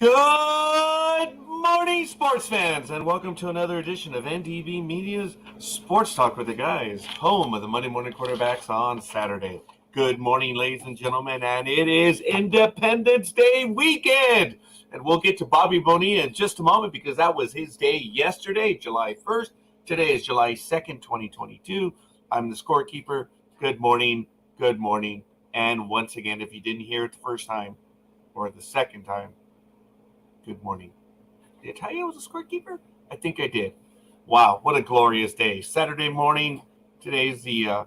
Good morning, sports fans, and welcome to another edition of NDB Media's Sports Talk with the Guys, home of the Monday Morning Quarterbacks on Saturday. Good morning, ladies and gentlemen, and it is Independence Day weekend. And we'll get to Bobby Bonilla in just a moment because that was his day yesterday, July 1st. Today is July 2nd, 2022. I'm the Scorekeeper. Good morning, and once again, if you didn't hear it the first time or the second time, good morning. Did I tell you I was a scorekeeper? I think I did. Wow, what a glorious day. Saturday morning. Today's the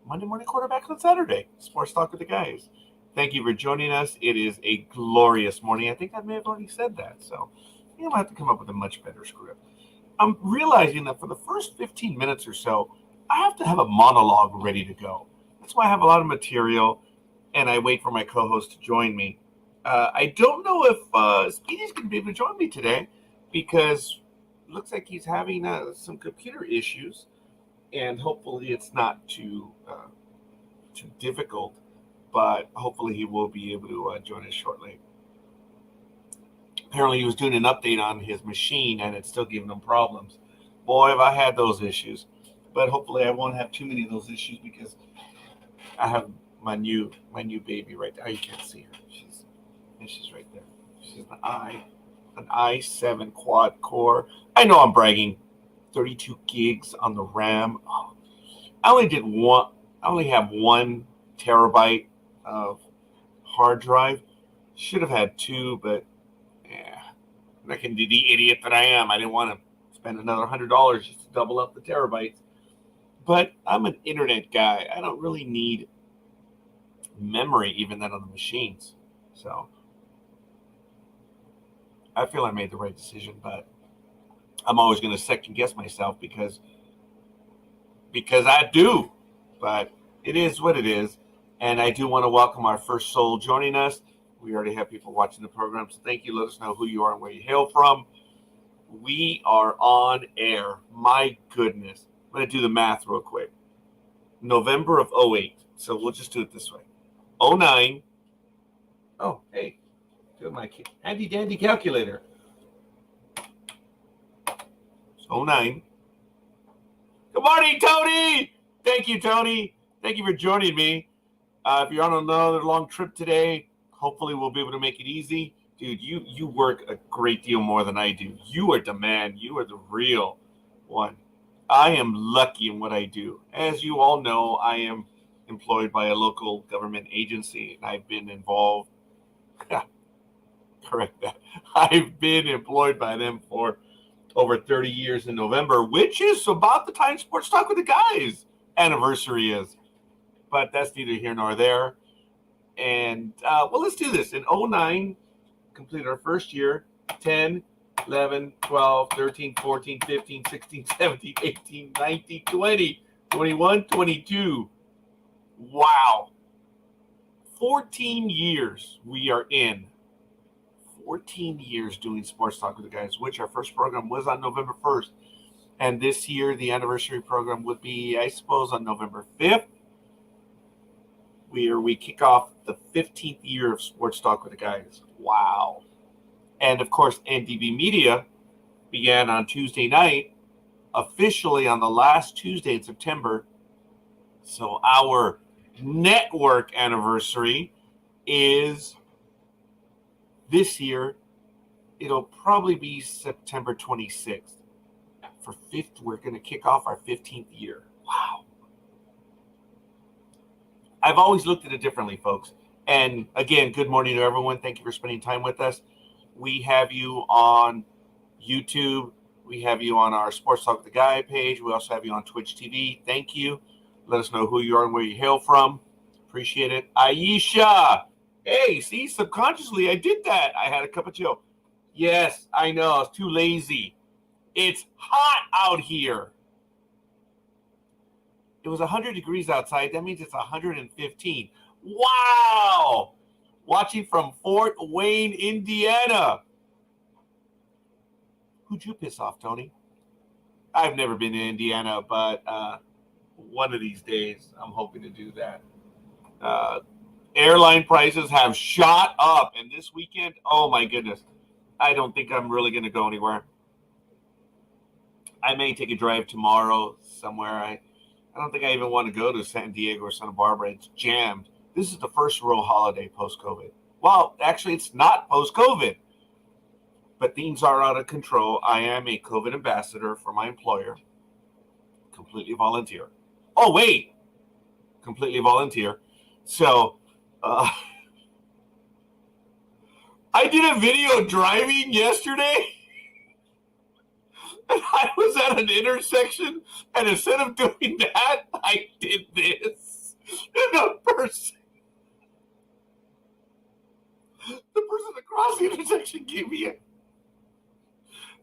Monday morning quarterback on Saturday. Sports Talk with the Guys. Thank you for joining us. It is a glorious morning. I think I may have already said that. So I think I'm going to have to come up with a much better script. I'm realizing that for the first 15 minutes or so, I have to have a monologue ready to go. That's why I have a lot of material, and I wait for my co-host to join me. I don't know if Speedy's going to be able to join me today because it looks like he's having some computer issues, and hopefully it's not too difficult, but hopefully he will be able to join us shortly. Apparently he was doing an update on his machine, and it's still giving him problems. Boy, have I had those issues. But hopefully I won't have too many of those issues because I have my new baby right there. You can't see her. She's right there. She's an i7 quad core. I know I'm bragging. 32 gigs on the RAM. Oh, I only have 1 terabyte of hard drive. Should have had 2, but yeah, I can do the idiot that I am. I didn't want to spend another $100 just to double up the terabytes. But I'm an internet guy. I don't really need memory, even then on the machines. So I feel I made the right decision, but I'm always going to second guess myself because I do. But it is what it is. And I do want to welcome our first soul joining us. We already have people watching the program, so thank you. Let us know who you are and where you hail from. We are on air. My goodness. I'm going to do the math real quick. November of 08. So we'll just do it this way. 09. Oh, hey. My handy dandy calculator. 09. Good morning, Tony. Thank you, Tony. Thank you for joining me. If you're on another long trip today, hopefully we'll be able to make it easy. Dude, you work a great deal more than I do. You are the man. You are the real one. I am lucky in what I do. As you all know, I am employed by a local government agency, and I've been involved. Correct that. I've been employed by them for over 30 years in November, which is about the time Sports Talk with the Guys anniversary is. But that's neither here nor there. And, well, let's do this. In 09, completed our first year, 10, 11, 12, 13, 14, 15, 16, 17, 18, 19, 20, 21, 22. Wow. 14 years we are in. 14 years doing Sports Talk with the Guys, which our first program was on November 1st. And this year, the anniversary program would be, I suppose, on November 5th. We kick off the 15th year of Sports Talk with the Guys. Wow. And, of course, NDB Media began on Tuesday night, officially on the last Tuesday in September. So our network anniversary is this year. It'll probably be September 26th. We're going to kick off our 15th year. Wow. I've always looked at it differently, folks. And again, good morning to everyone. Thank you for spending time with us. We have you on YouTube. We have you on our Sports Talk with the Guy page. We also have you on Twitch TV. Thank you. Let us know who you are and where you hail from. Appreciate it. Aisha. Hey, see, subconsciously I did that. I had a cup of Joe. Yes, I know. I was too lazy. It's hot out here. It was 100 degrees outside. That means it's 115. Wow. Watching from Fort Wayne, Indiana. Who'd you piss off, Tony? I've never been to Indiana, but one of these days I'm hoping to do that. Airline prices have shot up. And this weekend, oh my goodness, I don't think I'm really going to go anywhere. I may take a drive tomorrow somewhere. I don't think I even want to go to San Diego or Santa Barbara. It's jammed. This is the first real holiday post-COVID. Well, actually, it's not post-COVID. But things are out of control. I am a COVID ambassador for my employer. Completely volunteer. Oh, wait. Completely volunteer. So, I did a video driving yesterday. And I was at an intersection, and instead of doing that, I did this. And the person across the intersection gave me a,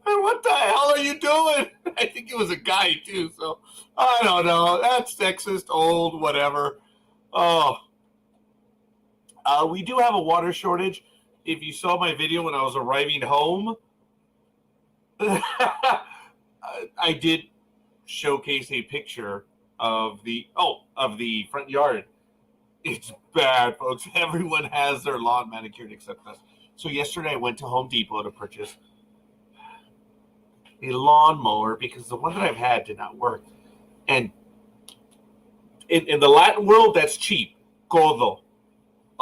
and what the hell are you doing? I think it was a guy, too, so I don't know. That's sexist, old, whatever. Oh. We do have a water shortage. If you saw my video when I was arriving home, I did showcase a picture of the front yard. It's bad, folks. Everyone has their lawn manicured except us. So yesterday I went to Home Depot to purchase a lawnmower because the one that I've had did not work. And in the Latin world, that's cheap. Codo.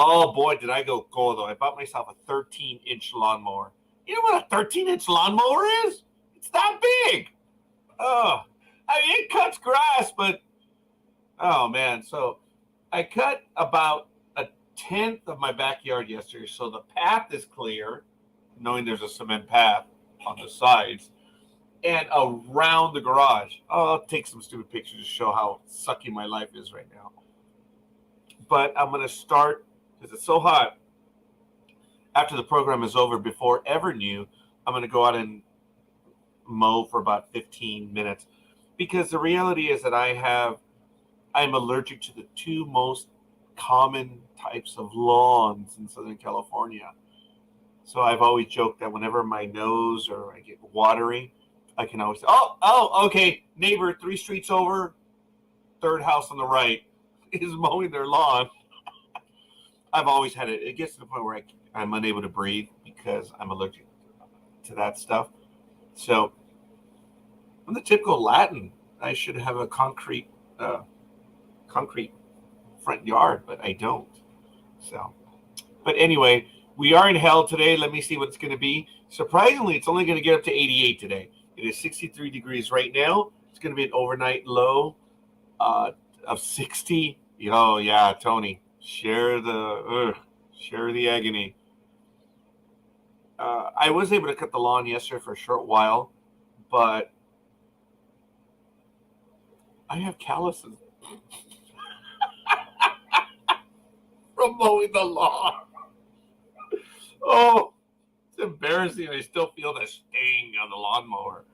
Oh boy, did I go codo. I bought myself a 13-inch lawnmower. You know what a 13-inch lawnmower is? It's that big. Oh, I mean, it cuts grass, but oh man. So I cut about a tenth of my backyard yesterday, so the path is clear, knowing there's a cement path on the sides, and around the garage. Oh, I'll take some stupid pictures to show how sucky my life is right now. But I'm going to start, because it's so hot, after the program is over, before ever knew, I'm going to go out and mow for about 15 minutes. Because the reality is that I'm allergic to the two most common types of lawns in Southern California. So I've always joked that whenever my nose or I get watery, I can always say, okay, neighbor 3 streets over, third house on the right is mowing their lawn. I've always had it. It gets to the point where I'm unable to breathe because I'm allergic to that stuff. So I'm the typical Latin. I should have a concrete front yard, but I don't. So, but anyway, we are in hell today. Let me see what it's going to be. Surprisingly, it's only going to get up to 88 today. It is 63 degrees right now. It's going to be an overnight low of 60. Oh yeah, Tony, share the agony. I was able to cut the lawn yesterday for a short while, but I have calluses from mowing the lawn. Oh, it's embarrassing. I still feel the sting on the lawnmower.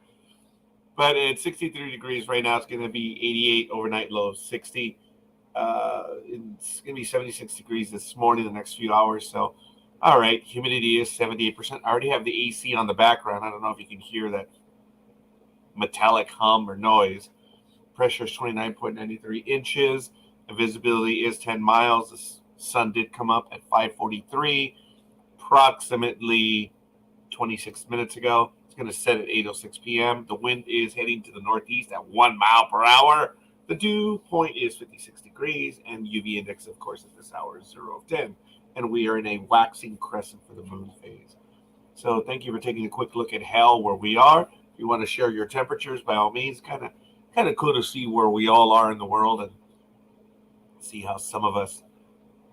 But at 63 degrees right now, it's going to be 88 overnight low of 60. It's going to be 76 degrees this morning, the next few hours. So, all right, humidity is 78%. I already have the AC on the background. I don't know if you can hear that metallic hum or noise. Pressure is 29.93 inches. The visibility is 10 miles. The sun did come up at 5:43, approximately 26 minutes ago. It's going to set at 8:06 p.m. The wind is heading to the northeast at 1 mile per hour. The dew point is 56 degrees, and UV index, of course, at this hour is 0 of 10. And we are in a waxing crescent for the moon phase. So thank you for taking a quick look at hell where we are. If you want to share your temperatures, by all means, kind of cool to see where we all are in the world and see how some of us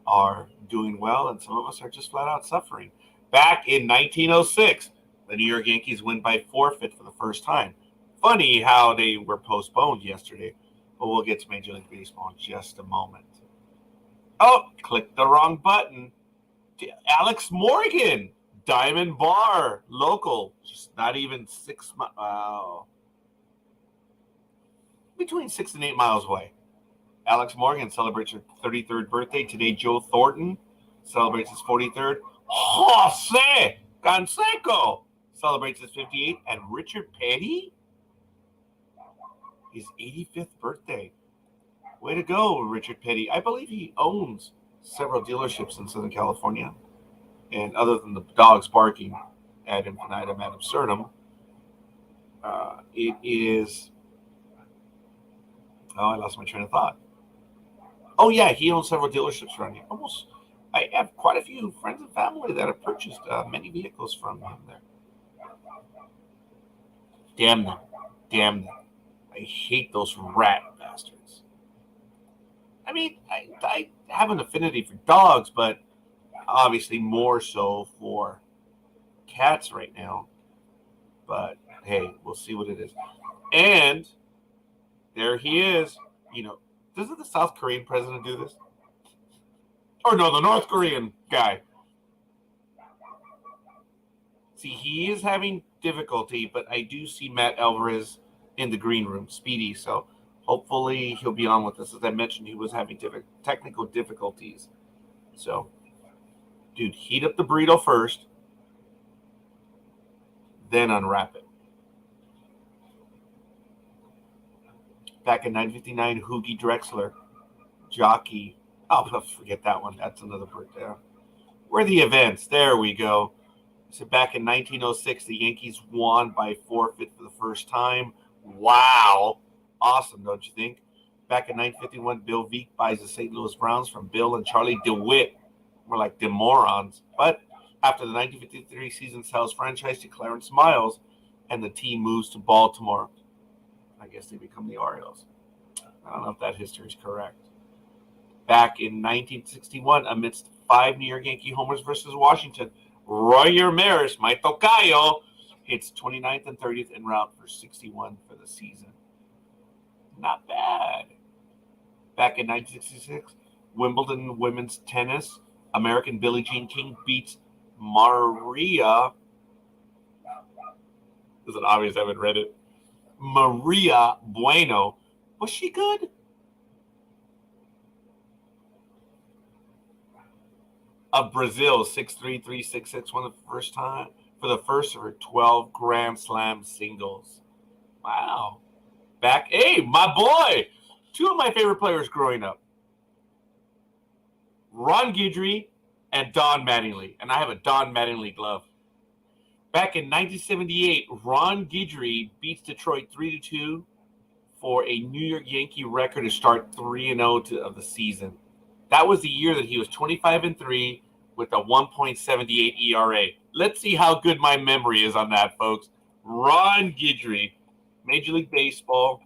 are doing well and some of us are just flat out suffering. Back in 1906, the New York Yankees win by forfeit for the first time. Funny how they were postponed yesterday, but we'll get to Major League Baseball in just a moment. Oh, clicked the wrong button. Alex Morgan, Diamond Bar, local, just not even 6 miles. Between 6 and 8 miles away. Alex Morgan celebrates her 33rd birthday. Today, Joe Thornton celebrates his 43rd. Jose Canseco celebrates his 58th. And Richard Petty, his 85th birthday. Way to go, Richard Petty. I believe he owns several dealerships in Southern California, and other than the dogs barking ad infinitum ad absurdum, it is. Oh, I lost my train of thought. Oh yeah, he owns several dealerships around here. Almost, I have quite a few friends and family that have purchased many vehicles from him there. Damn them, damn them! I hate those rat bastards. I mean, I have an affinity for dogs, but obviously more so for cats right now. But hey, we'll see what it is. And there he is. You know, doesn't the South Korean president do this? Or no, the North Korean guy. See, he is having difficulty, but I do see Matt Alvarez in the green room, Speedy. So hopefully he'll be on with us. As I mentioned, he was having technical difficulties. So, dude, heat up the burrito first, then unwrap it. Back in 1959, Hoogie Drexler, jockey. Oh, forget that one. That's another birthday. Where are the events? There we go. So back in 1906, the Yankees won by forfeit for the first time. Wow. Awesome, don't you think? Back in 1951, Bill Veeck buys the St. Louis Browns from Bill and Charlie DeWitt. More like DeMorons. But after the 1953 season, sells franchise to Clarence Miles, and the team moves to Baltimore. I guess they become the Orioles. I don't know if that history is correct. Back in 1961, amidst 5 New York Yankee homers versus Washington, Roy Ramirez, my tocayo, hits 29th and 30th en route for 61 for the season. Not bad. Back in 1966, Wimbledon women's tennis, American Billie Jean King beats Maria. Is it obvious I haven't read it? Maria Bueno. Was she good? Of Brazil, 6'3", 366, won the first time for the first of her 12 Grand Slam singles. Wow. Hey, my boy. 2 of my favorite players growing up. Ron Guidry and Don Mattingly. And I have a Don Mattingly glove. Back in 1978, Ron Guidry beats Detroit 3-2 for a New York Yankee record to start 3-0 of the season. That was the year that he was 25-3 with a 1.78 ERA. Let's see how good my memory is on that, folks. Ron Guidry, Major League Baseball.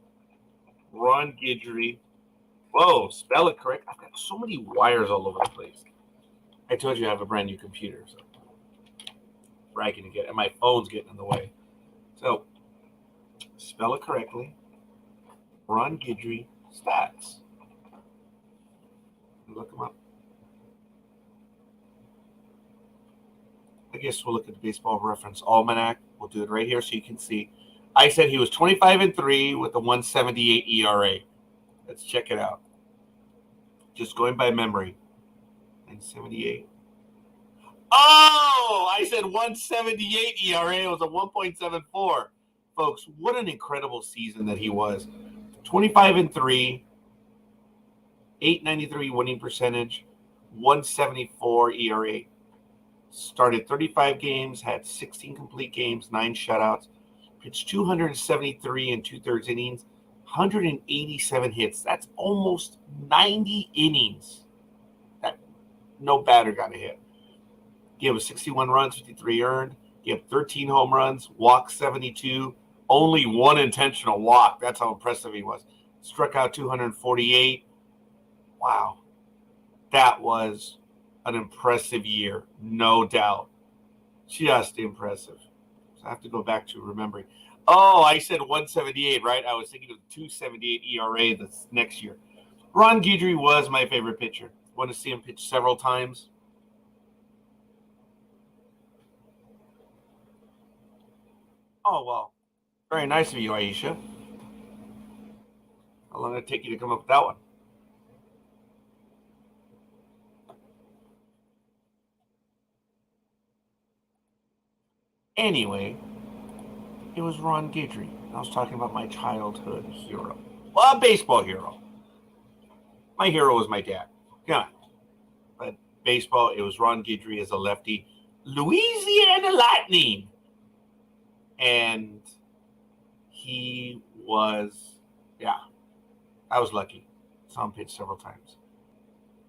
Ron Guidry. Whoa, spell it correct. I've got so many wires all over the place. I told you I have a brand new computer, so bragging again, and my phone's getting in the way. So, spell it correctly. Ron Guidry stats. Look them up. I guess we'll look at the Baseball Reference Almanac. We'll do it right here so you can see. I said he was 25-3 with a 1.78 ERA. Let's check it out. Just going by memory. 1.78. Oh, I said 1.78 ERA. It was a 1.74. Folks, what an incredible season that he was. 25-3. 893 winning percentage, 174 ERA. Started 35 games, had 16 complete games, 9 shutouts, pitched 273 and 2/3 innings, 187 hits. That's almost 90 innings. That no batter got a hit. Gave us 61 runs, 53 earned. Gave 13 home runs, walked 72, only 1 intentional walk. That's how impressive he was. Struck out 248. Wow, that was an impressive year, no doubt. Just impressive. So I have to go back to remembering. Oh, I said 178, right? I was thinking of 278 ERA this next year. Ron Guidry was my favorite pitcher. Want to see him pitch several times. Oh, well, very nice of you, Aisha. How long did it take you to come up with that one? Anyway, it was Ron Guidry. I was talking about my childhood hero. Well, a baseball hero. My hero was my dad. Yeah. baseball. It was Ron Guidry as a lefty. Louisiana Lightning. And he was, I was lucky. Saw him pitch several times.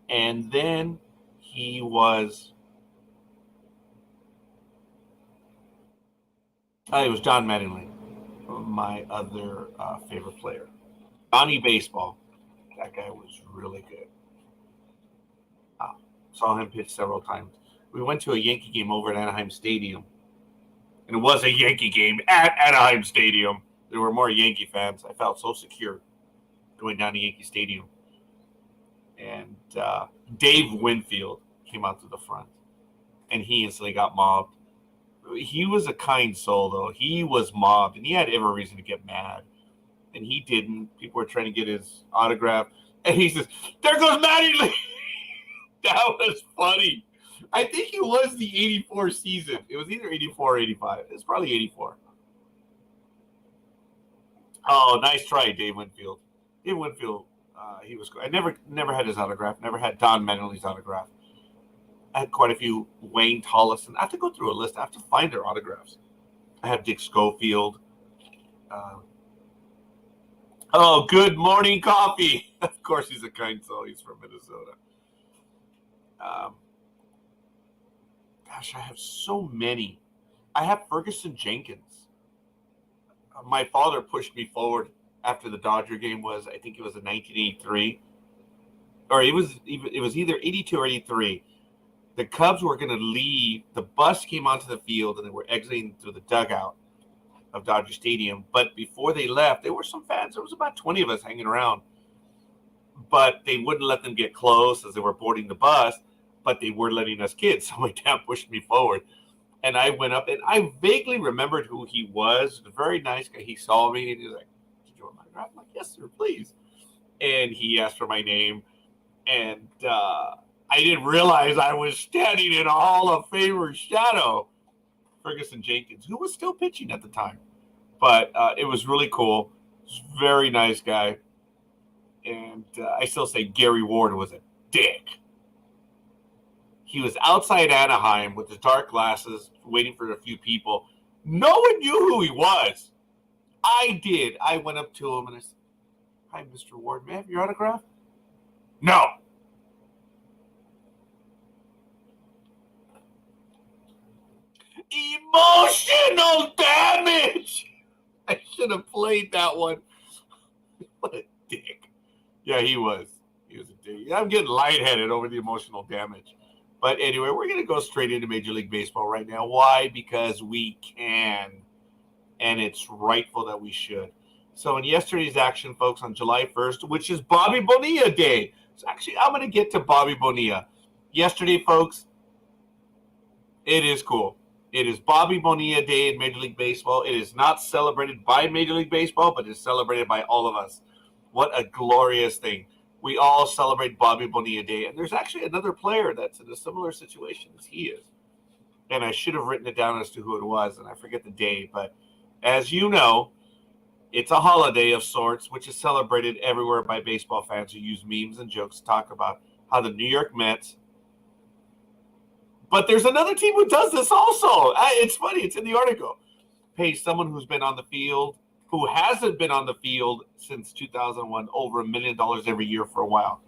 And then he was, it was John Mattingly, my other favorite player. Johnny Baseball. That guy was really good. Saw him pitch several times. We went to a Yankee game over at Anaheim Stadium. And it was a Yankee game at Anaheim Stadium. There were more Yankee fans. I felt so secure going down to Yankee Stadium. And Dave Winfield came out to the front. And he instantly got mobbed. He was a kind soul, though. He was mobbed. And he had every reason to get mad. And he didn't. People were trying to get his autograph. And he says, "There goes Mattingly." That was funny. I think it was the 84 season. It was either 84 or 85. It's probably 84. Oh, nice try, Dave Winfield. Dave Winfield, he was. I never had his autograph. Never had Don Mattingly's autograph. I had quite a few. Wayne Tollison. I have to go through a list. I have to find their autographs. I have Dick Schofield. Oh, good morning, coffee. Of course, he's a kind soul. He's from Minnesota. Gosh, I have so many. I have Ferguson Jenkins. My father pushed me forward after the Dodger game was, I think it was in 1983. Or it was either 82 or 83. The Cubs were going to leave. The bus came onto the field, and they were exiting through the dugout of Dodger Stadium. But before they left, there were some fans. There was about 20 of us hanging around. But they wouldn't let them get close as they were boarding the bus. But they were letting us kids. So my dad pushed me forward. And I went up, and I vaguely remembered who he was. A very nice guy. He saw me, and he was like, "Did you want my autograph?" I'm like, "Yes, sir, please." And he asked for my name. And I didn't realize I was standing in a Hall of Famer's shadow. Ferguson Jenkins, who was still pitching at the time. But it was really cool. Very nice guy. And I still say Gary Ward was a dick. He was outside Anaheim with his dark glasses, waiting for a few people. No one knew who he was. I did. I went up to him and I said, "Hi, Mr. Ward. May I have your autograph?" "No." Emotional damage. I should have played that one. What a dick. Yeah, he was. He was a dick. I'm getting lightheaded over the emotional damage. But anyway, we're going to go straight into Major League Baseball right now. Why? Because we can. And it's rightful that we should. So in yesterday's action, folks, on July 1st, which is Bobby Bonilla Day. So actually, I'm going to get to Bobby Bonilla. Yesterday, folks, it is cool. It is Bobby Bonilla Day in Major League Baseball. It is not celebrated by Major League Baseball, but it's celebrated by all of us. What a glorious thing. We all celebrate Bobby Bonilla Day. And there's actually another player that's in a similar situation as he is. And I should have written it down as to who it was, and I forget the day. But as you know, it's a holiday of sorts, which is celebrated everywhere by baseball fans who use memes and jokes to talk about how the New York Mets. But there's another team who does this also. It's funny. It's in the article. Pays someone who's been on the field, who hasn't been on the field since 2001, over $1 million every year for a while.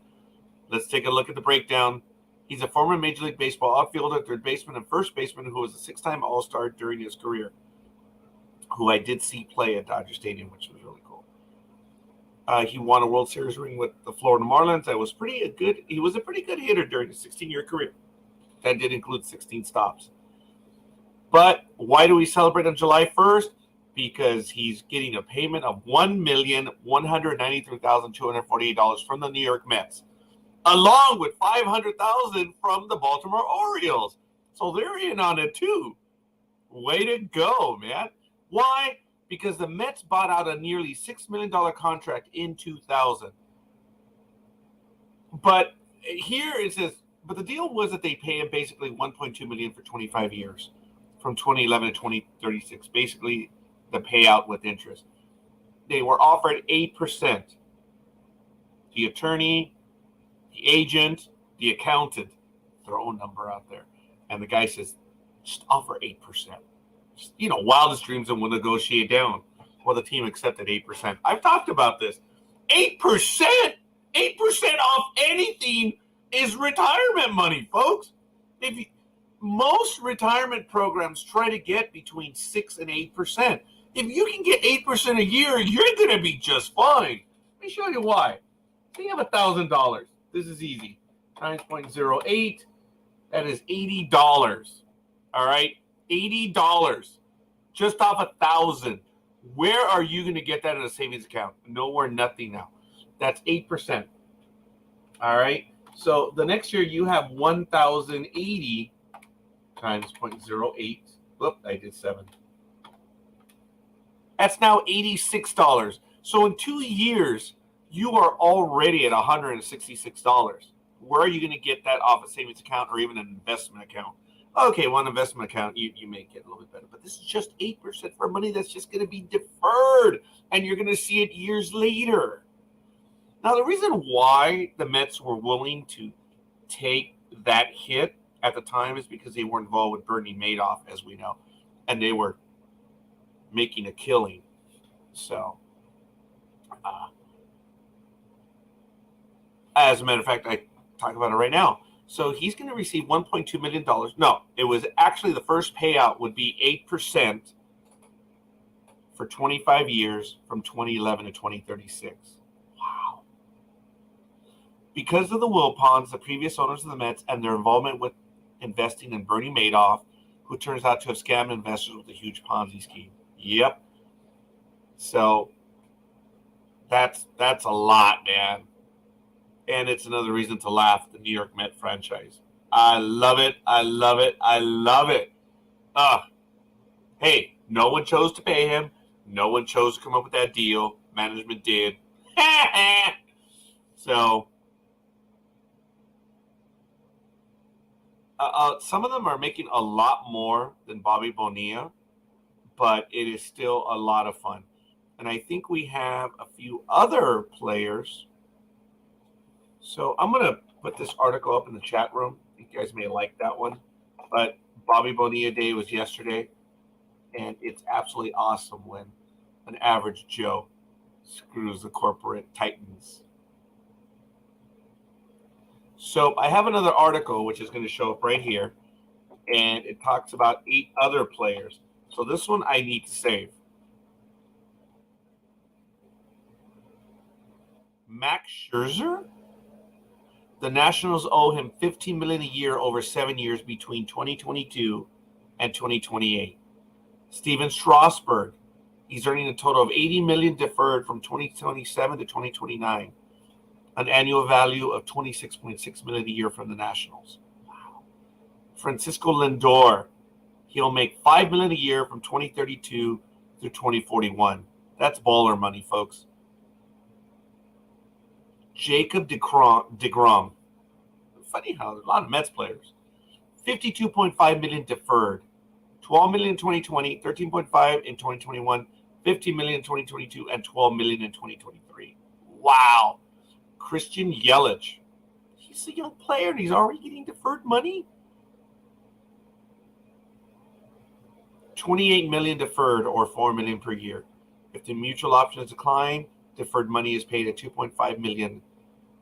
Let's take a look at the breakdown. He's a former Major League Baseball outfielder, third baseman, and first baseman who was a six-time All-Star during his career, who I did see play at Dodger Stadium, which was really cool. He won a World Series ring with the Florida Marlins. He was a pretty good hitter during his 16-year career. That did include 16 stops. But why do we celebrate on July 1st? Because he's getting a payment of $1,193,248 from the New York Mets, along with $500,000 from the Baltimore Orioles. So they're in on it too. Way to go, man. Why? Because the Mets bought out a nearly $6 million contract in 2000. But here it says, but the deal was that they pay him basically $1.2 million for 25 years, from 2011 to 2036. Basically, the payout with interest. They were offered 8%. The attorney, the agent, the accountant, their own number out there. And the guy says, just offer 8%. Just, wildest dreams, and we'll negotiate down. Well, the team accepted 8%. I've talked about this. 8%? 8% off anything is retirement money, folks. Most retirement programs try to get between 6 and 8%. If you can get 8% a year, you're going to be just fine. Let me show you why. So you have $1,000. This is easy. Times 0.08. That is $80. All right? $80. Just off 1,000. Where are you going to get that in a savings account? Nowhere, nothing now. That's 8%. All right? So the next year you have 1,080 times 0.08. Whoop, I did 7. That's now $86. So in 2 years, you are already at $166. Where are you going to get that off a savings account or even an investment account? Okay, one investment account, you may get a little bit better. But this is just 8% for money that's just going to be deferred. And you're going to see it years later. Now, the reason why the Mets were willing to take that hit at the time is because they were involved with Bernie Madoff, as we know. And they were making a killing. So, as a matter of fact, I talk about it right now. So he's going to receive $1.2 million. No, it was actually the first payout would be 8% for 25 years from 2011 to 2036. Wow. Because of the Wilpons, the previous owners of the Mets, and their involvement with investing in Bernie Madoff, who turns out to have scammed investors with a huge Ponzi scheme. Yep. So that's a lot, man. And it's another reason to laugh at the New York Met franchise. I love it. I love it. I love it. Hey, no one chose to pay him. No one chose to come up with that deal. Management did. So, some of them are making a lot more than Bobby Bonilla, but it is still a lot of fun. And I think we have a few other players. So I'm going to put this article up in the chat room. You guys may like that one. But Bobby Bonilla Day was yesterday. And it's absolutely awesome when an average Joe screws the corporate titans. So I have another article which is going to show up right here. And it talks about 8 other players. So this one I need to save. Max Scherzer? The Nationals owe him $15 million a year over 7 years between 2022 and 2028. Steven Strasburg, he's earning a total of $80 million deferred from 2027 to 2029, an annual value of $26.6 million a year from the Nationals. Wow. Francisco Lindor, he'll make $5 million a year from 2032 through 2041. That's baller money, folks. Jacob DeGrom. Funny how there's a lot of Mets players. $52.5 million deferred. $12 million in 2020, $13.5 in 2021, $50 million in 2022, and $12 million in 2023. Wow. Christian Yelich. He's a young player and he's already getting deferred money. $28 million deferred or $4 million per year. If the mutual option is declined, deferred money is paid at $2.5 million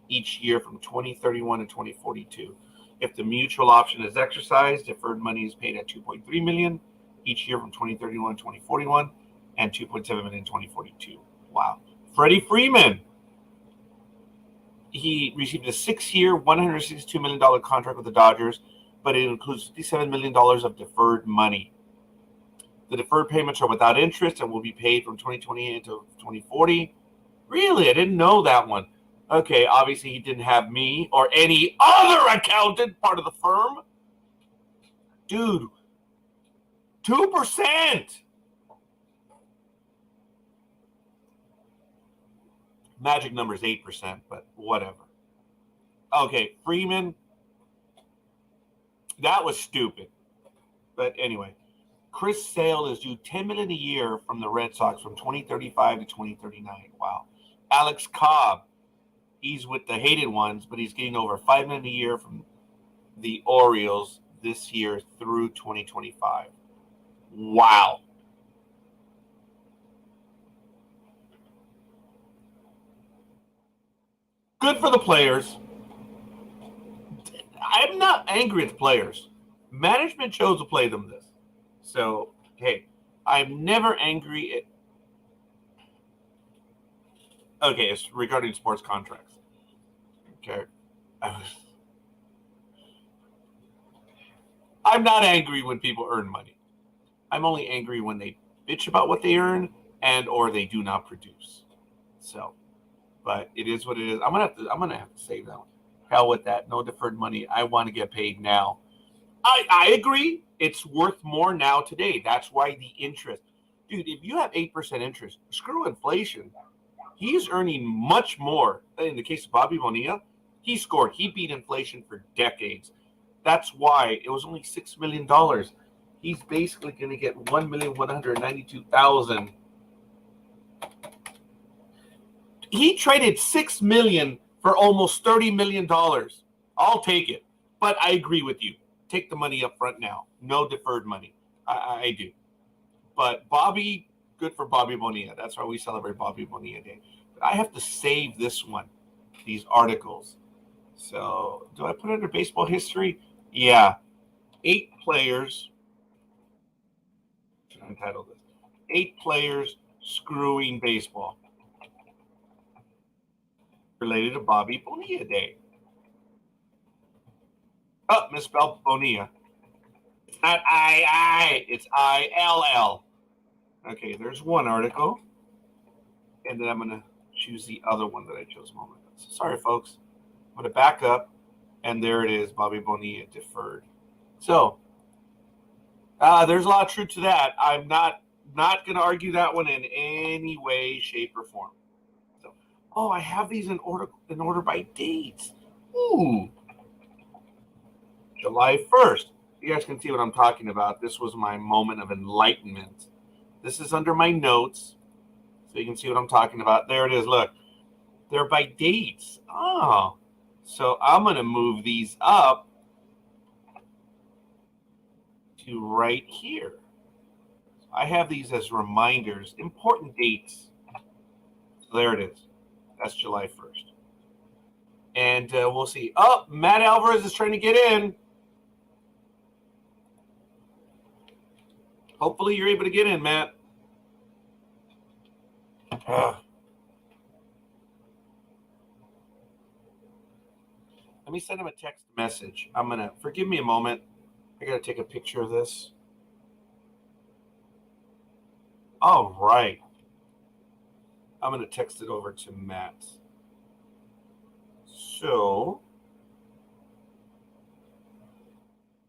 each year from 2031 to 2042. If the mutual option is exercised, deferred money is paid at $2.3 million each year from 2031 to 2041 and $2.7 million in 2042. Wow. Freddie Freeman. He received a 6-year, $162 million contract with the Dodgers, but it includes $57 million of deferred money. The deferred payments are without interest and will be paid from 2028 to 2040. Really? I didn't know that one. Okay, obviously he didn't have me or any other accountant part of the firm. Dude, 2%. Magic number is 8%, but whatever. Okay, Freeman. That was stupid. But anyway, Chris Sale is due $10 million a year from the Red Sox from 2035 to 2039. Wow. Alex Cobb. He's with the hated ones, but he's getting over $5 million a year from the Orioles this year through 2025. Wow. Good for the players. I'm not angry at the players. Management chose to play them this. So, hey, I'm never angry at. Okay, it's regarding sports contracts. Okay. I'm not angry when people earn money. I'm only angry when they bitch about what they earn and or they do not produce. So, but it is what it is. I'm gonna have to save that one. Hell with that. No deferred money. I want to get paid now. I agree. It's worth more now today. That's why the interest. Dude, if you have 8% interest, screw inflation. He's earning much more. In the case of Bobby Bonilla, he scored. He beat inflation for decades. That's why it was only $6 million. He's basically going to get 1,192,000. He traded $6 million for almost $30 million. I'll take it. But I agree with you. Take the money up front now. No deferred money. I do. But Bobby, good for Bobby Bonilla. That's why we celebrate Bobby Bonilla Day. But I have to save this one, these articles. So do I put it under baseball history? Yeah. 8 players. Should I entitle this? 8 players screwing baseball. Related to Bobby Bonilla Day. Oh, misspelled Bonilla. It's not I, it's ILL. Okay, there's one article. And then I'm going to choose the other one that I chose a moment ago. So sorry, folks. I'm going to back up. And there it is, Bobby Bonilla deferred. So there's a lot of truth to that. I'm not going to argue that one in any way, shape, or form. So, I have these in order by dates. Ooh. July 1st. You guys can see what I'm talking about. This was my moment of enlightenment. This is under my notes, so you can see what I'm talking about. There it is. Look, they're by dates. Oh, so I'm going to move these up to right here. I have these as reminders, important dates. So there it is. That's July 1st. And we'll see. Oh, Matt Alvarez is trying to get in. Hopefully you're able to get in, Matt. Let me send him a text message. Forgive me a moment. I got to take a picture of this. All right. I'm going to text it over to Matt. So,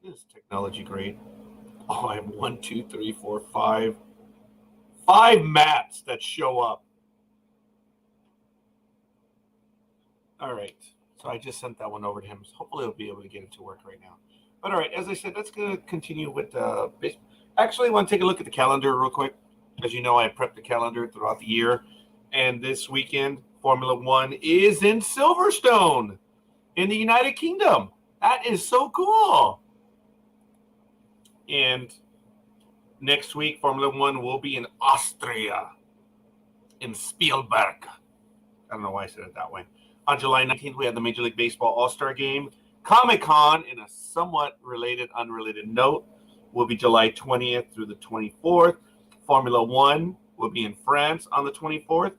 is technology great? Oh, I have 1, 2, 3, 4, 5. 5 Matts that show up. All right. So I just sent that one over to him. So hopefully he'll be able to get it to work right now. But all right, as I said, let's going to continue with actually, I want to take a look at the calendar real quick. As you know, I prepped the calendar throughout the year. And this weekend, Formula One is in Silverstone in the United Kingdom. That is so cool. And next week, Formula One will be in Austria, in Spielberg. I don't know why I said it that way. On July 19th, we have the Major League Baseball All-Star Game. Comic-Con, in a somewhat unrelated note, will be July 20th through the 24th. Formula One will be in France on the 24th.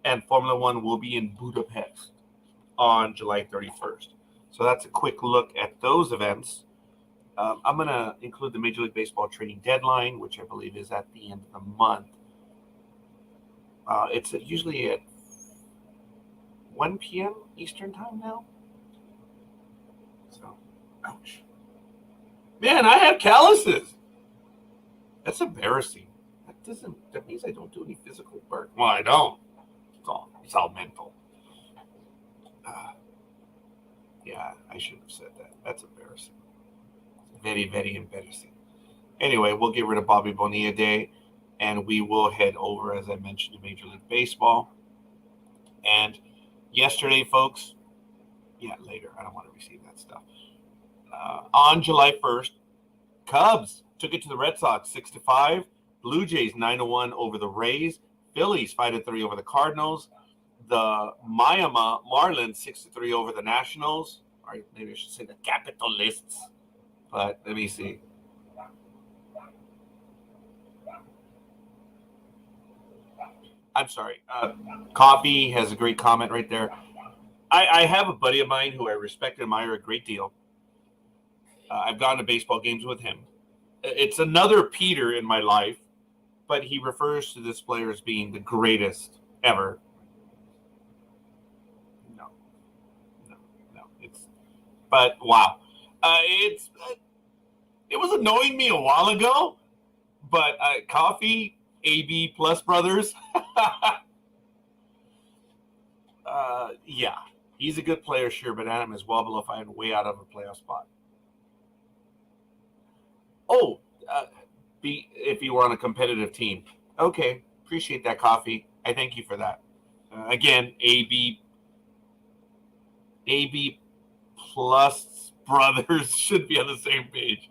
And Formula One will be in Budapest on July 31st. So that's a quick look at those events. I'm going to include the Major League Baseball trading deadline, which I believe is at the end of the month. It's usually at 1 p.m. Eastern time now. So, ouch. Man, I have calluses. That's embarrassing. That means I don't do any physical work. Well, I don't. It's all mental. Yeah, I shouldn't have said that. That's embarrassing. Very, very embarrassing. Anyway, we'll get rid of Bobby Bonilla Day, and we will head over, as I mentioned, to Major League Baseball. And yesterday, folks, later. I don't want to receive that stuff. On July 1st, Cubs took it to the Red Sox 6-5. Blue Jays 9-1 over the Rays. Phillies 5-3 over the Cardinals. The Miami Marlins 6-3 over the Nationals. Or maybe I should say the Capitalists. But let me see. I'm sorry. Coffee has a great comment right there. I have a buddy of mine who I respect and admire a great deal. I've gone to baseball games with him. It's another Peter in my life, but he refers to this player as being the greatest ever. No. But wow, it was annoying me a while ago. But Coffee, AB Plus Brothers, yeah, he's a good player, sure, but Adam is well below 5 and way out of a playoff spot. Oh, if you were on a competitive team. Okay, appreciate that, Coffee. I thank you for that. Again, AB Plus Brothers should be on the same page.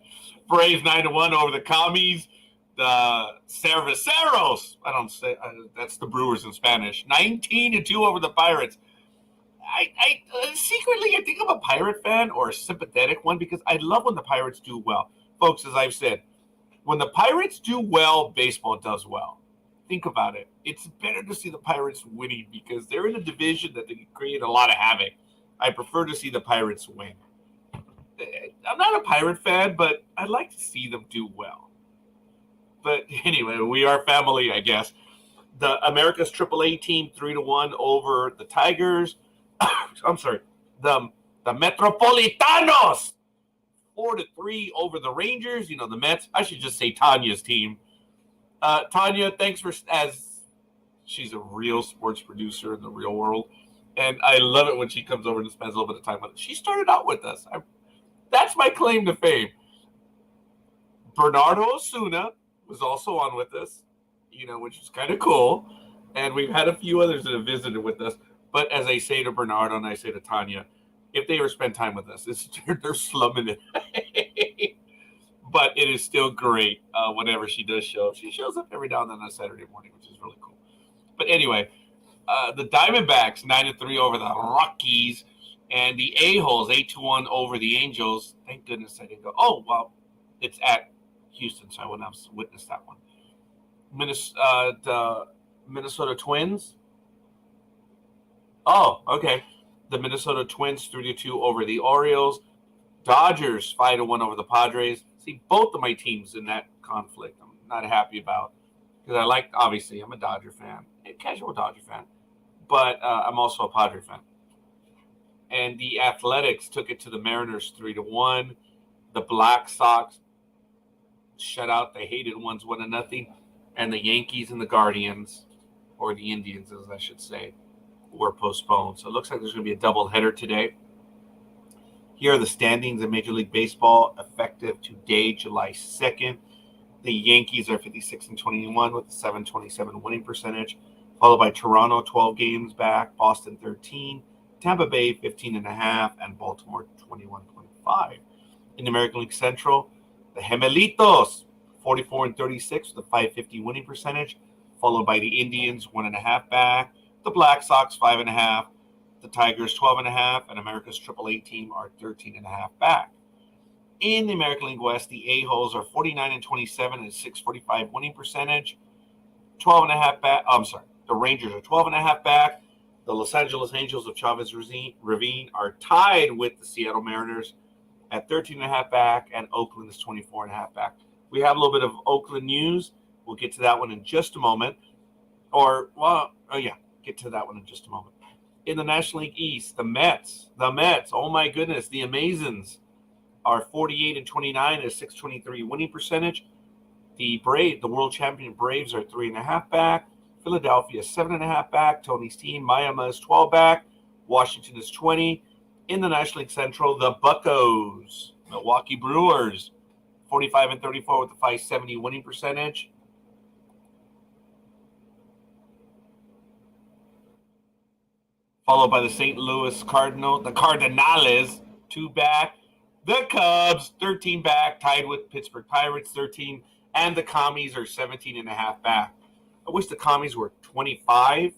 Braves 9-1 over the Commies. The Cerveceros, I don't say that's the Brewers in Spanish. 19-2 over the Pirates. I secretly, I think I'm a Pirate fan or a sympathetic one because I love when the Pirates do well. Folks, as I've said, when the Pirates do well, baseball does well. Think about it. It's better to see the Pirates winning because they're in a division that they can create a lot of havoc. I prefer to see the Pirates win. I'm not a Pirate fan, but I'd like to see them do well. But anyway, we are family, I guess. The America's AAA team 3-1 over the Tigers. I'm sorry, the Metropolitanos 4-3 over the Rangers. You know, the Mets. I should just say Tanya's team. Tanya, thanks for, as she's a real sports producer in the real world, and I love it when she comes over and spends a little bit of time with us. She started out with us. That's my claim to fame. Bernardo Osuna was also on with us, which is kind of cool. And we've had a few others that have visited with us. But as I say to Bernardo and I say to Tanya, if they ever spend time with us, they're slumming it. But it is still great whenever she does show up. She shows up every now and then on a Saturday morning, which is really cool. But anyway, the Diamondbacks 9-3 over the Rockies. And the A-Holes 8-1 over the Angels. Thank goodness I didn't go. Oh, well, it's at Houston, so I wouldn't have witnessed that one. The Minnesota Twins. Oh, okay. The Minnesota Twins 3-2 over the Orioles. Dodgers 5-1 over the Padres. See, both of my teams in that conflict I'm not happy about because obviously, I'm a Dodger fan, a casual Dodger fan, but I'm also a Padre fan. And the Athletics took it to the Mariners 3-1. The Black Sox shut out the hated ones 1-0. And the Yankees and the Guardians, or the Indians, as I should say, were postponed. So it looks like there's going to be a doubleheader today. Here are the standings in Major League Baseball effective today, July 2nd. The Yankees are 56-21 with a 727 winning percentage, followed by Toronto 12 games back, Boston 13, Tampa Bay 15.5, and Baltimore 21.5. In the American League Central, the Gemelitos 44-36 with a 550 winning percentage, followed by the Indians 1.5 back, the Black Sox 5.5, the Tigers 12.5, and America's AAA team are 13.5 back. In the American League West, the A-Holes are 49-27 and 645 winning percentage, 12.5 back. The Rangers are 12.5 back. The Los Angeles Angels of Chavez Ravine are tied with the Seattle Mariners at 13.5 back, and Oakland is 24.5 back. We have a little bit of Oakland news. We'll get to that one in just a moment. Get to that one in just a moment. In the National League East, the Mets, oh my goodness, the Amazons are 48-29 at a 623 winning percentage. The world champion Braves are 3.5 back. Philadelphia is 7.5 back. Tony's team, Miami is 12 back. Washington is 20. In the National League Central, the Buccos, Milwaukee Brewers, 45-34 with a 570 winning percentage. Followed by the St. Louis Cardinals, the Cardinals, 2 back. The Cubs, 13 back, tied with Pittsburgh Pirates, 13. And the Commies are 17.5 back. I wish the Commies were 25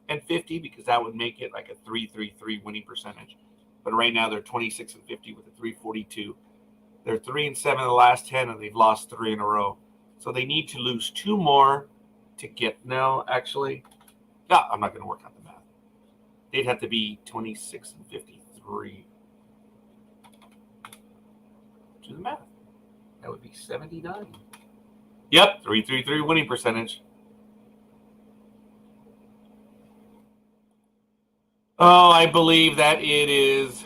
and 50 because that would make it like a 3.33 winning percentage. But right now they're 26 and 50 with a 3.42. They're 3-7 in the last 10, and they've lost 3 in a row. So they need to lose 2 more to get. No, actually, no, I'm not going to work out the math. They'd have to be 26 and 53. Do the math. That would be 79. Yep, 3.33 winning percentage. Oh, I believe that it is.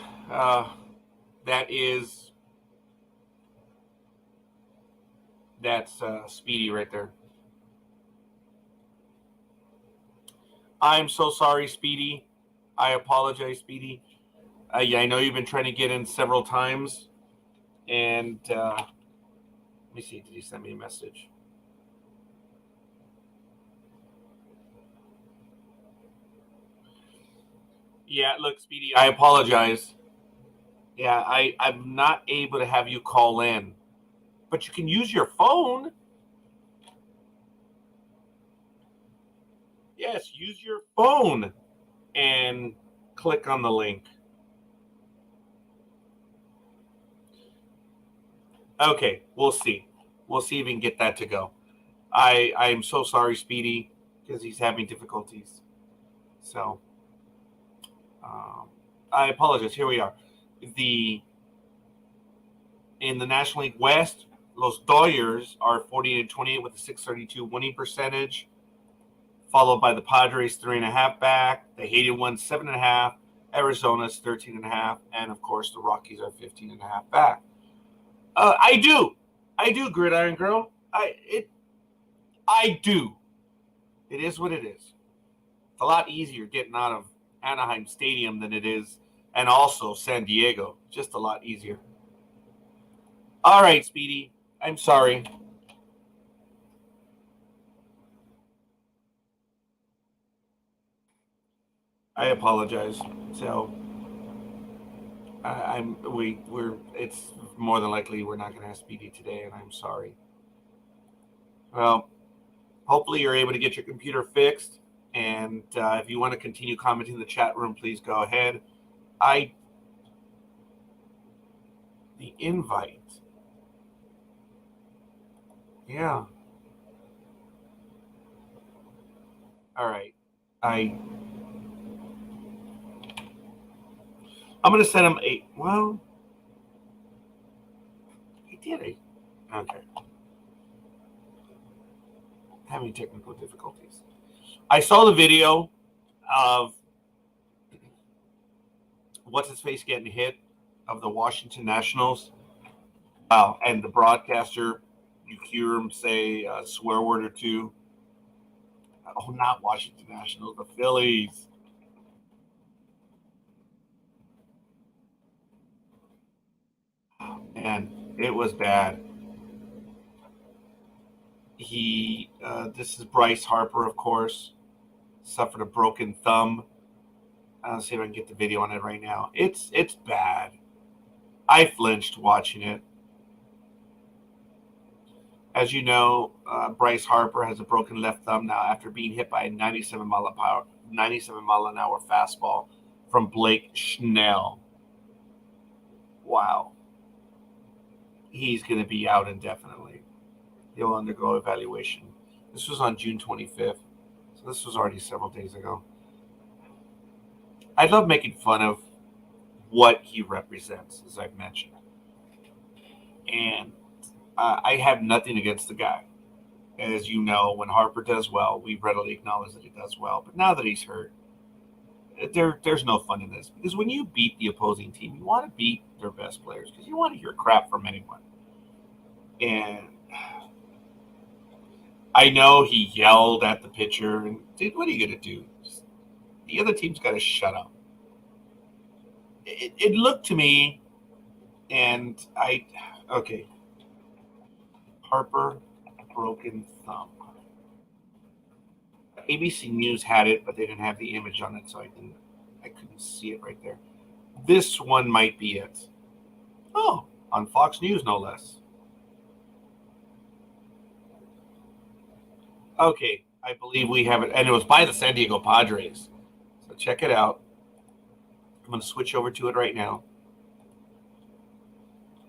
That's Speedy right there. I'm so sorry, Speedy. I apologize, Speedy. Yeah, I know you've been trying to get in several times. And let me see. Did he send me a message? Yeah, look, Speedy, I apologize. Yeah, I'm not able to have you call in. But you can use your phone. Yes, use your phone and click on the link. Okay, we'll see. We'll see if we can get that to go. I'm so sorry, Speedy, because he's having difficulties. So I apologize. Here we are. In the National League West, Los Dodgers are 40-28 with a 632 winning percentage, followed by the Padres 3.5 back. The hated one 7.5. Arizona's 13.5, and of course the Rockies are 15.5 back. I do, Gridiron Girl. I do. It is what it is. It's a lot easier getting out of Anaheim Stadium than it is, and also San Diego. Just a lot easier. All right, Speedy. I'm sorry. I apologize. So it's more than likely we're not going to have Speedy today, and I'm sorry. Well, hopefully you're able to get your computer fixed, and if you want to continue commenting in the chat room, please go ahead. The invite. Yeah. All right. I'm going to send him a. Well, he did it. Okay. Having technical difficulties. I saw the video of what's his face getting hit of the Washington Nationals. Wow, and the broadcaster, you hear him say a swear word or two. Oh, not Washington Nationals, the Phillies. And it was bad. This is Bryce Harper, of course, suffered a broken thumb. I'll see if I can get the video on it right now. It's bad. I flinched watching it. As you know, Bryce Harper has a broken left thumb now after being hit by a 97 mile an hour fastball from Blake Snell. Wow. He's going to be out indefinitely. He'll undergo evaluation. This was on June 25th, so this was already several days ago. I love making fun of what he represents, as I've mentioned. And I have nothing against the guy. As you know, when Harper does well, we readily acknowledge that he does well. But now that he's hurt, there's no fun in this. Because when you beat the opposing team, you want to beat their best players because you want to hear crap from anyone. And I know he yelled at the pitcher. And dude, what are you going to do? The other team's got to shut up. It looked to me, and okay. Harper, broken thumb. ABC News had it, but they didn't have the image on it, so I couldn't see it right there. This one might be it. Oh, on Fox News, no less. Okay, I believe we have it, and it was by the San Diego Padres. So check it out. I'm going to switch over to it right now.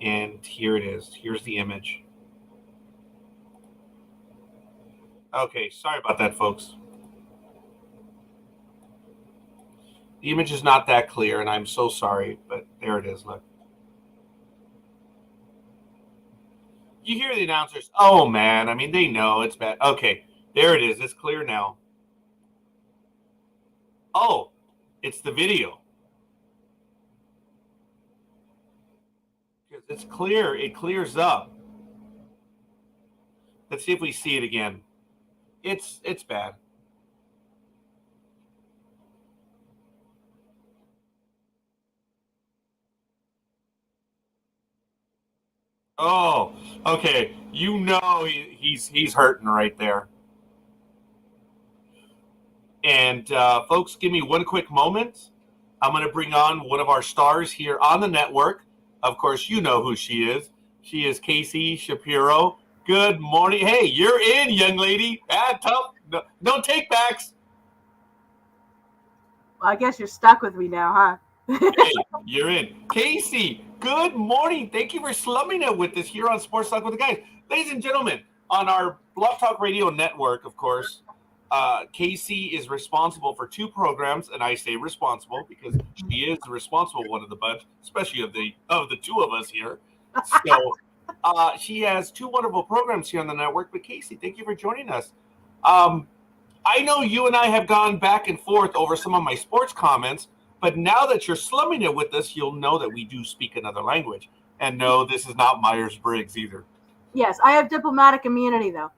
And here it is. Here's the image. Okay, sorry about that, folks. The image is not that clear, and I'm so sorry, but there it is. Look. You hear the announcers. Oh, man. I mean, they know it's bad. Okay, there it is. It's clear now. Oh, it's the video. Because it's clear. It clears up. Let's see if we see it again. It's bad. Oh, okay. You know he's hurting right there. And folks, give me one quick moment. I'm going to bring on one of our stars here on the network. Of course, you know who she is. She is Casey Shapiro. Good morning. Hey, you're in, young lady. Tough. No take backs. Well, I guess you're stuck with me now, huh? Hey, you're in. Casey, good morning. Thank you for slumming it with us here on Sports Talk with the Guys. Ladies and gentlemen, on our Blog Talk Radio network, of course, Casey is responsible for two programs, and I say responsible because she is the responsible one of the bunch, especially of the two of us here. So she has two wonderful programs here on the network. But Casey, thank you for joining us. I know you and I have gone back and forth over some of my sports comments, but now that you're slumming it with us, you'll know that we do speak another language. And no, this is not Myers-Briggs either. Yes, I have diplomatic immunity, though.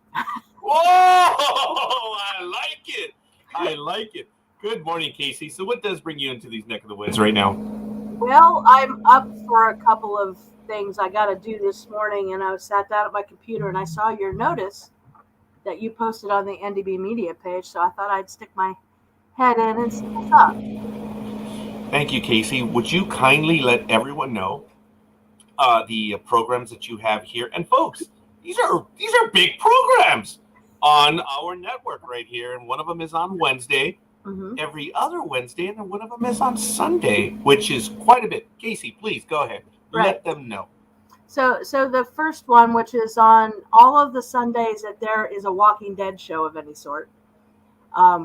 Whoa! I like it. I like it. Good morning, Casey. So what does bring you into these neck of the woods right now? Well, I'm up for a couple of things I got to do this morning, and I sat down at my computer and I saw your notice that you posted on the NDB Media page, so I thought I'd stick my head in and see what's up. Thank you, Casey. Would you kindly let everyone know the programs that you have here? And folks, these are big programs on our network right here, and one of them is on Wednesday, every other Wednesday, and then one of them is on Sunday, which is quite a bit. Casey, please go ahead. Right. Let them know. So the first one, which is on all of the Sundays, that there is a Walking Dead show of any sort.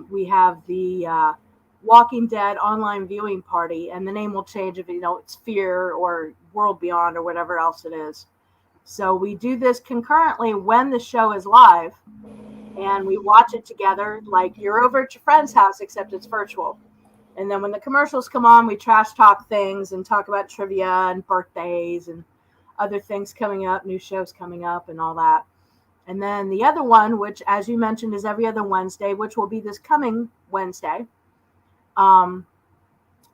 We have the Walking Dead online viewing party, and the name will change if it's Fear or World Beyond or whatever else it is. So we do this concurrently when the show is live, and we watch it together like you're over at your friend's house, except it's virtual. And then when the commercials come on, we trash talk things and talk about trivia and birthdays and other things coming up, new shows coming up and all that. And then the other one, which, as you mentioned, is every other Wednesday, which will be this coming Wednesday,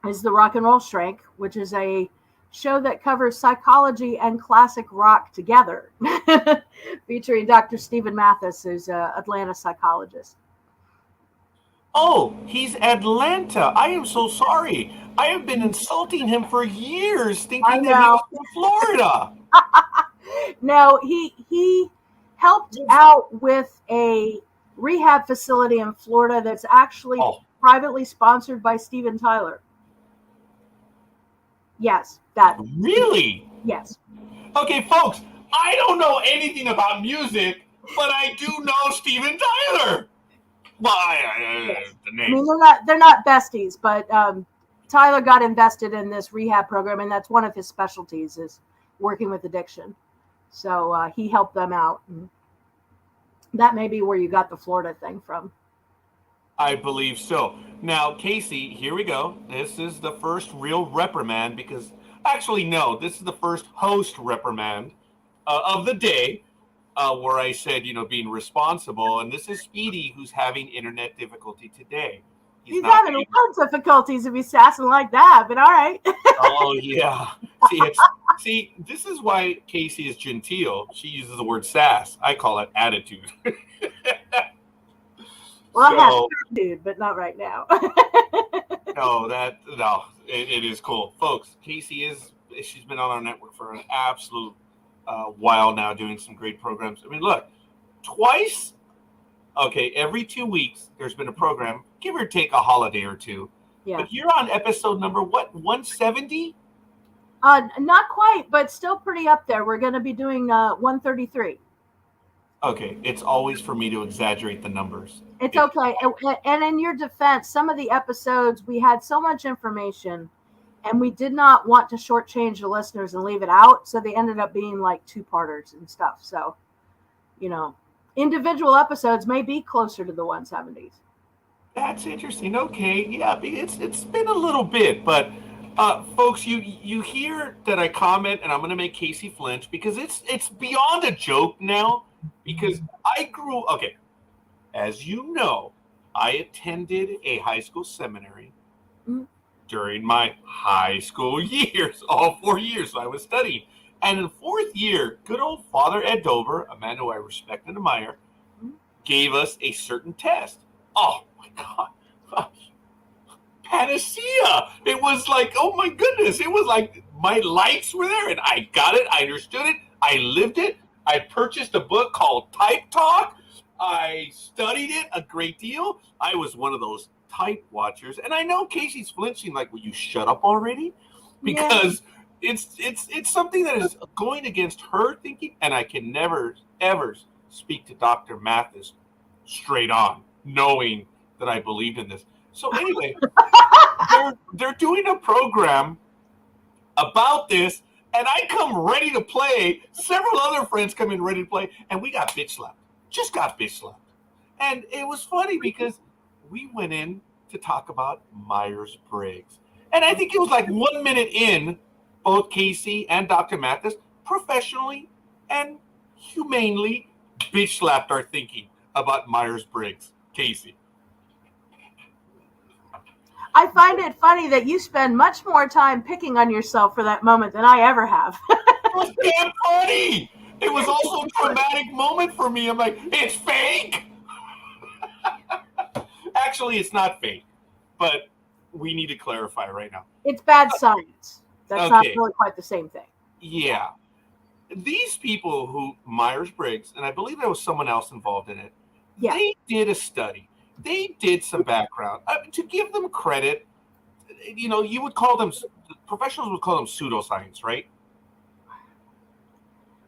is the Rock and Roll Shrink, which is a show that covers psychology and classic rock together, featuring Dr. Stephen Mathis, who's an Atlanta psychologist. Oh, he's Atlanta. I am so sorry. I have been insulting him for years, thinking that he was from Florida. No, he helped out with a rehab facility in Florida that's actually privately sponsored by Steven Tyler. Yes, that. Really? Yes. Okay, folks, I don't know anything about music, but I do know Steven Tyler. Well, the name. I mean, they're not besties, but Tyler got invested in this rehab program, and that's one of his specialties is working with addiction. So he helped them out. And that may be where you got the Florida thing from. I believe so. Now, Casey, here we go. This is the first real reprimand because, actually, no, this is the first host reprimand of the day. Where I said, being responsible. And this is Speedy, who's having internet difficulty today. He's having a lot of difficulties if he's sassing like that, but all right. Oh, yeah. See, this is why Casey is genteel. She uses the word sass. I call it attitude. Well, I have attitude, but not right now. No, it is cool. Folks, Casey is she's been on our network for an absolute while now, doing some great programs. I mean, look, twice, okay, every 2 weeks, there's been a program, give or take a holiday or two. Yeah. But you're on episode number, what, 170? Not quite, but still pretty up there. We're going to be doing 133. Okay, it's always for me to exaggerate the numbers. It's okay. And in your defense, some of the episodes, we had so much information, and we did not want to shortchange the listeners and leave it out. So they ended up being like two-parters and stuff. So, individual episodes may be closer to the 170s. That's interesting. Okay, yeah, it's been a little bit, but folks, you hear that I comment, and I'm going to make Casey flinch because it's beyond a joke now. Because okay, as you know, I attended a high school seminary during my high school years, all 4 years. So I was studying. And in fourth year, good old Father Ed Dover, a man who I respect and admire, gave us a certain test. Oh, my God. Panacea. It was like, oh, my goodness. It was like my lights were there, and I got it. I understood it. I lived it. I purchased a book called Type Talk. I studied it a great deal. I was one of those type watchers. And I know Casey's flinching, like, will you shut up already? Because it's something that is going against her thinking, and I can never, ever speak to Dr. Mathis straight on, knowing that I believed in this. So anyway, they're doing a program about this, and I come ready to play. Several other friends come in ready to play, and we got bitch slapped. Just got bitch slapped. And it was funny because we went in to talk about Myers-Briggs. And I think it was like 1 minute in, both Casey and Dr. Mathis professionally and humanely bitch slapped our thinking about Myers-Briggs. Casey. I find it funny that you spend much more time picking on yourself for that moment than I ever have. It was damn funny. It was also a traumatic moment for me. I'm like, it's fake. Actually, it's not fake, but we need to clarify right now. It's bad science. That's not really quite the same thing. Yeah. These people who, Myers-Briggs, and I believe there was someone else involved in it, they did a study. They did some background. To give them credit, you would call them, professionals would call them pseudoscience, right?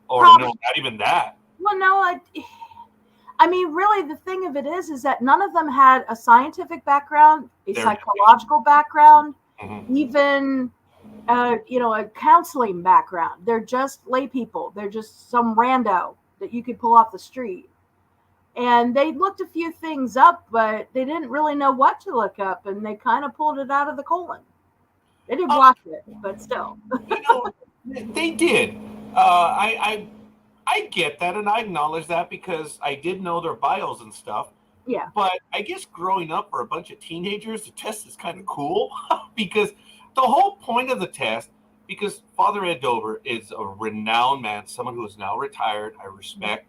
Or no, not even that. Well, no, I mean, really, the thing of it is that none of them had a scientific background, a psychological background, even, a counseling background. They're just lay people. They're just some rando that you could pull off the street. And they looked a few things up, but they didn't really know what to look up, and they kind of pulled it out of the colon. They didn't watch it, but still. They did. I get that, and I acknowledge that because I did know their bios and stuff. Yeah. But I guess growing up for a bunch of teenagers, the test is kind of cool because the whole point of the test, because Father Ed Dover is a renowned man, someone who is now retired, I respect.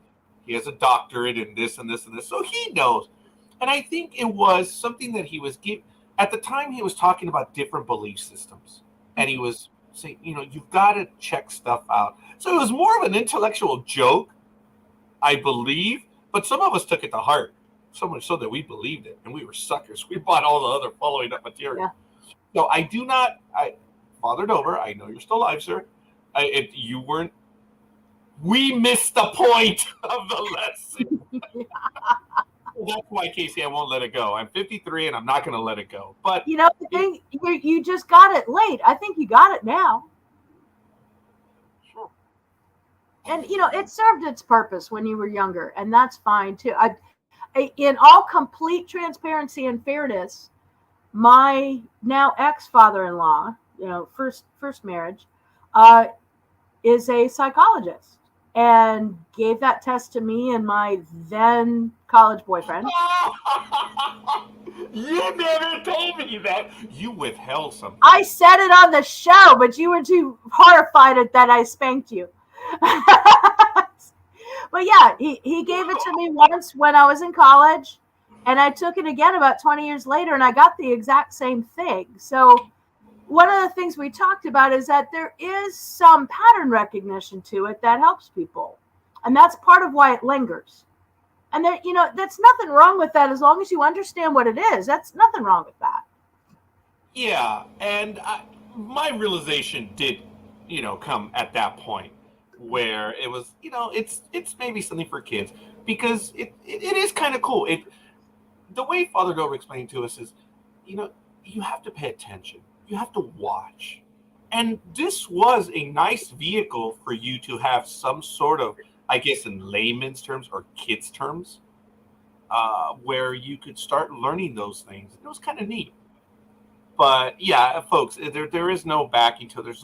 He has a doctorate in this and this and this, so he knows. And I think it was something that he was at the time. He was talking about different belief systems, and he was saying, you've got to check stuff out. So it was more of an intellectual joke, I believe, but some of us took it to heart, so much so that we believed it, and we were suckers. We bought all the other following up material. Yeah. So I do not, Father Dover, I know you're still alive, sir. If you weren't, we missed the point of the lesson. That's why, Casey, I won't let it go. I'm 53 and I'm not going to let it go. But the thing, you just got it late. I think you got it now. Sure. And it served its purpose when you were younger, and that's fine too. In all complete transparency and fairness, my now ex-father-in-law, first marriage, is a psychologist. And gave that test to me and my then college boyfriend. You never told me that. You withheld something. I said it on the show, but you were too horrified at that I spanked you. But yeah, he gave it to me once when I was in college, and I took it again about 20 years later, and I got the exact same thing. So one of the things we talked about is that there is some pattern recognition to it that helps people. And that's part of why it lingers. And there, that's nothing wrong with that as long as you understand what it is. That's nothing wrong with that. Yeah, and my realization did, come at that point where it was, it's maybe something for kids because it is kind of cool. The way Father Dover explained to us is, you have to pay attention. You have to watch. And this was a nice vehicle for you to have some sort of, I guess in layman's terms or kids' terms, where you could start learning those things. It was kind of neat. But yeah, folks, there is no backing to it.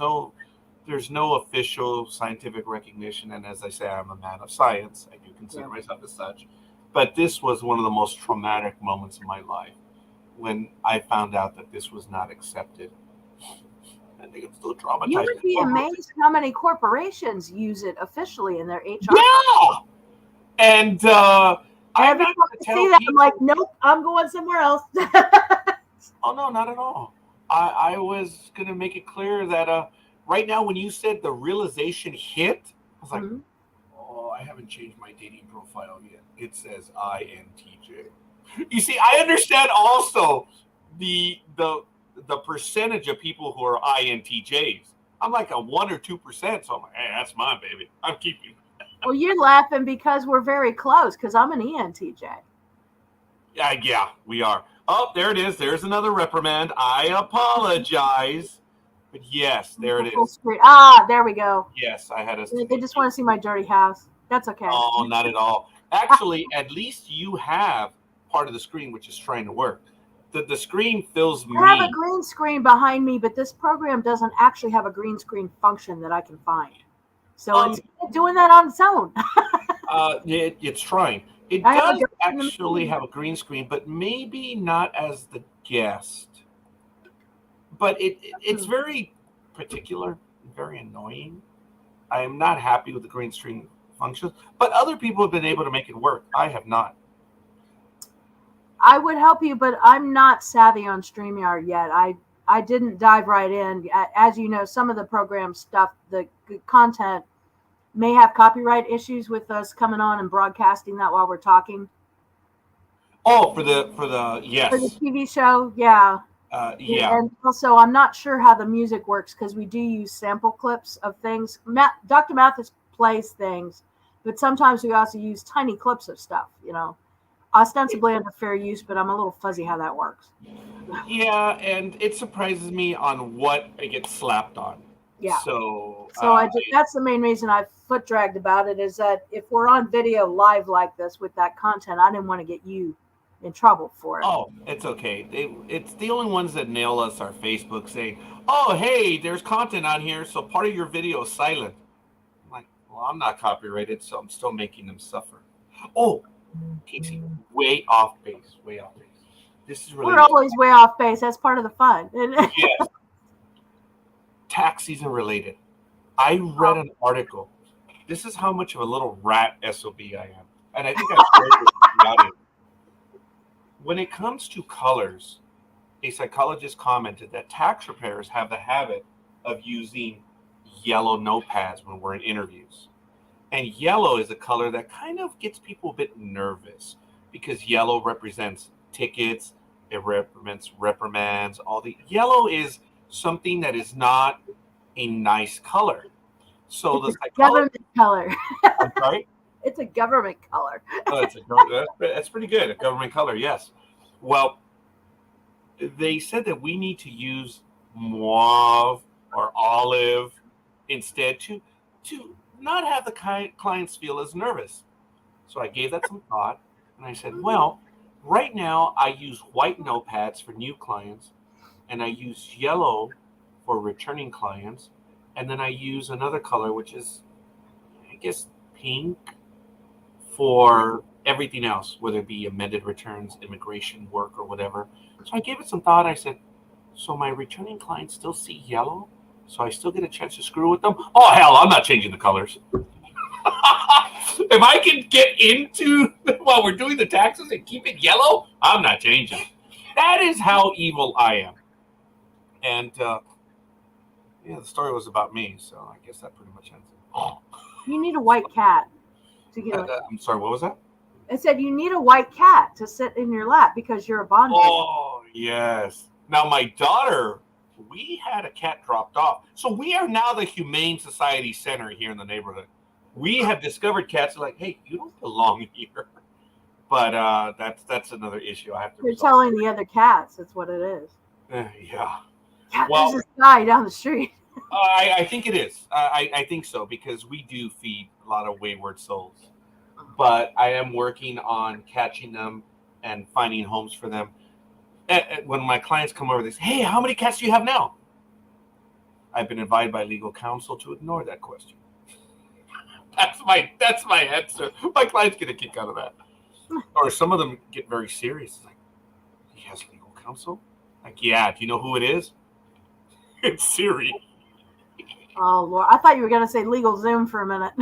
There's no official scientific recognition. And as I say, I'm a man of science. I do consider myself as such. But this was one of the most traumatic moments in my life when I found out that this was not accepted. I think I'm still traumatized. You would be amazed how many corporations use it officially in their HR. Yeah. And every time I see that, I'm like, nope, I'm going somewhere else. Oh, no, not at all. I was going to make it clear that right now, when you said the realization hit, I was like, oh, I haven't changed my dating profile yet. It says INTJ. You see, I understand also the percentage of people who are INTJs. I'm like a 1 or 2%. So I'm like, hey, that's mine, baby. I'm keeping. Well, you're laughing because we're very close because I'm an ENTJ. Yeah, we are. Oh, there it is. There's another reprimand. I apologize. But yes, there it is. There we go. Yes, I had a... They just want to see my dirty house. That's okay. Oh, not at all. Actually, at least you have part of the screen which is trying to work. The screen fills me. I have a green screen behind me, but this program doesn't actually have a green screen function that I can find. So it's doing that on its own. It's trying. It does actually have a green screen, but maybe not as the guest. But it's very particular, very annoying. I am not happy with the green screen functions, but other people have been able to make it work. I have not. I would help you, but I'm not savvy on StreamYard yet. I didn't dive right in. As you know, some of the program stuff, the content may have copyright issues with us coming on and broadcasting that while we're talking. Oh, for the yes. For the TV show, yeah. Yeah. And also, I'm not sure how the music works because we do use sample clips of things. Dr. Mathis plays things, but sometimes we also use tiny clips of stuff, ostensibly under fair use, but I'm a little fuzzy how that works. Yeah, and it surprises me on what it gets slapped on. Yeah. So that's the main reason I foot dragged about it is that if we're on video live like this with that content, I didn't want to get you in trouble for it. Oh, it's okay. It's the only ones that nail us are Facebook saying, oh, hey, there's content on here, so part of your video is silent. I'm like, well, I'm not copyrighted, so I'm still making them suffer. Oh, Casey, way off base. This is related. We're always way off base. That's part of the fun. Yes. Tax season related. I read an article. This is how much of a little rat SOB I am. And I think I shared this with the audience. When it comes to colors, a psychologist commented that tax preparers have the habit of using yellow notepads when we're in interviews. And yellow is a color that kind of gets people a bit nervous because yellow represents tickets, it represents reprimands, yellow is something that is not a nice color. So it's a government color. I'm sorry? It's a government color. Oh, that's pretty good. A government color, yes. Well, they said that we need to use mauve or olive instead to not have the clients feel as nervous. So I gave that some thought, and I said, well, right now I use white notepads for new clients, and I use yellow for returning clients, and then I use another color, which is, I guess, pink for everything else, whether it be amended returns, immigration work, or whatever. So I gave it some thought. I said, so my returning clients still see yellow? So I still get a chance to screw with them? Oh, hell, I'm not changing the colors. If I can get into, while we're doing the taxes and keep it yellow, I'm not changing. That is how evil I am. And Yeah, the story was about me, so I guess that pretty much ends it. You need a white cat to get like that. I'm sorry, what was that? I said you need a white cat to sit in your lap because you're a bond baby. Oh, yes. Now, my daughter, we had a cat dropped off. So we are now the Humane Society Center here in the neighborhood. We have discovered cats like, hey, you don't belong here. But that's another issue I have to You're resolve. telling the other cats that's what it is. Yeah. Cat, Well, there's this guy down the street. I think it is. I think so because we do feed a lot of wayward souls. But I am working on catching them and finding homes for them. When my clients come over, they say, hey, how many cats do you have now? I've been advised by legal counsel to ignore that question. That's my answer. My clients get a kick out of that. Or some of them get very serious. Like, he has legal counsel? Like, yeah, do you know who it is? It's Siri. Oh Lord, I thought you were gonna say legal Zoom for a minute.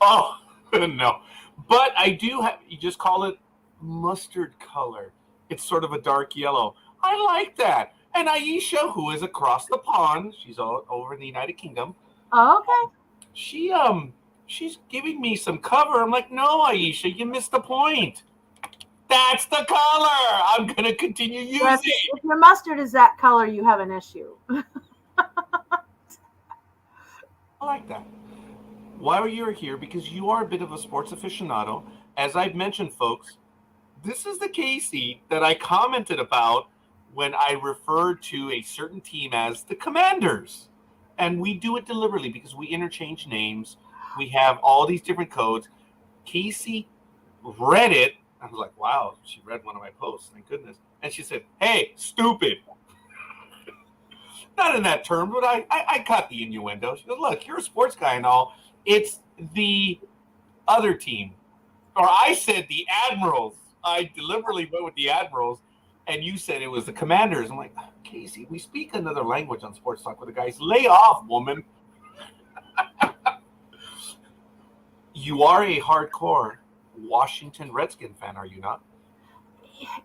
Oh, no. But I do have, you just call it mustard color. It's sort of a dark yellow. I like that. And Aisha, who is across the pond, she's all over in the United Kingdom. Oh, okay. She's giving me some cover. I'm like, no, Aisha, you missed the point. That's the color. I'm gonna continue using. Yes, if your mustard is that color, you have an issue. I like that. Why you're here? Because you are a bit of a sports aficionado. As I've mentioned, folks, this is the Casey that I commented about when I referred to a certain team as the Commanders. And we do it deliberately because we interchange names. We have all these different codes. Casey read it. I was like, wow, she read one of my posts. Thank goodness. And she said, hey, stupid. Not in that term, but I caught the innuendo. She goes, look, you're a sports guy and all. It's the other team. Or I said the Admirals. I deliberately went with the Admirals, and you said it was the Commanders. I'm like, Casey, we speak another language on Sports Talk with the guys. Lay off, woman. You are a hardcore Washington Redskin fan, are you not?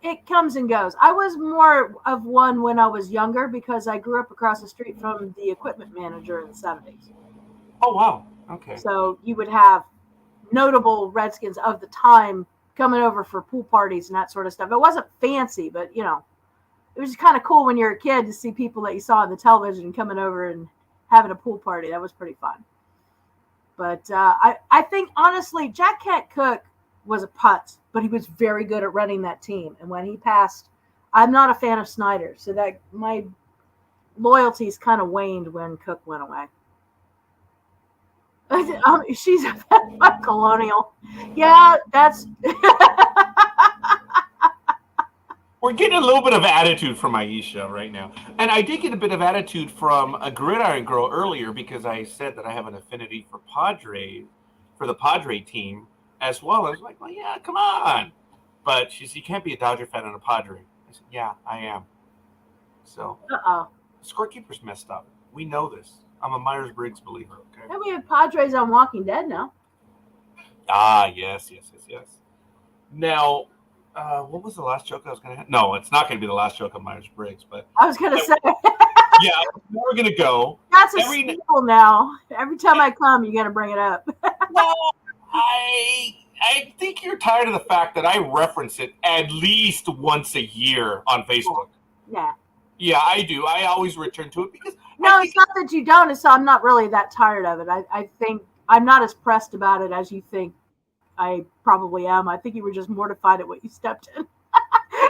It comes and goes. I was more of one when I was younger because I grew up across the street from the equipment manager in the 70s. Oh, wow. Okay. So you would have notable Redskins of the time coming over for pool parties and that sort of stuff. It wasn't fancy, but, it was just kind of cool when you're a kid to see people that you saw on the television coming over and having a pool party. That was pretty fun. But I think, honestly, Jack Kent Cooke was a putz, but he was very good at running that team. And when he passed, I'm not a fan of Snyder, so that my loyalties kind of waned when Cook went away. She's a colonial. Yeah, that's. We're getting a little bit of attitude from Aisha right now. And I did get a bit of attitude from a Gridiron Girl earlier because I said that I have an affinity for the Padre team as well. I was like, well, yeah, come on. But she said, you can't be a Dodger fan and a Padre. I said, yeah, I am. So, Scorekeeper's messed up. We know this. I'm a Myers-Briggs believer, okay? And we have Padres on Walking Dead now. Ah, yes. Now, what was the last joke I was going to have? No, it's not going to be the last joke on Myers-Briggs, but... I was going to say... Yeah, we're going to go. That's a staple now. Every time I come, you got to bring it up. Well, I think you're tired of the fact that I reference it at least once a year on Facebook. Yeah. Yeah, I do. I always return to it because... No, it's not that you don't. It's I'm not really that tired of it. I think I'm not as pressed about it as you think I probably am. I think you were just mortified at what you stepped in.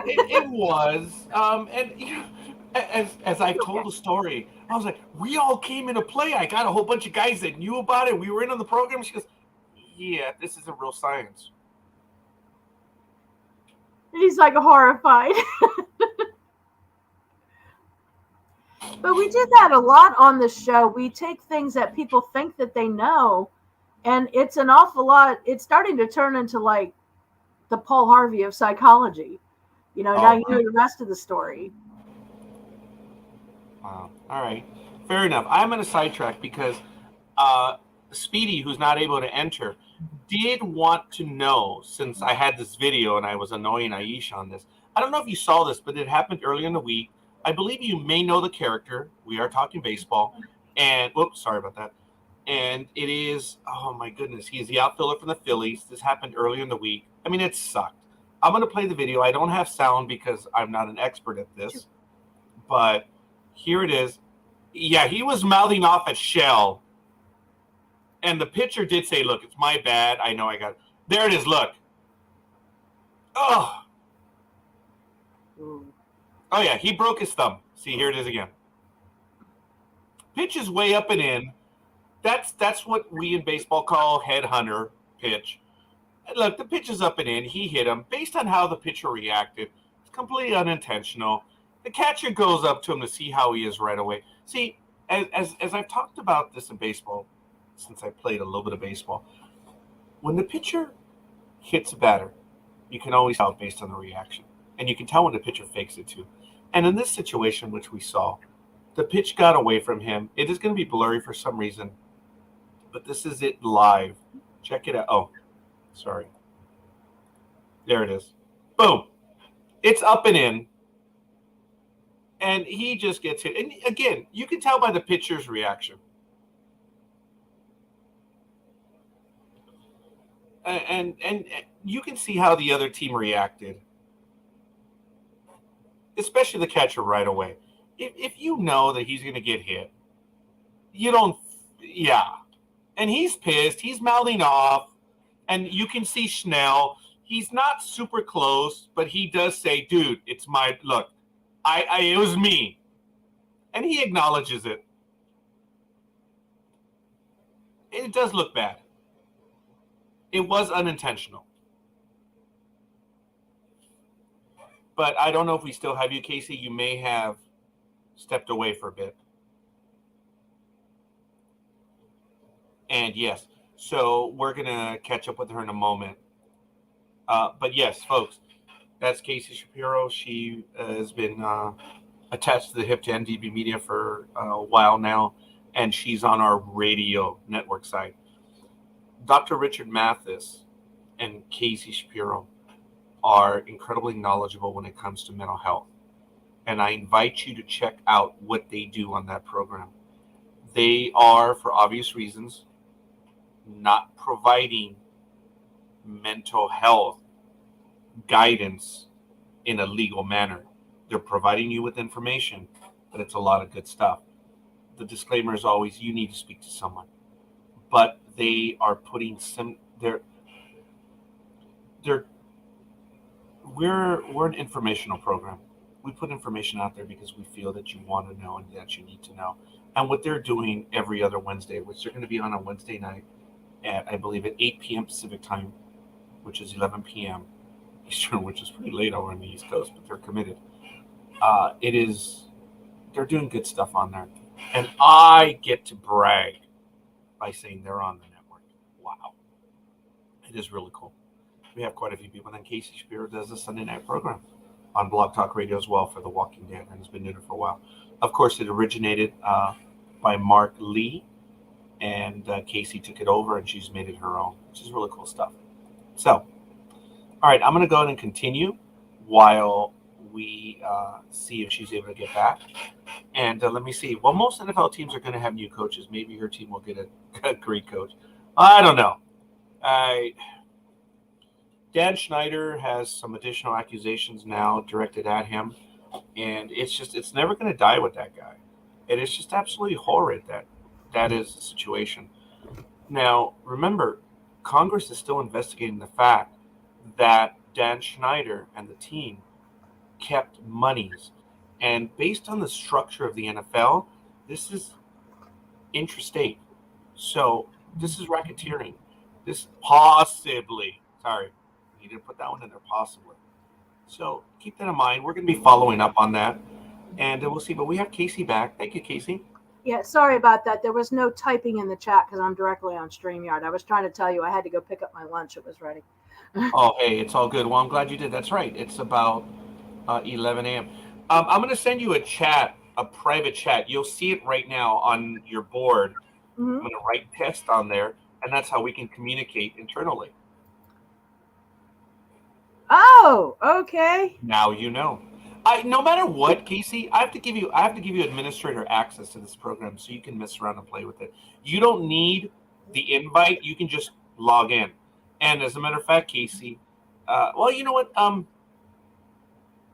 It was. And as I told the story, I was like, we all came into play. I got a whole bunch of guys that knew about it. We were in on the program. She goes, yeah, this isn't real science. And he's like horrified. But we did that a lot on the show. We take things that people think that they know, and it's an awful lot. It's starting to turn into like the Paul Harvey of psychology. Now you know the rest of the story. Wow. All right. Fair enough. I'm going to sidetrack because Speedy, who's not able to enter, did want to know, since I had this video and I was annoying Aisha on this. I don't know if you saw this, but it happened earlier in the week. I believe you may know the character. We are talking baseball. And whoops, sorry about that. And it is, oh my goodness, he's the outfielder from the Phillies. This happened earlier in the week. I mean, it sucked. I'm going to play the video. I don't have sound because I'm not an expert at this, but here it is. Yeah, he was mouthing off at Shell, and the pitcher did say, "Look, it's my bad. I know I got it." There it is. Look. Oh. Ooh. Oh yeah, he broke his thumb. See, here it is again. Pitch is way up and in. That's what we in baseball call headhunter pitch. Look, the pitch is up and in. He hit him. Based on how the pitcher reacted, it's completely unintentional. The catcher goes up to him to see how he is right away. See, as I've talked about this in baseball, since I played a little bit of baseball, when the pitcher hits a batter, you can always tell based on the reaction. And you can tell when the pitcher fakes it too. And in this situation, which we saw, the pitch got away from him. It is going to be blurry for some reason, but this is it live. Check it out. Oh, sorry. There it is. Boom. It's up and in. And he just gets hit. And again, you can tell by the pitcher's reaction. And you can see how the other team reacted, especially the catcher right away. If you know that he's going to get hit, you don't, yeah. And he's pissed. He's mouthing off. And you can see Schnell. He's not super close, but he does say, dude, it's my, look, it was me. And he acknowledges it. It does look bad. It was unintentional. But I don't know if we still have you, Casey. You may have stepped away for a bit. And yes, so we're going to catch up with her in a moment. But yes, folks, that's Casey Shapiro. She has been attached to the hip to NDB Media for a while now, and she's on our radio network side. Dr. Richard Mathis and Casey Shapiro are incredibly knowledgeable when it comes to mental health. And I invite you to check out what they do on that program. They are, for obvious reasons, not providing mental health guidance in a legal manner. They're providing you with information, but it's a lot of good stuff. The disclaimer is always, you need to speak to someone. But they are putting we're an informational program. We put information out there because we feel that you want to know and that you need to know. And what they're doing every other Wednesday, which they're going to be on a Wednesday night at, I believe, at 8 p.m. Pacific time, which is 11 p.m. Eastern, which is pretty late over on the East Coast, but they're committed. They're doing good stuff on there. And I get to brag by saying they're on the network. Wow. It is really cool. We have quite a few people. And then Casey Shapiro does a Sunday night program on Blog Talk Radio as well for The Walking Dead, and has been doing it for a while. Of course, it originated by Mark Lee, and Casey took it over, and she's made it her own, which is really cool stuff. So, all right, I'm going to go ahead and continue while we see if she's able to get back. And let me see. Well, most NFL teams are going to have new coaches. Maybe her team will get a great coach. I don't know. Dan Schneider has some additional accusations now directed at him. And it's never going to die with that guy. It is just absolutely horrid that is the situation. Now, remember, Congress is still investigating the fact that Dan Schneider and the team kept monies. And based on the structure of the NFL, this is interstate. So this is racketeering. This possibly, sorry, you didn't put that one in there, possibly. So keep that in mind. We're going to be following up on that, and we'll see. But we have Casey back. Thank you, Casey. Yeah, sorry about that. There was no typing in the chat because I'm directly on StreamYard. I was trying to tell you I had to go pick up my lunch. It was ready. Oh, hey, it's all good. Well, I'm glad you did. That's right. It's about 11 a.m. I'm going to send you a private chat. You'll see it right now on your board. Mm-hmm. I'm going to write test on there, and that's how we can communicate internally. Oh, okay. Now you know. No matter what, Casey, I have to give you administrator access to this program so you can mess around and play with it. You don't need the invite. You can just log in. And as a matter of fact, Casey, well, you know what?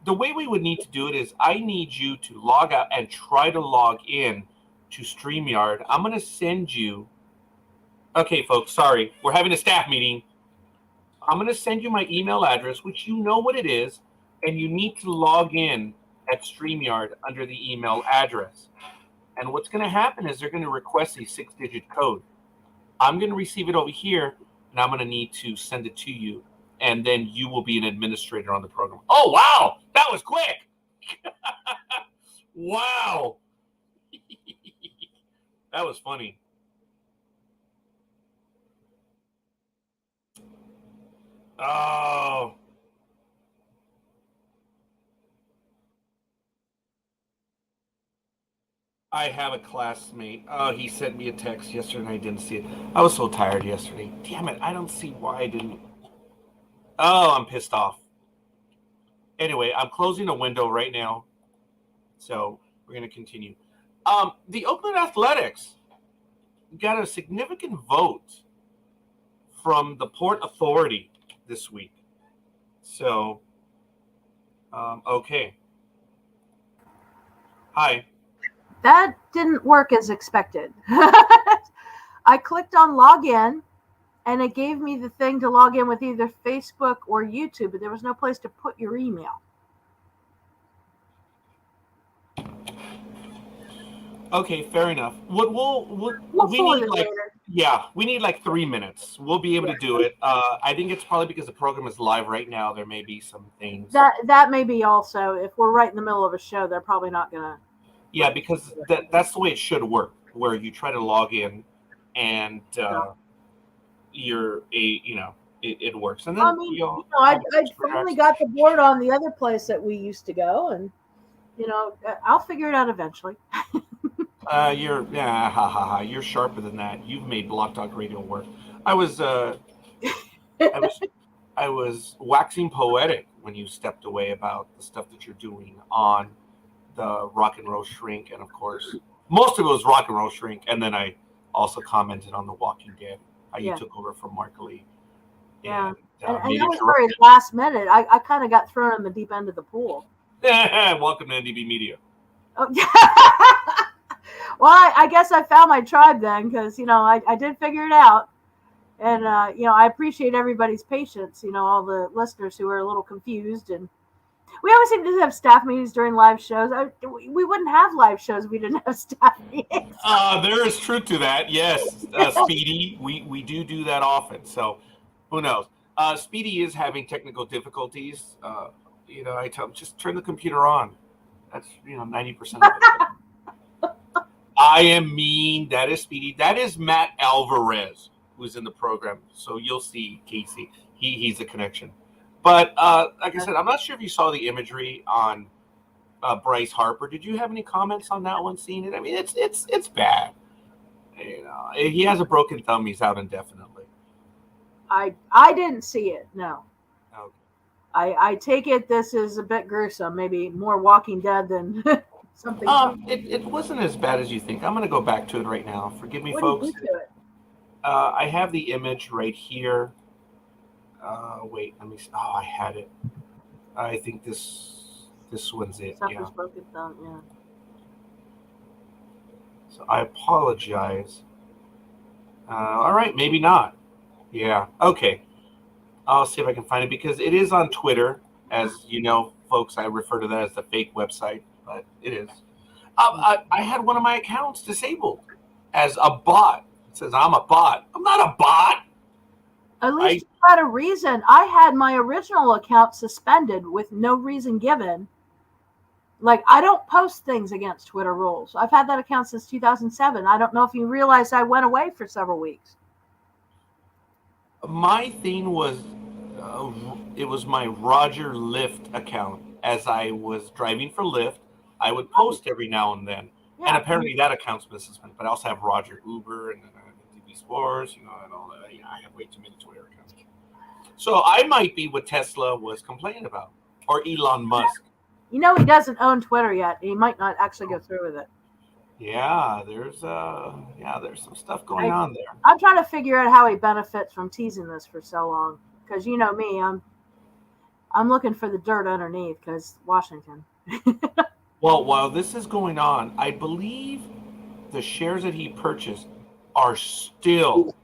The way we would need to do it is I need you to log out and try to log in to StreamYard. I'm going to send you. Okay, folks, sorry. We're having a staff meeting. I'm going to send you my email address, which you know what it is, and you need to log in at StreamYard under the email address. And what's going to happen is they're going to request a 6-digit code. I'm going to receive it over here, and I'm going to need to send it to you, and then you will be an administrator on the program. Oh, wow! That was quick! Wow! That was funny. Oh. I have a classmate. Oh, he sent me a text yesterday and I didn't see it. I was so tired yesterday. Damn it. I don't see why I didn't. Oh, I'm pissed off. Anyway, I'm closing a window right now. So we're going to continue. The Oakland Athletics got a significant vote from the Port Authority this week. So, okay. Hi. That didn't work as expected. I clicked on login, and it gave me the thing to log in with either Facebook or YouTube, but there was no place to put your email. Okay, fair enough. We'll we need like later. Yeah, we need like 3 minutes. We'll be able to do it. I think it's probably because the program is live right now. There may be some things that may be also. If we're right in the middle of a show, they're probably not gonna. Yeah, because that's the way it should work, where you try to log in, and it works. And then I finally got the board on the other place that we used to go, and I'll figure it out eventually. You're sharper than that. You've made Block Talk Radio work. I was waxing poetic when you stepped away about the stuff that you're doing on the Rock and Roll Shrink, and of course, most of it was Rock and Roll Shrink, and then I also commented on The Walking Dead, how you took over from Mark Lee. And that was very last minute. I kind of got thrown in the deep end of the pool. Welcome to NDB Media. Oh, well, I guess I found my tribe then, because I did figure it out, and I appreciate everybody's patience. All the listeners who are a little confused, and we always seem to have staff meetings during live shows. We wouldn't have live shows if we didn't have staff meetings. There is truth to that. Yes, Speedy, we do that often. So who knows? Speedy is having technical difficulties. I tell him, just turn the computer on. That's 90% of it. I am mean. That is Speedy. That is Matt Alvarez, who's in the program. So you'll see Casey. He's a connection. But like I said, I'm not sure if you saw the imagery on Bryce Harper. Did you have any comments on that one? Seeing it? I mean, it's bad. He has a broken thumb. He's out indefinitely. I didn't see it. No. Okay. I take it this is a bit gruesome. Maybe more Walking Dead than something. It wasn't as bad as you think. I'm going to go back to it right now. Forgive me, folks. What did you do to it? I have the image right here. Wait, let me see. Oh, I had it. I think this one's it. Something's broken thumb, yeah. So I apologize. All right, maybe not. Yeah, okay. I'll see if I can find it because it is on Twitter. As you know, folks, I refer to that as the fake website, but it is. I had one of my accounts disabled as a bot. It says I'm a bot. I'm not a bot. At least you had a reason. I had my original account suspended with no reason given. Like, I don't post things against Twitter rules. I've had that account since 2007. I don't know if you realize I went away for several weeks. My thing was, it was my Roger Lyft account. As I was driving for Lyft, I would post every now and then. Yeah, and apparently that account's been suspended. But I also have Roger Uber and TV Sports, and all that. I have way too many Twitter accounts. So I might be what Tesla was complaining about, or Elon Musk. You know, he doesn't own Twitter yet. He might not actually go through with it. Yeah, there's some stuff going on there. I'm trying to figure out how he benefits from teasing this for so long. Because you know me, I'm looking for the dirt underneath. Because Washington. Well, while this is going on, I believe the shares that he purchased are still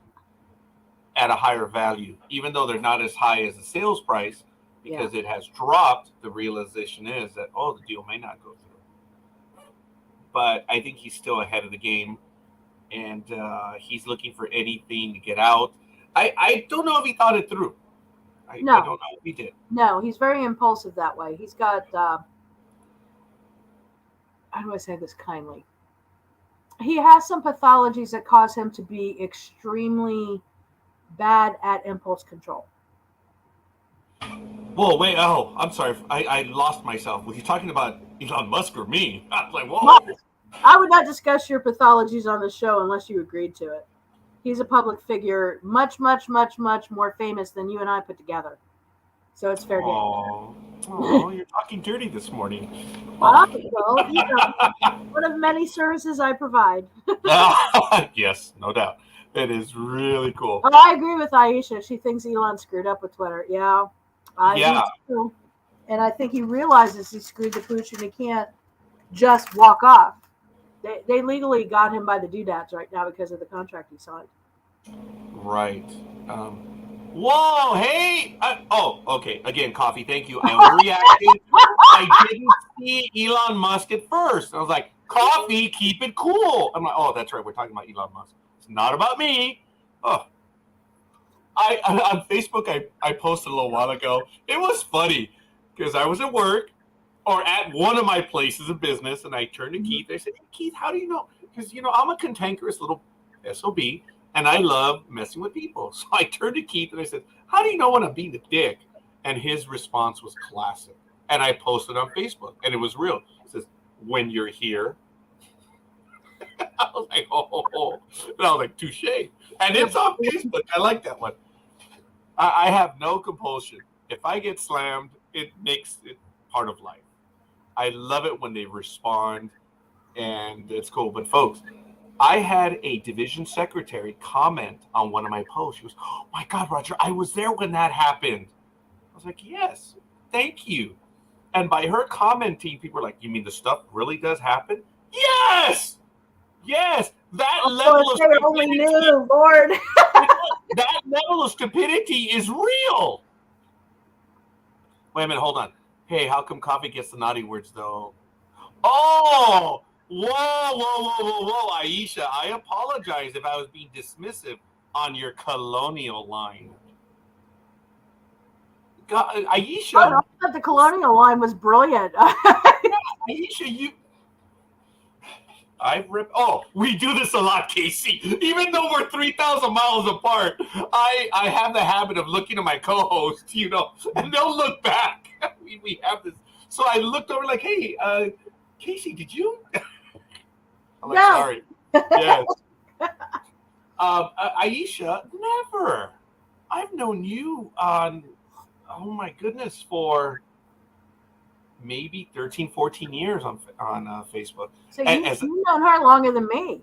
at a higher value, even though they're not as high as the sales price, because it has dropped. The realization is that, the deal may not go through. But I think he's still ahead of the game, and he's looking for anything to get out. I don't know if he thought it through. I don't know if he did. No, he's very impulsive that way. He's got, how do I say this kindly? He has some pathologies that cause him to be extremely bad at impulse control. Whoa, wait, I'm sorry. I lost myself. Was he talking about Elon Musk or me? I was like, whoa. I would not discuss your pathologies on the show unless you agreed to it. He's a public figure, much, much, much, much more famous than you and I put together. So it's fair game. Oh, you're talking dirty this morning. Well, you know, one of many services I provide. Yes, no doubt. It is really cool. Oh, I agree with Aisha. She thinks Elon screwed up with Twitter. Yeah, I do too. And I think he realizes he screwed the pooch and he can't just walk off. They legally got him by the doodads right now because of the contract he signed. Right. Whoa, hey! Okay. Again, coffee, thank you. I overreacted. I didn't see Elon Musk at first. I was like, coffee, keep it cool. I'm like, that's right. We're talking about Elon Musk. It's not about me. On Facebook, I posted a little while ago. It was funny because I was at work or at one of my places of business, and I turned to Keith. I said, hey, Keith, how do you know? Because, I'm a cantankerous little SOB, and I love messing with people. So I turned to Keith, and I said, how do you know when I'm being a dick? And his response was classic. And I posted on Facebook, and it was real. It says, when you're here. I was like, oh. And I was like, touche. And it's on Facebook. I like that one. I have no compulsion. If I get slammed, it makes it part of life. I love it when they respond, and it's cool. But folks, I had a division secretary comment on one of my posts. She goes, oh my God, Roger, I was there when that happened. I was like, yes, thank you. And by her commenting, people are like, you mean the stuff really does happen? Yes! Yes! That level of stupidity, only knew, Lord. that level of stupidity is real. Wait a minute, hold on. Hey, how come coffee gets the naughty words, though? Oh! Whoa, Aisha, I apologize if I was being dismissive on your colonial line. God, Aisha. I thought the colonial line was brilliant. Aisha, we do this a lot, Casey. Even though we're 3,000 miles apart, I have the habit of looking at my co-host, and they'll look back. We have this. So I looked over like, hey, Casey, did you? I'm like, sorry. Yes. Aisha, never. I've known you on, oh my goodness, for maybe 13, 14 years on Facebook. So you've known her longer than me.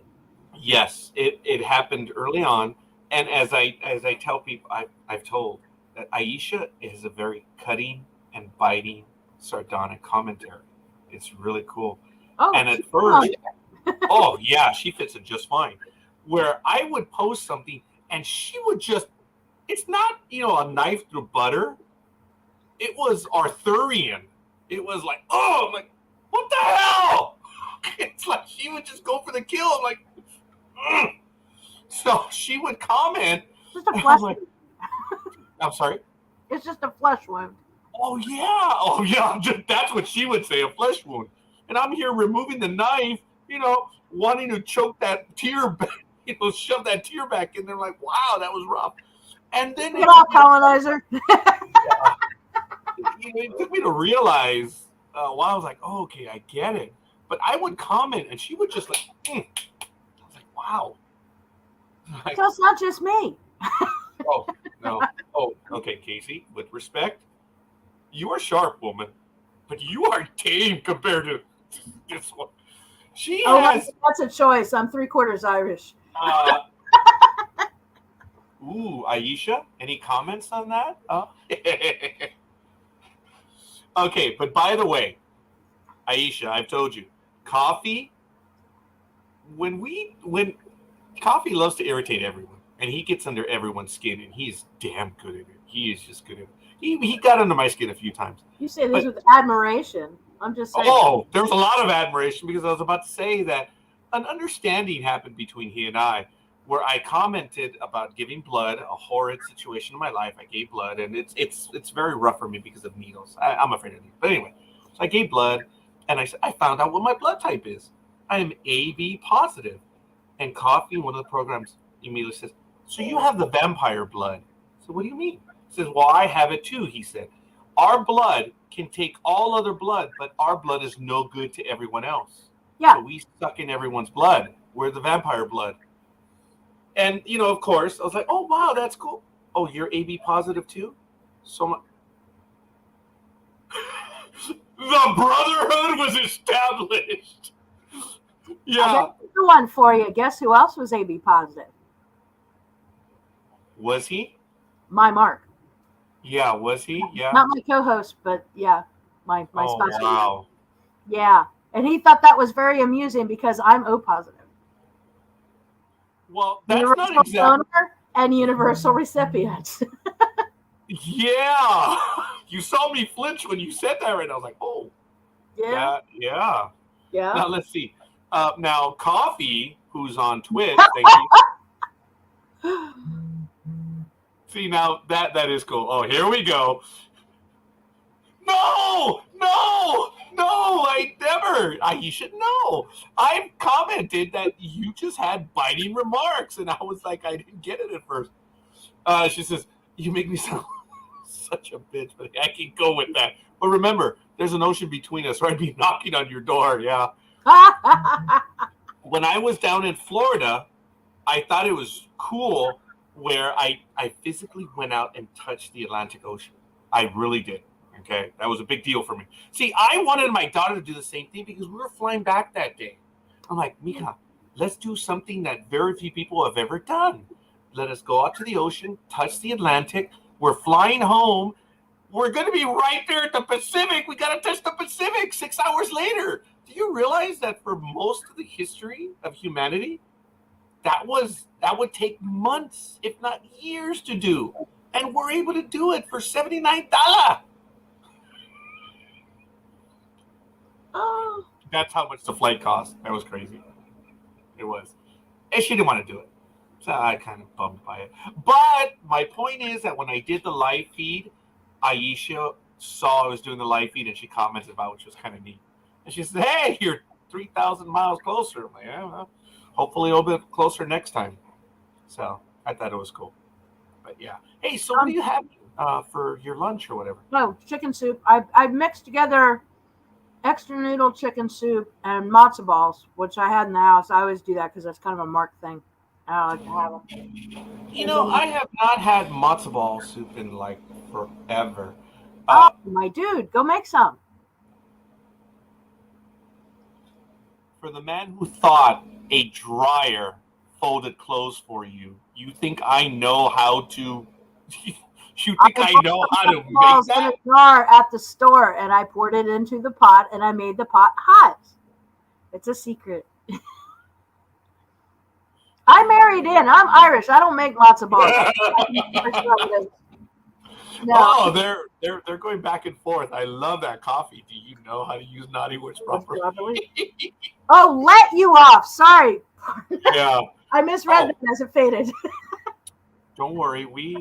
Yes, it happened early on. And as I tell people, I've told that Aisha is a very cutting and biting, sardonic commentary. It's really cool. And at first, she fits it just fine. Where I would post something and she would just, it's not, a knife through butter. It was Arthurian. It was like, I'm like, what the hell? It's like she would just go for the kill. I'm like, ugh. So she would comment. Just a flesh wound. I'm sorry? It's just a flesh wound. Oh, yeah. That's what she would say, a flesh wound. And I'm here removing the knife, wanting to choke that tear back, shove that tear back in there. Like, wow, that was rough. And then get off, colonizer. It took me to realize why I was like, okay, I get it. But I would comment, and she would just like, I was like, wow. Like, so it's not just me. No. Oh, okay, Casey. With respect, you are sharp, woman. but you are tame compared to this one. She Oh, has. that's a choice. I'm 3/4 Irish. Uh, Aisha, any comments on that? Okay, but by the way, Aisha, I've told you, coffee. When coffee loves to irritate everyone, and he gets under everyone's skin, and he's damn good at it. He is just good at it. He got under my skin a few times. You say this But with admiration. I'm just saying. oh, there was a lot of admiration because I was about to say that an understanding happened between he and I, where I commented about giving blood, a horrid situation in my life. I gave blood, and it's very rough for me because of needles. I'm afraid of needles. But anyway, so I gave blood, and I said I found out what my blood type is. I am AB positive. And Coffee, one of the programs, immediately says, "So you have the vampire blood?" So what do you mean? He says, "Well, I have it too." He said, "Our blood can take all other blood, but our blood is no good to everyone else. Yeah. So we suck in everyone's blood. We're the vampire blood." And, of course, I was like, "Oh, wow, that's cool. Oh, you're AB positive too?" So the brotherhood was established. Yeah. The one for you. Guess who else was AB positive? Was he? My Mark. Yeah, was he? Yeah. Not my co-host, but yeah, my Oh, spouse. wow. Yeah, and he thought that was very amusing because I'm O positive. Well, that's Universal not exactly. donor and universal recipient. Yeah. You saw me flinch when you said that right now. I was like, oh. Yeah. Yeah. Yeah. Now, let's see. Now, Coffee, who's on Twitch, thank you. See, now, that is cool. Oh, here we go. No, I never. You should know. I commented that you just had biting remarks, and I was like, I didn't get it at first. She says, "You make me sound such a bitch," but I can go with that. But remember, there's an ocean between us, or I'd be knocking on your door. Yeah. When I was down in Florida, I thought it was cool where I physically went out and touched the Atlantic Ocean. I really did. Okay, that was a big deal for me. See, I wanted my daughter to do the same thing because we were flying back that day. I'm like, Mika, let's do something that very few people have ever done. Let us go out to the ocean, touch the Atlantic. We're flying home. We're going to be right there at the Pacific. We got to touch the Pacific 6 hours later. Do you realize that for most of the history of humanity, that would take months, if not years, to do, and we're able to do it for $79. Oh. That's how much the flight cost. That was crazy. It was. And she didn't want to do it. So I kind of bummed by it. But my point is that when I did the live feed, Aisha saw I was doing the live feed and she commented about it, which was kind of neat. And she said, "Hey, you're 3,000 miles closer." I'm like, "Yeah, well, hopefully a little bit closer next time." So I thought it was cool. But yeah. Hey, so what do you have for your lunch or whatever? No, chicken soup. I mixed together extra noodle chicken soup and matzo balls, which I had in the house. I always do that because that's kind of a Mark thing. I like to have them. I have not had matzo ball soup in like forever. Oh, my dude, go make some. For the man who thought a dryer folded clothes for you, you think I know how to? You think I know how to make that? In a jar at the store, and I poured it into the pot, and I made the pot hot. It's a secret. I married in. I'm Irish. I don't make matzo balls. No. Oh, they're going back and forth. I love that coffee. Do you know how to use naughty words properly? Oh, let you off. Sorry. Yeah. I misread that as it faded. Don't worry. We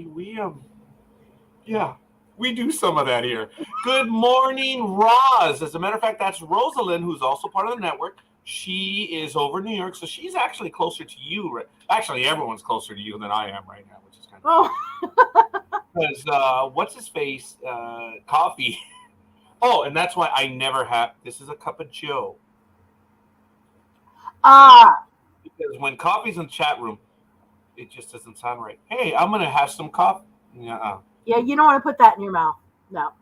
do some of that here. Good morning, Roz. As a matter of fact, that's Rosalind, who's also part of the network. She is over in New York, so she's actually closer to you. Actually, everyone's closer to you than I am right now, which is kind of because what's his face? Coffee. Oh, and that's why I never have. This is a cup of Joe. Because when Coffee's in the chat room, it just doesn't sound right. Hey, I'm gonna have some coffee. Yeah, you don't want to put that in your mouth. No.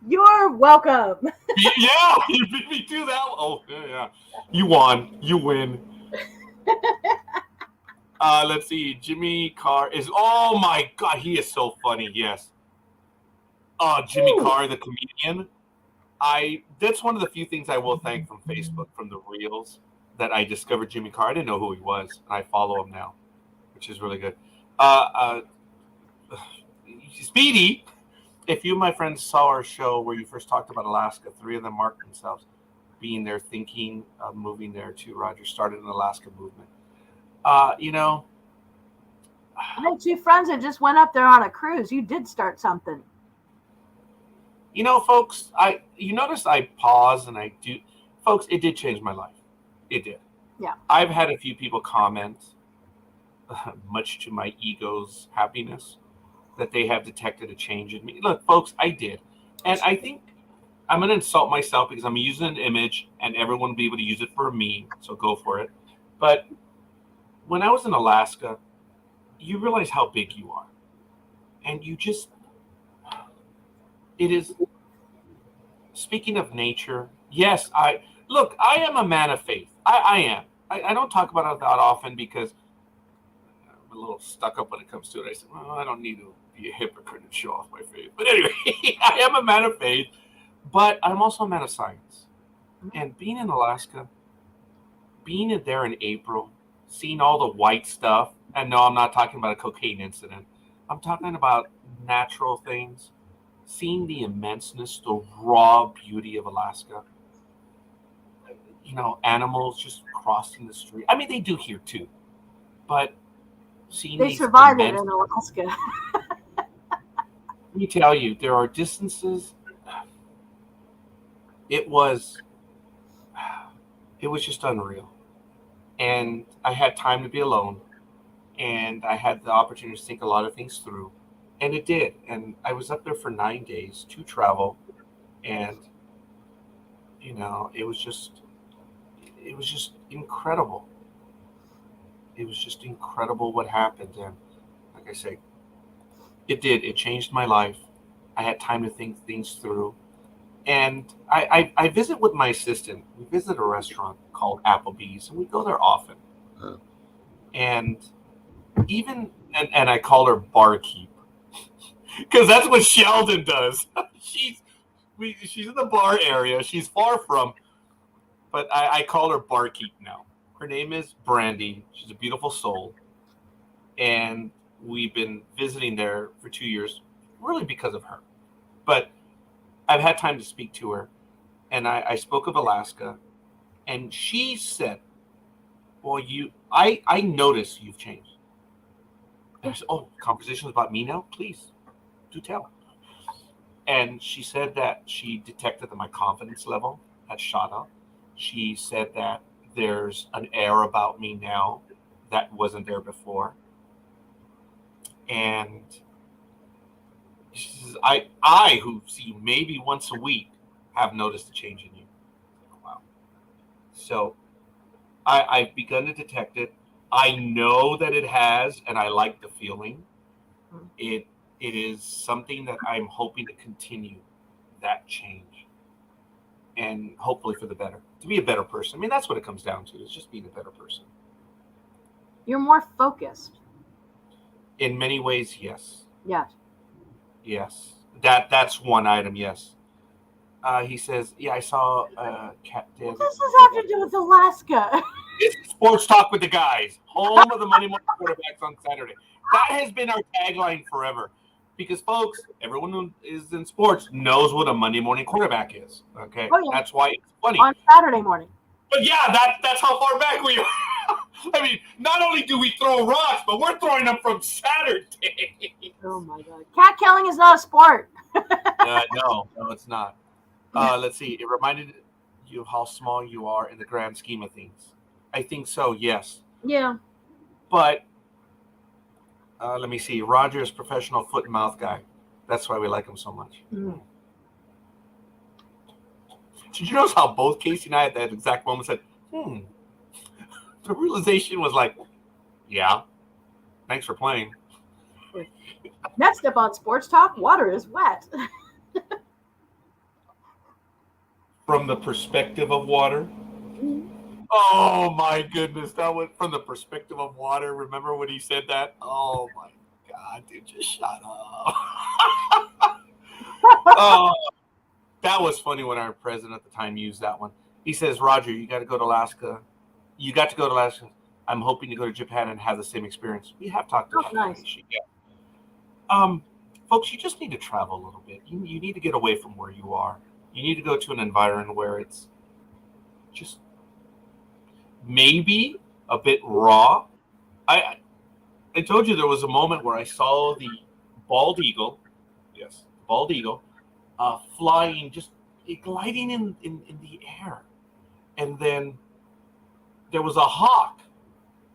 You're welcome. Yeah, you beat me to that. Oh, yeah. You won. You win. Let's see. Jimmy Carr is. Oh my God, he is so funny. Yes. Jimmy Carr, the comedian. That's one of the few things I will thank from Facebook, from the reels, that I discovered Jimmy Carr. I didn't know who he was, and I follow him now, which is really good. Speedy, if you, my friends, saw our show where you first talked about Alaska, 3 of them marked themselves being there, thinking of moving there too. Roger started an Alaska movement. You know, I had 2 friends that just went up there on a cruise. You did start something. folks, you notice I pause and I do, folks. It did change my life. It did. Yeah. I've had a few people comment, much to my ego's happiness, that they have detected a change in me. Look, folks, I did. And I think I'm going to insult myself because I'm using an image and everyone will be able to use it for a meme, so go for it. But when I was in Alaska, you realize how big you are. And it is, speaking of nature, yes, I am a man of faith. I am. I don't talk about it that often because I'm a little stuck up when it comes to it. I said, well, I don't need to be a hypocrite and show off my faith. But anyway, I am a man of faith, but I'm also a man of science. And being in Alaska, being in there in April, seeing all the white stuff, and no, I'm not talking about a cocaine incident. I'm talking about natural things, seeing the immenseness, the raw beauty of Alaska. Animals just crossing the street. I mean, they do here too, but seeing They these survived it immense, in Alaska. let me tell you, there are distances. It was just unreal. And I had time to be alone, and I had the opportunity to think a lot of things through, and it did. And I was up there for 9 days to travel, and it was just incredible. It was just incredible what happened, and like I say, it did. It changed my life. I had time to think things through, and I visit with my assistant. We visit a restaurant called Applebee's, and we go there often. And and I call her barkeep because that's what Sheldon does. She's in the bar area. She's far from, but I call her barkeep now. Her name is Brandy. She's a beautiful soul, and we've been visiting there for 2 years, really because of her. But I've had time to speak to her, and I spoke of Alaska, and she said, "Well, I notice you've changed." And I said, "Oh, conversations about me now? Please, do tell." And she said that she detected that my confidence level had shot up. She said that there's an air about me now that wasn't there before. And she says, I who see you maybe once a week, have noticed a change in you. Wow. So I've begun to detect it. I know that it has, and I like the feeling. It is something that I'm hoping to continue that change, and hopefully for the better, to be a better person. I mean, that's what it comes down to, is just being a better person. You're more focused. In many ways, yes. Yes. Yes. That's one item, yes. He says, yeah, I saw Cat dead. What does this have to do with Alaska? It's sports talk with the guys. Home of the Monday morning quarterbacks on Saturday. That has been our tagline forever. Because, folks, everyone who is in sports knows what a Monday morning quarterback is. Okay? Oh, yeah. That's why it's funny. On Saturday morning. But yeah, that's how far back we are. I mean, not only do we throw rocks, but we're throwing them from Saturday. Oh, my God. Cat killing is not a sport. No, it's not. Let's see. It reminded you of how small you are in the grand scheme of things. I think so, yes. Yeah. But let me see. Roger is professional foot and mouth guy. That's why we like him so much. Mm. Did you notice how both Casey and I at that exact moment said, The realization was like, yeah, thanks for playing. Next up on Sports Talk, water is wet. From the perspective of water. Mhm. Oh my goodness, that was from the perspective of water. Remember when he said that? Oh my God, dude, just shut up. Oh, that was funny when our president at the time used that one. He says, Roger, you got to go to Alaska. You got to go to Alaska. I'm hoping to go to Japan and have the same experience. We have talked Oh, about nice. that. Yeah. Folks, you just need to travel a little bit. You need to get away from where you are. You need to go to an environment where it's just maybe a bit raw. I told you there was a moment where I saw the bald eagle, yes, bald eagle, flying, just gliding in the air. And then there was a hawk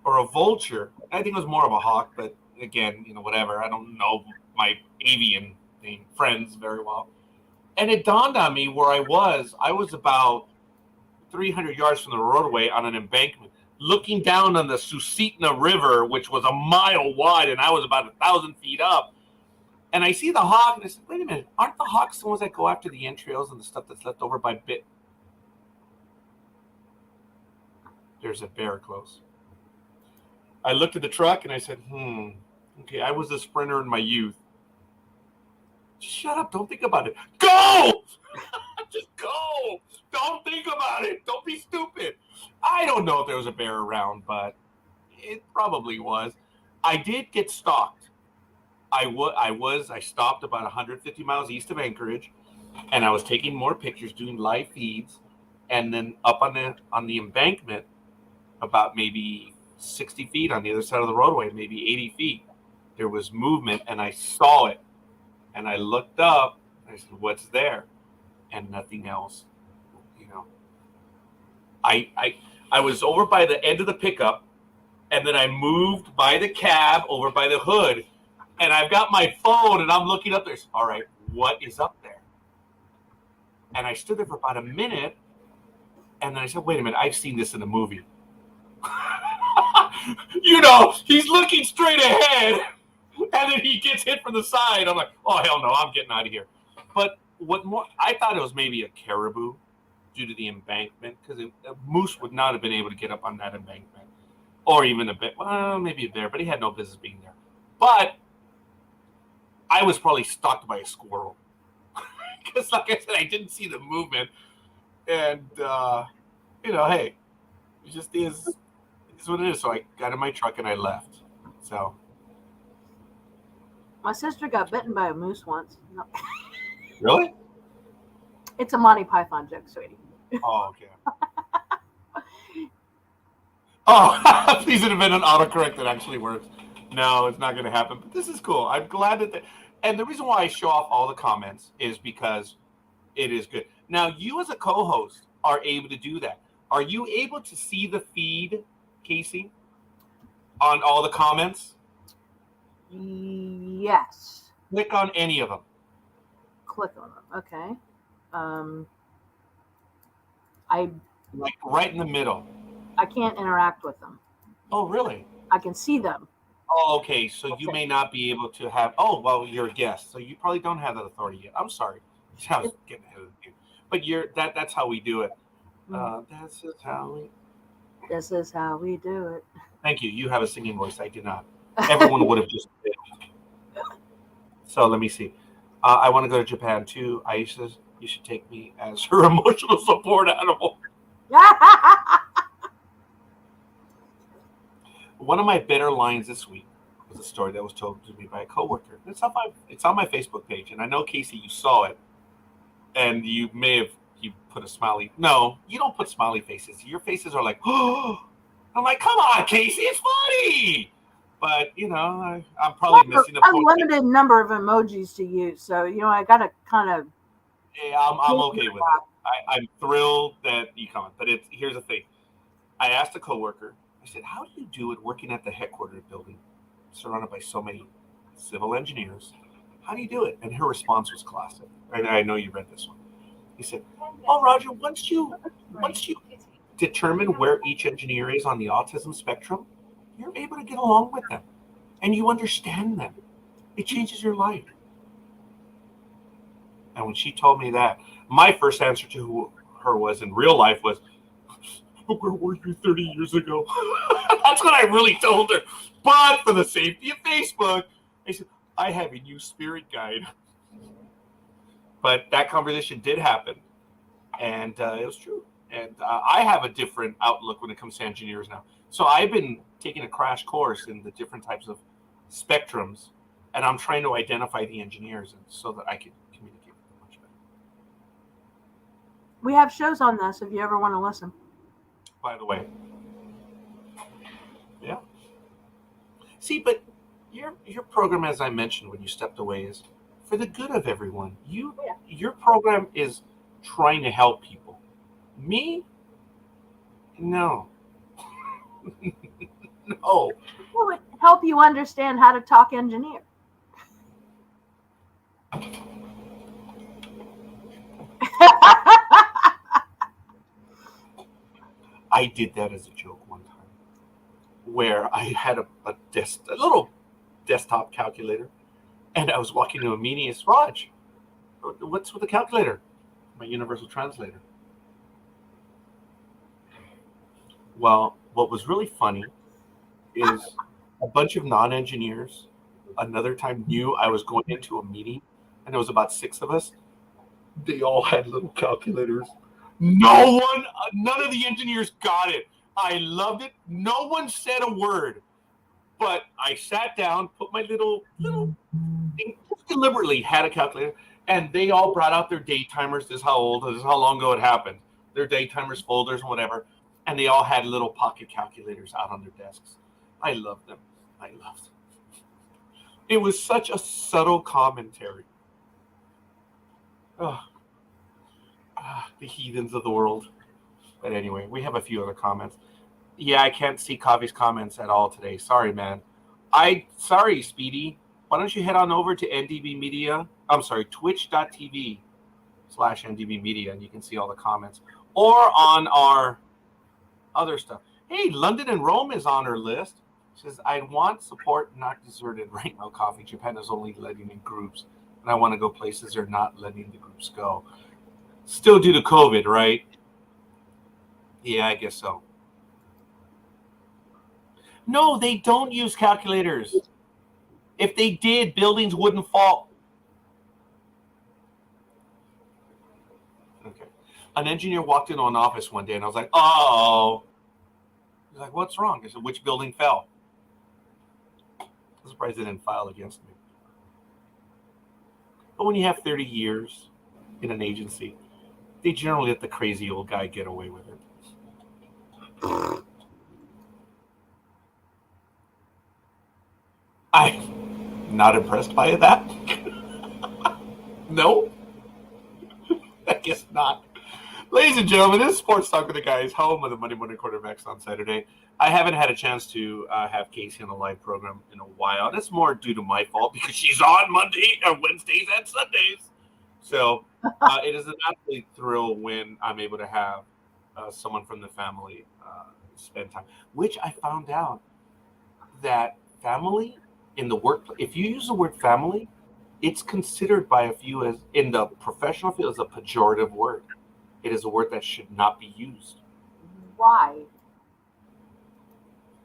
or a vulture. I think it was more of a hawk, but again, whatever. I don't know my avian friends very well. And it dawned on me where I was. I was about 300 yards from the roadway on an embankment, looking down on the Susitna River, which was a mile wide, and I was about 1,000 feet up. And I see the hawk, and I said, wait a minute, aren't the hawks the ones that go after the entrails and the stuff that's left over by bit? There's a bear close. I looked at the truck, and I said, okay, I was a sprinter in my youth. Just shut up. Don't think about it. Go! Just go. Don't think about it. Don't be stupid. I don't know if there was a bear around, but it probably was. I did get stalked. I stopped about 150 miles east of Anchorage, and I was taking more pictures, doing live feeds, and then up on the embankment, about maybe 60 feet on the other side of the roadway, maybe 80 feet, there was movement, and I saw it, and I looked up. And I said, "What's there?" And nothing else. I was over by the end of the pickup, and then I moved by the cab over by the hood, and I've got my phone, and I'm looking up there. All right, what is up there? And I stood there for about a minute, and then I said, wait a minute, I've seen this in a movie. He's looking straight ahead, and then he gets hit from the side. I'm like, oh, hell no, I'm getting out of here. But what more? I thought it was maybe a caribou due to the embankment, because a moose would not have been able to get up on that embankment, or even a bit. Well, maybe a bear, but he had no business being there. But I was probably stalked by a squirrel, because, like I said, I didn't see the movement, and hey, it just is what it is. So I got in my truck and I left. So My sister got bitten by a moose once. No. really? It's a Monty Python joke, sweetie. Oh, okay. Oh, please have been an autocorrect that actually works. No, it's not going to happen. But this is cool. I'm glad that. And the reason why I show off all the comments is because it is good. Now, you as a co-host are able to do that. Are you able to see the feed, Casey, on all the comments? Yes. Click on any of them. Click on them. Okay. Like right in the middle. I can't interact with them. Oh, really? I can see them. Oh, okay. So you may not be able to have. Oh, well, you're a guest, so you probably don't have that authority yet. I'm sorry. I was getting ahead of you. But that's how we do it. This is how we do it. Thank you. You have a singing voice. I do not. Everyone would have just been. So let me see. I want to go to Japan too. Aisha, you should take me as her emotional support animal. One of my better lines this week was a story that was told to me by a coworker. It's on my Facebook page, and I know, Casey, you saw it, and you put a smiley. No, you don't put smiley faces. Your faces are like, oh. I'm like, come on, Casey, it's funny. But I'm probably missing the point. Unlimited number of emojis to use, so I gotta kind of. Yeah, I'm okay with it. I'm thrilled that you comment, but here's the thing. I asked a coworker. I said, how do you do it working at the headquarters building, surrounded by so many civil engineers? How do you do it? And her response was classic. I know you read this one. He said, "Oh, Roger, once you determine where each engineer is on the autism spectrum, you're able to get along with them, and you understand them. It changes your life." And when she told me that, my first answer to her was in real life was, where were you 30 years ago? That's what I really told her. But for the safety of Facebook, I said, I have a new spirit guide. But that conversation did happen. And it was true. And I have a different outlook when it comes to engineers now. So I've been taking a crash course in the different types of spectrums. And I'm trying to identify the engineers so that I can communicate with them much better. We have shows on this if you ever want to listen. By the way. Yeah. See, but your program, as I mentioned when you stepped away, is for the good of everyone. Your program is trying to help people. Me? No. No. It would help you understand how to talk engineer. I did that as a joke one time, where I had a little desktop calculator, and I was walking to a meeting. It's Raj. What's with the calculator? My universal translator. Well, what was really funny is a bunch of non-engineers another time knew I was going into a meeting, and there was about 6 of us. They all had little calculators. None of the engineers got it. I loved it. No one said a word. But I sat down, put my little thing, deliberately had a calculator, and they all brought out their day timers. This is how long ago it happened. Their day timers, folders, and whatever. And they all had little pocket calculators out on their desks. I loved them. It was such a subtle commentary. Oh. The heathens of the world. But anyway, we have a few other comments. Yeah, I can't see Kavi's comments at all today. Sorry, man. Sorry, Speedy. Why don't you head on over to NDB Media? I'm sorry, twitch.tv/NDB Media, and you can see all the comments. Or on our other stuff. Hey, London and Rome is on our list. Says, I want support, not deserted right now, Coffee. Japan is only letting in groups, and I want to go places they're not letting the groups go. Still due to COVID, right? Yeah, I guess so. No, they don't use calculators. If they did, buildings wouldn't fall. Okay. An engineer walked into an office one day, and I was like, oh. He's like, what's wrong? I said, which building fell? I'm surprised they didn't file against me. But when you have 30 years in an agency, they generally let the crazy old guy get away with it. I'm not impressed by that. No? I guess not. Ladies and gentlemen, this is Sports Talk with the Guys, home of the Monday Morning Quarterbacks on Saturday. I haven't had a chance to have Casey on the live program in a while. And it's more due to my fault because she's on Monday and Wednesdays and Sundays. So it is an absolute thrill when I'm able to have someone from the family spend time, which I found out that family in the workplace, if you use the word family, it's considered by a few as, in the professional field, as a pejorative word. It is a word that should not be used. Why?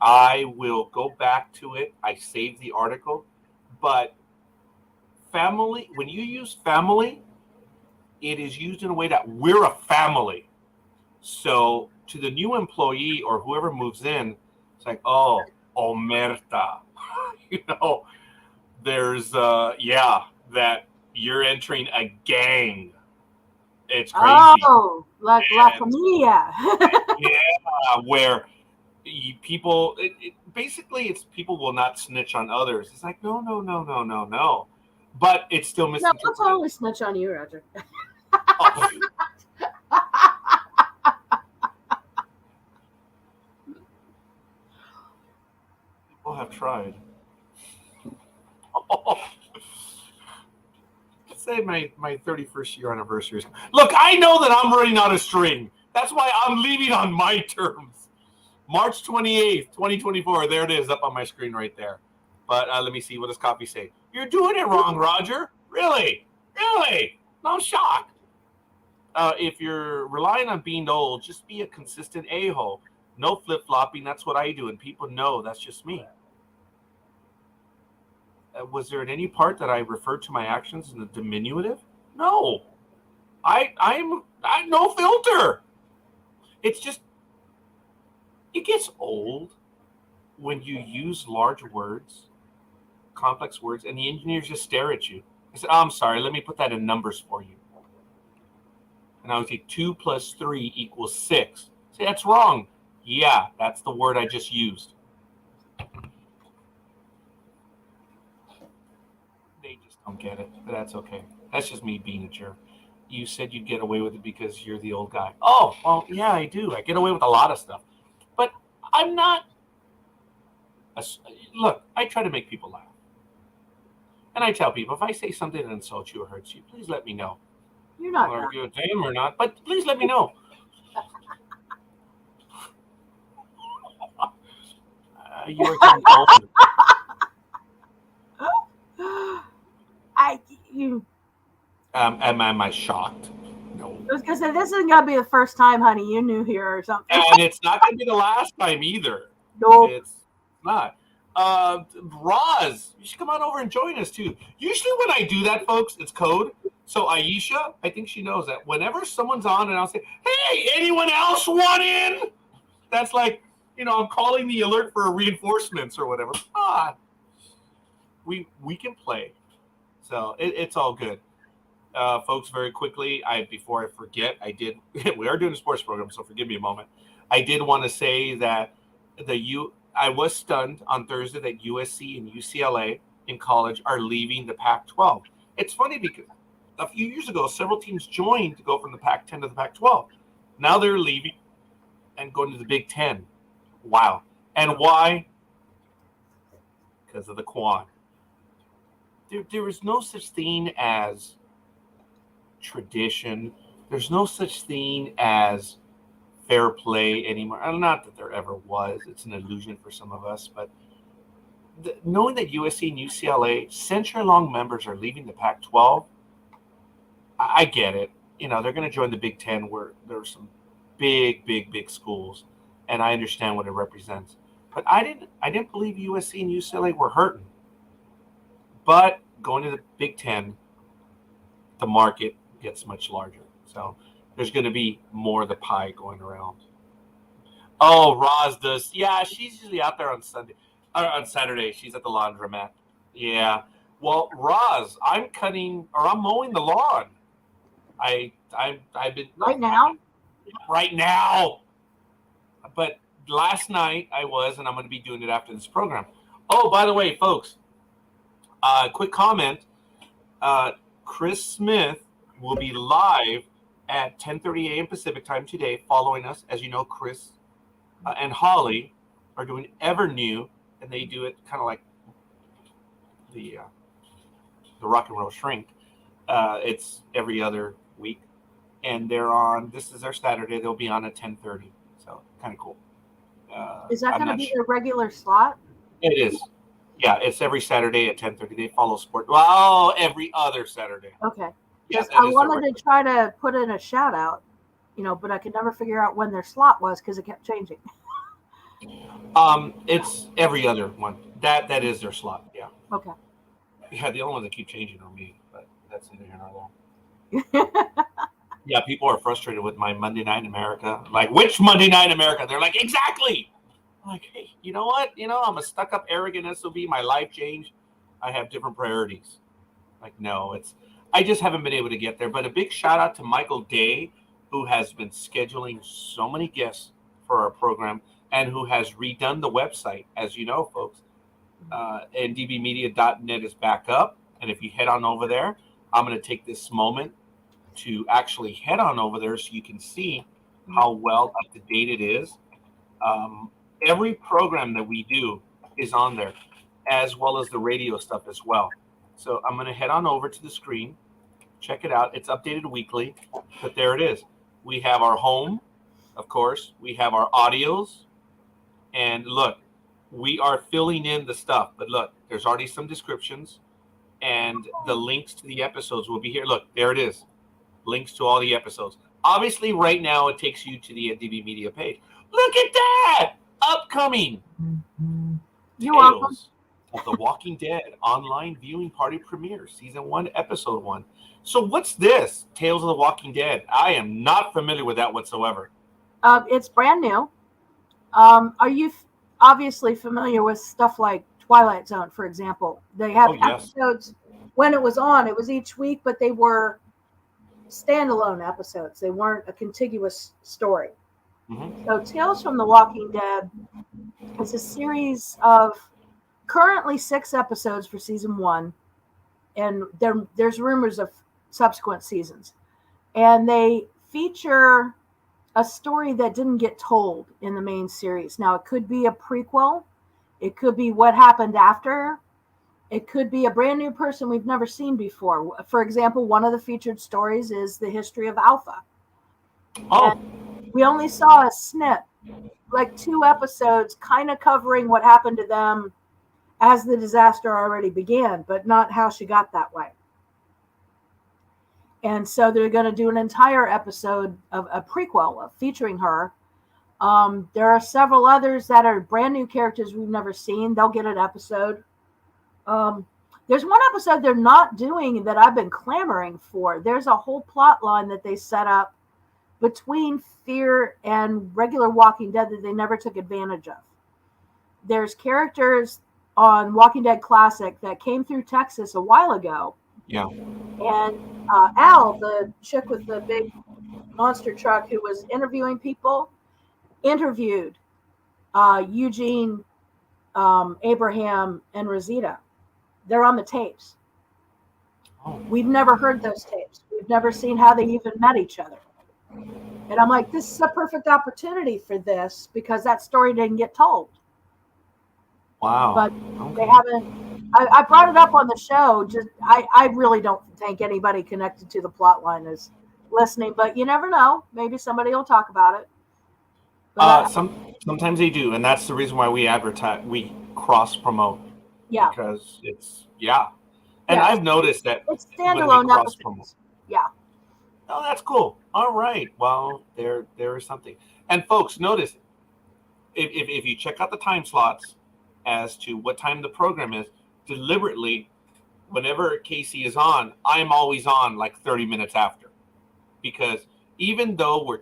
I will go back to it. I saved the article. But family, when you use family, it is used in a way that we're a family. So to the new employee or whoever moves in, it's like, oh, omerta. There's, that you're entering a gang. It's crazy. Oh, like La Familia. Yeah, where people, basically, it's people will not snitch on others. It's like, no. But it's still misinterpreted. No, let's only snitch on you, Roger. Oh. People have tried. Oh. Say my 31st year anniversary. Look, I know that I'm running out of string. That's why I'm leaving on my terms. March 28th, 2024. There it is up on my screen right there. But let me see. What does Copy say? You're doing it wrong, Roger. Really? No, I'm shocked. if you're relying on being old, just be a consistent a-hole. No flip-flopping. That's what I do, and people know that's just me. Was there in any part that I referred to my actions in the diminutive? No. I'm no filter. It's just, it gets old when you use large words, complex words, and the engineers just stare at you. I said, oh, I'm sorry, let me put that in numbers for you. And I would say 2 plus 3 equals 6. Say, that's wrong. Yeah, that's the word I just used. They just don't get it, but that's okay. That's just me being a jerk. You said you'd get away with it because you're the old guy. Oh, well, yeah, I do. I get away with a lot of stuff. But I'm not. Look, I try to make people laugh. And I tell people, if I say something that insults you or hurts you, please let me know. You're not. I'll argue with them or not, but please let me know. You are getting old. Am I shocked? No. I was gonna say, this isn't gonna be the first time, honey, you knew here or something. And it's not gonna be the last time either. Nope. It's not. Roz, you should come on over and join us too. Usually when I do that, folks, it's code. So Aisha, I think she knows that. Whenever someone's on and I'll say, hey, anyone else want in? That's like, I'm calling the alert for reinforcements or whatever. We can play. So it's all good. Folks, very quickly, before I forget, we are doing a sports program, so forgive me a moment. I did want to say that I was stunned on Thursday that USC and UCLA in college are leaving the Pac-12. It's funny because a few years ago, several teams joined to go from the Pac-10 to the Pac-12. Now they're leaving and going to the Big Ten. Wow. And why? Because of the Quan. There is no such thing as tradition. There's no such thing as fair play anymore. Not that there ever was. It's an illusion for some of us. But knowing that USC and UCLA century-long members are leaving the Pac-12, I get it. They're going to join the Big Ten where there are some big, big, big schools, and I understand what it represents. But I didn't believe USC and UCLA were hurting. But going to the Big Ten, the market gets much larger. So there's going to be more of the pie going around. Oh, Roz does. Yeah, she's usually out there on Saturday. She's at the laundromat. Yeah. Well, Roz, I'm mowing the lawn. I've been right now. Right now. But last night I was, and I'm going to be doing it after this program. Oh, by the way, folks, quick comment. Chris Smith will be live at 10:30 a.m. Pacific time today, following us. As you know, Chris and Holly are doing Ever New, and they do it kind of like the Rock and Roll Shrink. It's every other week, and this is their Saturday. They'll be on at 10:30, so kind of cool. Is that going to be their regular slot? It is. Yeah, it's every Saturday at 10:30. They follow sport. Well, every other Saturday. Okay. Yes, I wanted to try to put in a shout out, but I could never figure out when their slot was because it kept changing. It's every other one. That is their slot. Yeah. Okay. Yeah, the only ones that keep changing are me, but that's neither here nor there. Yeah, people are frustrated with my Monday Night in America. Like, which Monday Night in America? They're like, exactly. I'm like, hey, you know what? I'm a stuck-up, arrogant SOB. My life changed. I have different priorities. Like, no, I just haven't been able to get there. But a big shout out to Michael Day, who has been scheduling so many guests for our program and who has redone the website, as you know, folks. ndbmedia.net is back up. And if you head on over there, I'm going to take this moment to actually head on over there so you can see how well up to date it is. Every program that we do is on there, as well as the radio stuff as well. So I'm going to head on over to the screen. Check it out. It's updated weekly, but there it is. We have our home, of course. We have our audios. And look, we are filling in the stuff. But look, there's already some descriptions. And the links to the episodes will be here. Look, there it is. links to all the episodes. Obviously, right now it takes you to the NDB Media page. Look at that! Upcoming You're welcome. Tales of the Walking Dead online viewing party premiere, season 1, episode 1. So what's this? Tales of the Walking Dead. I am not familiar with that whatsoever. It's brand new. Are you obviously familiar with stuff like Twilight Zone, for example? They have episodes. When it was on, it was each week, but they were standalone episodes. They weren't a contiguous story. Mm-hmm. So Tales from the Walking Dead is a series of currently 6 episodes for season 1, and there's rumors of subsequent seasons. And they feature a story that didn't get told in the main series. Now, it could be a prequel. It could be what happened after. It could be a brand new person we've never seen before. For example, one of the featured stories is the history of Alpha. Oh. And we only saw a snip, like 2 episodes, kind of covering what happened to them as the disaster already began, but not how she got that way. And so they're going to do an entire episode of a prequel featuring her. There are several others that are brand new characters we've never seen. They'll get an episode. There's one episode they're not doing that I've been clamoring for. There's a whole plot line that they set up between Fear and regular Walking Dead that they never took advantage of. There's characters on Walking Dead Classic that came through Texas a while ago. Yeah. And Al, the chick with the big monster truck who was interviewing people, interviewed Eugene, Abraham, and Rosita. They're on the tapes. Oh. We've never heard those tapes. We've never seen how they even met each other. And I'm like, this is a perfect opportunity for this because that story didn't get told. Wow. But they haven't. I brought it up on the show. Just I really don't think anybody connected to the plot line is listening, but you never know. Maybe somebody will talk about it. Sometimes they do, and that's the reason why we advertise. We cross promote. Yeah. Because it's and I've noticed that it's standalone episodes. Yeah. Oh, that's cool. All right. Well, there is something. And folks, notice if you check out the time slots as to what time the program is, deliberately, whenever Casey is on, I'm always on like 30 minutes after, because even though we're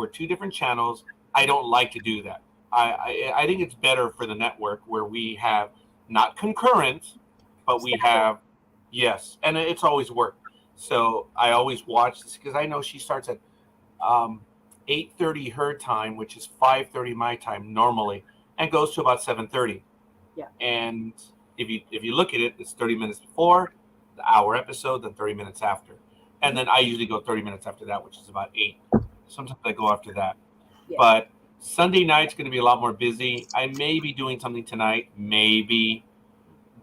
two different channels, I don't like to do that. I think it's better for the network where we have not concurrent, but we have and it's always worked. So I always watch this because I know she starts at 8:30 her time, which is 5:30 my time normally, and goes to about 7:30. Yeah. And if you look at it, it's 30 minutes before the hour episode, then 30 minutes after. And then I usually go 30 minutes after that, which is about 8. Sometimes I go after that. Yeah. But Sunday night's going to be a lot more busy. I may be doing something tonight, maybe.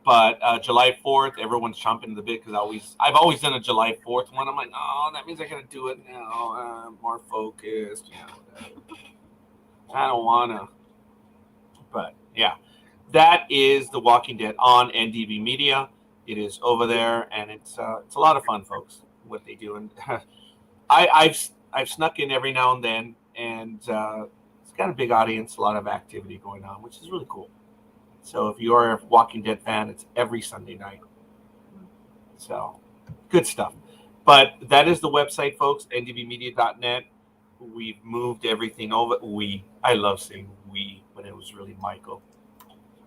But July 4th, everyone's chomping at the bit because I've always done a July 4th one. I'm like, oh, that means I got to do it now. I'm more focused. I don't want to. But, yeah. That is The Walking Dead on NDB Media. It is over there, and it's a lot of fun, folks, what they do. And I've snuck in every now and then, and it's got a big audience, a lot of activity going on, which is really cool. So if you are a Walking Dead fan, it's every Sunday night. So good stuff. But that is the website, folks, ndbmedia.net. We've moved everything over. I love saying we when it was really Michael.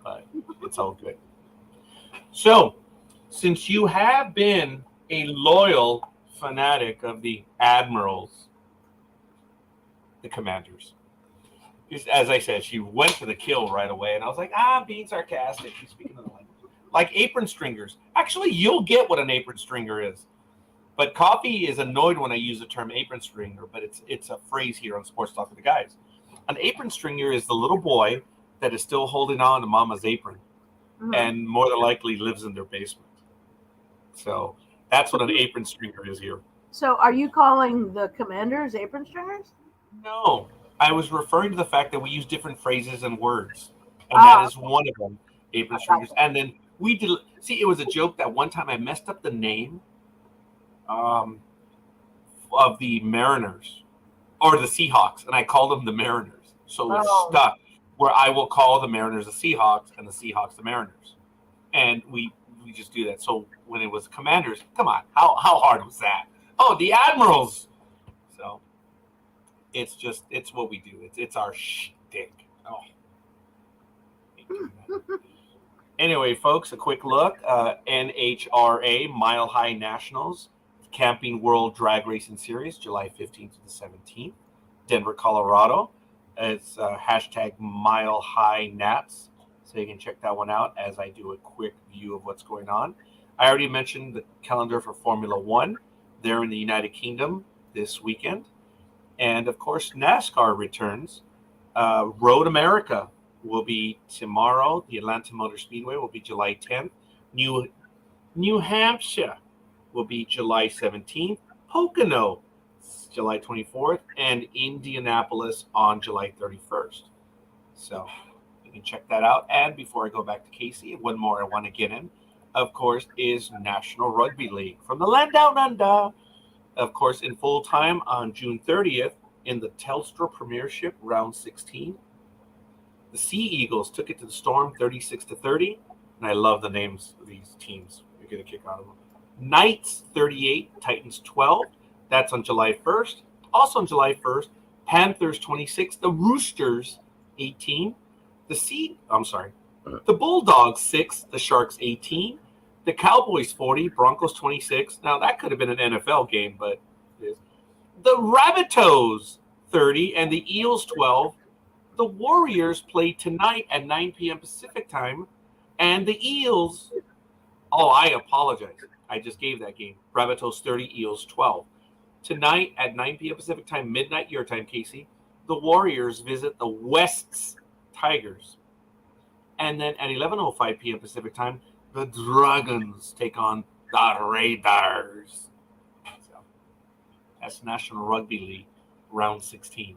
But it's all good. So since you have been a loyal fanatic of the Admirals, the Commanders, as I said, she went for the kill right away, and I was like, being sarcastic. She's speaking of the language. Like apron stringers. Actually, you'll get what an apron stringer is. But Coffee is annoyed when I use the term apron stringer, but it's a phrase here on Sports Talk with the Guys. An apron stringer is the little boy that is still holding on to Mama's apron, and more than likely lives in their basement. So that's what an apron stringer is here. So are you calling the Commanders apron stringers? No. I was referring to the fact that we use different phrases and words, and that is one of them, apron stringers. And then we did. See, it was a joke that one time I messed up the name of the Mariners or the Seahawks, and I call them the Mariners. So it's stuck where I will call the Mariners the Seahawks and the Seahawks the Mariners, and we just do that. So when it was Commanders, come on, how hard was that? Oh, the Admirals. So it's what we do. It's our shtick. Oh. Anyway, folks, a quick look. NHRA Mile High Nationals Camping World Drag Racing Series, July 15th to the 17th, Denver, Colorado. It's hashtag Mile High Nats. So you can check that one out as I do a quick view of what's going on. I already mentioned the calendar for Formula One. They're in the United Kingdom this weekend. And, of course, NASCAR returns. Road America will be tomorrow. The Atlanta Motor Speedway will be July 10th. New Hampshire will be July 17th. Pocono, July 24th. And Indianapolis on July 31st. So you can check that out. And before I go back to Casey, one more I want to get in, of course, is National Rugby League from the land down under. Of course, in full time on June 30th in the Telstra Premiership Round 16. The Sea Eagles took it to the Storm 36-30. And I love the names of these teams. You're going to kick out of them. Knights 38, Titans 12. That's on July 1st. Also on July 1st, Panthers 26, the Roosters 18. The Bulldogs 6, the Sharks 18. The Cowboys 40, Broncos 26. Now, that could have been an NFL game, but it is. The Rabbitohs 30 and the Eels 12. The Warriors play tonight at 9 p.m. Pacific time. And the Eels, I apologize. I just gave that game. Rabbitohs 30, Eels 12. Tonight at 9 p.m. Pacific time, midnight your time, Casey, the Warriors visit the West's Tigers. And then at 11:05 p.m. Pacific time, the Dragons take on the Raiders. So that's National Rugby League, round 16.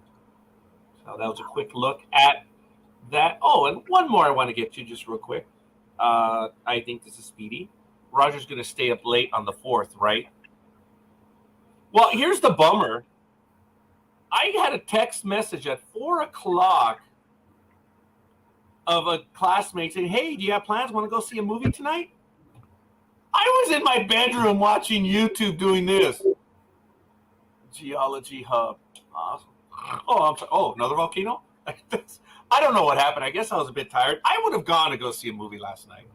So that was a quick look at that. Oh, and one more I want to get to just real quick. I think this is Speedy. Roger's going to stay up late on the 4th, right? Well, here's the bummer. I had a text message at 4 o'clock of a classmate saying, hey, do you have plans? Want to go see a movie tonight? I was in my bedroom watching YouTube doing this. Geology Hub. Awesome. Oh, I'm sorry. Oh, another volcano? I don't know what happened. I guess I was a bit tired. I would have gone to go see a movie last night.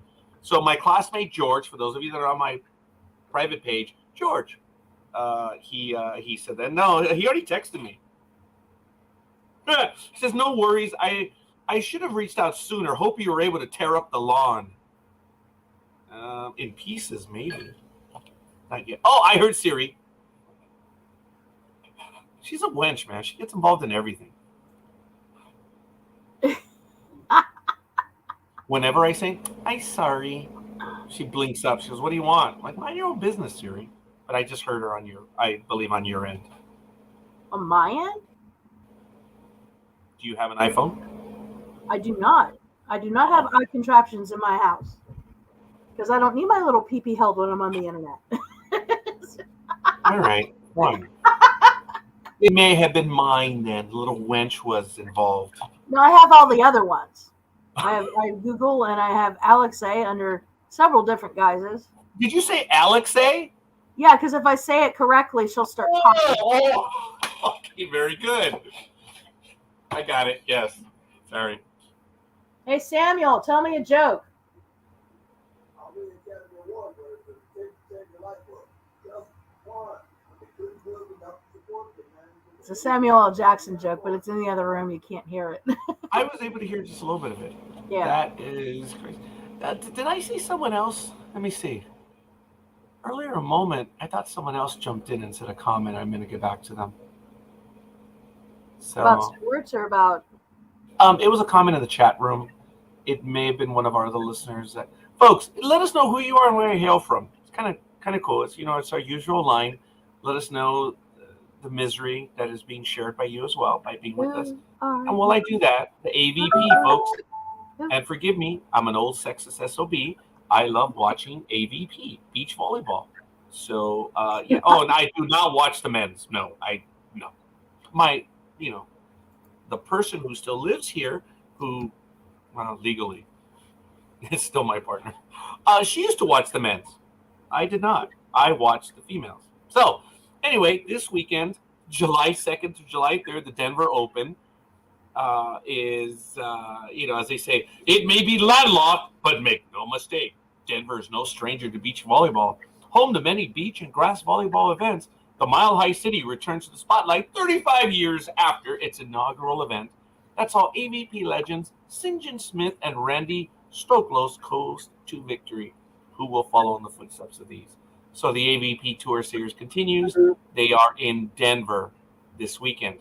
So my classmate, George, for those of you that are on my private page, George, he said that. No, he already texted me. He says, no worries. I should have reached out sooner. Hope you were able to tear up the lawn. In pieces, maybe. Not yet. Oh, I heard Siri. She's a wench, man. She gets involved in everything. Whenever I say, I'm sorry, she blinks up. She goes, what do you want? I'm like, mind your own business, Siri. But I just heard her on I believe on your end. On my end? Do you have an iPhone? I do not. I do not have eye contraptions in my house. Because I don't need my little pee-pee held when I'm on the internet. All right. Fine. It may have been mine then. The little wench was involved. No, I have all the other ones. I have Google and I have Alexei under several different guises. Did you say Alexei? Yeah, because if I say it correctly, she'll start talking. Oh, okay, very good. I got it. Yes. Sorry. Hey, Samuel, tell me a joke. It's a Samuel L. Jackson joke, but it's in the other room. You can't hear it. I was able to hear just a little bit of it. Yeah. That is crazy. Did I see someone else? Let me see. Earlier a moment, I thought someone else jumped in and said a comment. I'm going to get back to them. So, about sports or about? It was a comment in the chat room. It may have been one of our other listeners. Folks, let us know who you are and where you hail from. It's kind of cool. It's it's our usual line. Let us know the misery that is being shared by you as well by being with us. And while I do that, the AVP, folks, and forgive me, I'm an old sexist SOB. I love watching AVP, beach volleyball. So yeah. Oh, and I do not watch the men's. No. My, the person who still lives here, who legally is still my partner. She used to watch the men's. I did not. I watched the females. So anyway, this weekend, July 2nd to July 3rd, the Denver Open is, as they say, it may be landlocked, but make no mistake, Denver is no stranger to beach volleyball. Home to many beach and grass volleyball events, the Mile High City returns to the spotlight 35 years after its inaugural event. That's how AVP legends St. John Smith and Randy Stoklos coast to victory. Who will follow in the footsteps of these? So the AVP Tour Series continues. They are in Denver this weekend.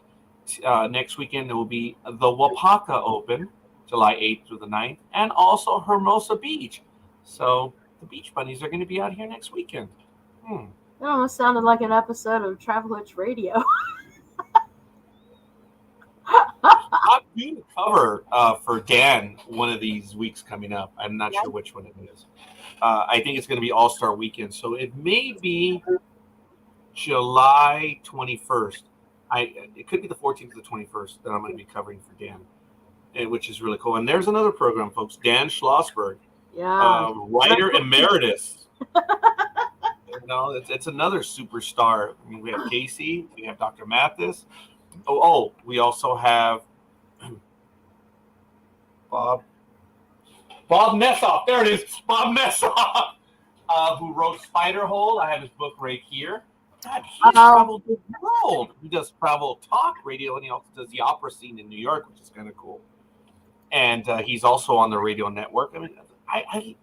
Next weekend, there will be the Wapaka Open, July 8th through the 9th, and also Hermosa Beach. So the Beach Bunnies are going to be out here next weekend. It almost sounded like an episode of Travel Hitch Radio. I'm doing a cover for Dan one of these weeks coming up. I'm not sure which one it is. I think it's going to be All-Star Weekend. So it may be July 21st. It could be the 14th to the 21st that I'm going to be covering for Dan, which is really cool. And there's another program, folks. Dan Schlossberg, writer emeritus. It's another superstar. I mean, we have Casey. We have Dr. Mathis. We also have Bob Nessoff. There it is. Bob Nessoff, who wrote Spiderhole. I have his book right here. God, he's traveled the world. He does travel talk radio, and he also does the opera scene in New York, which is kind of cool. And he's also on the radio network. I mean, I'm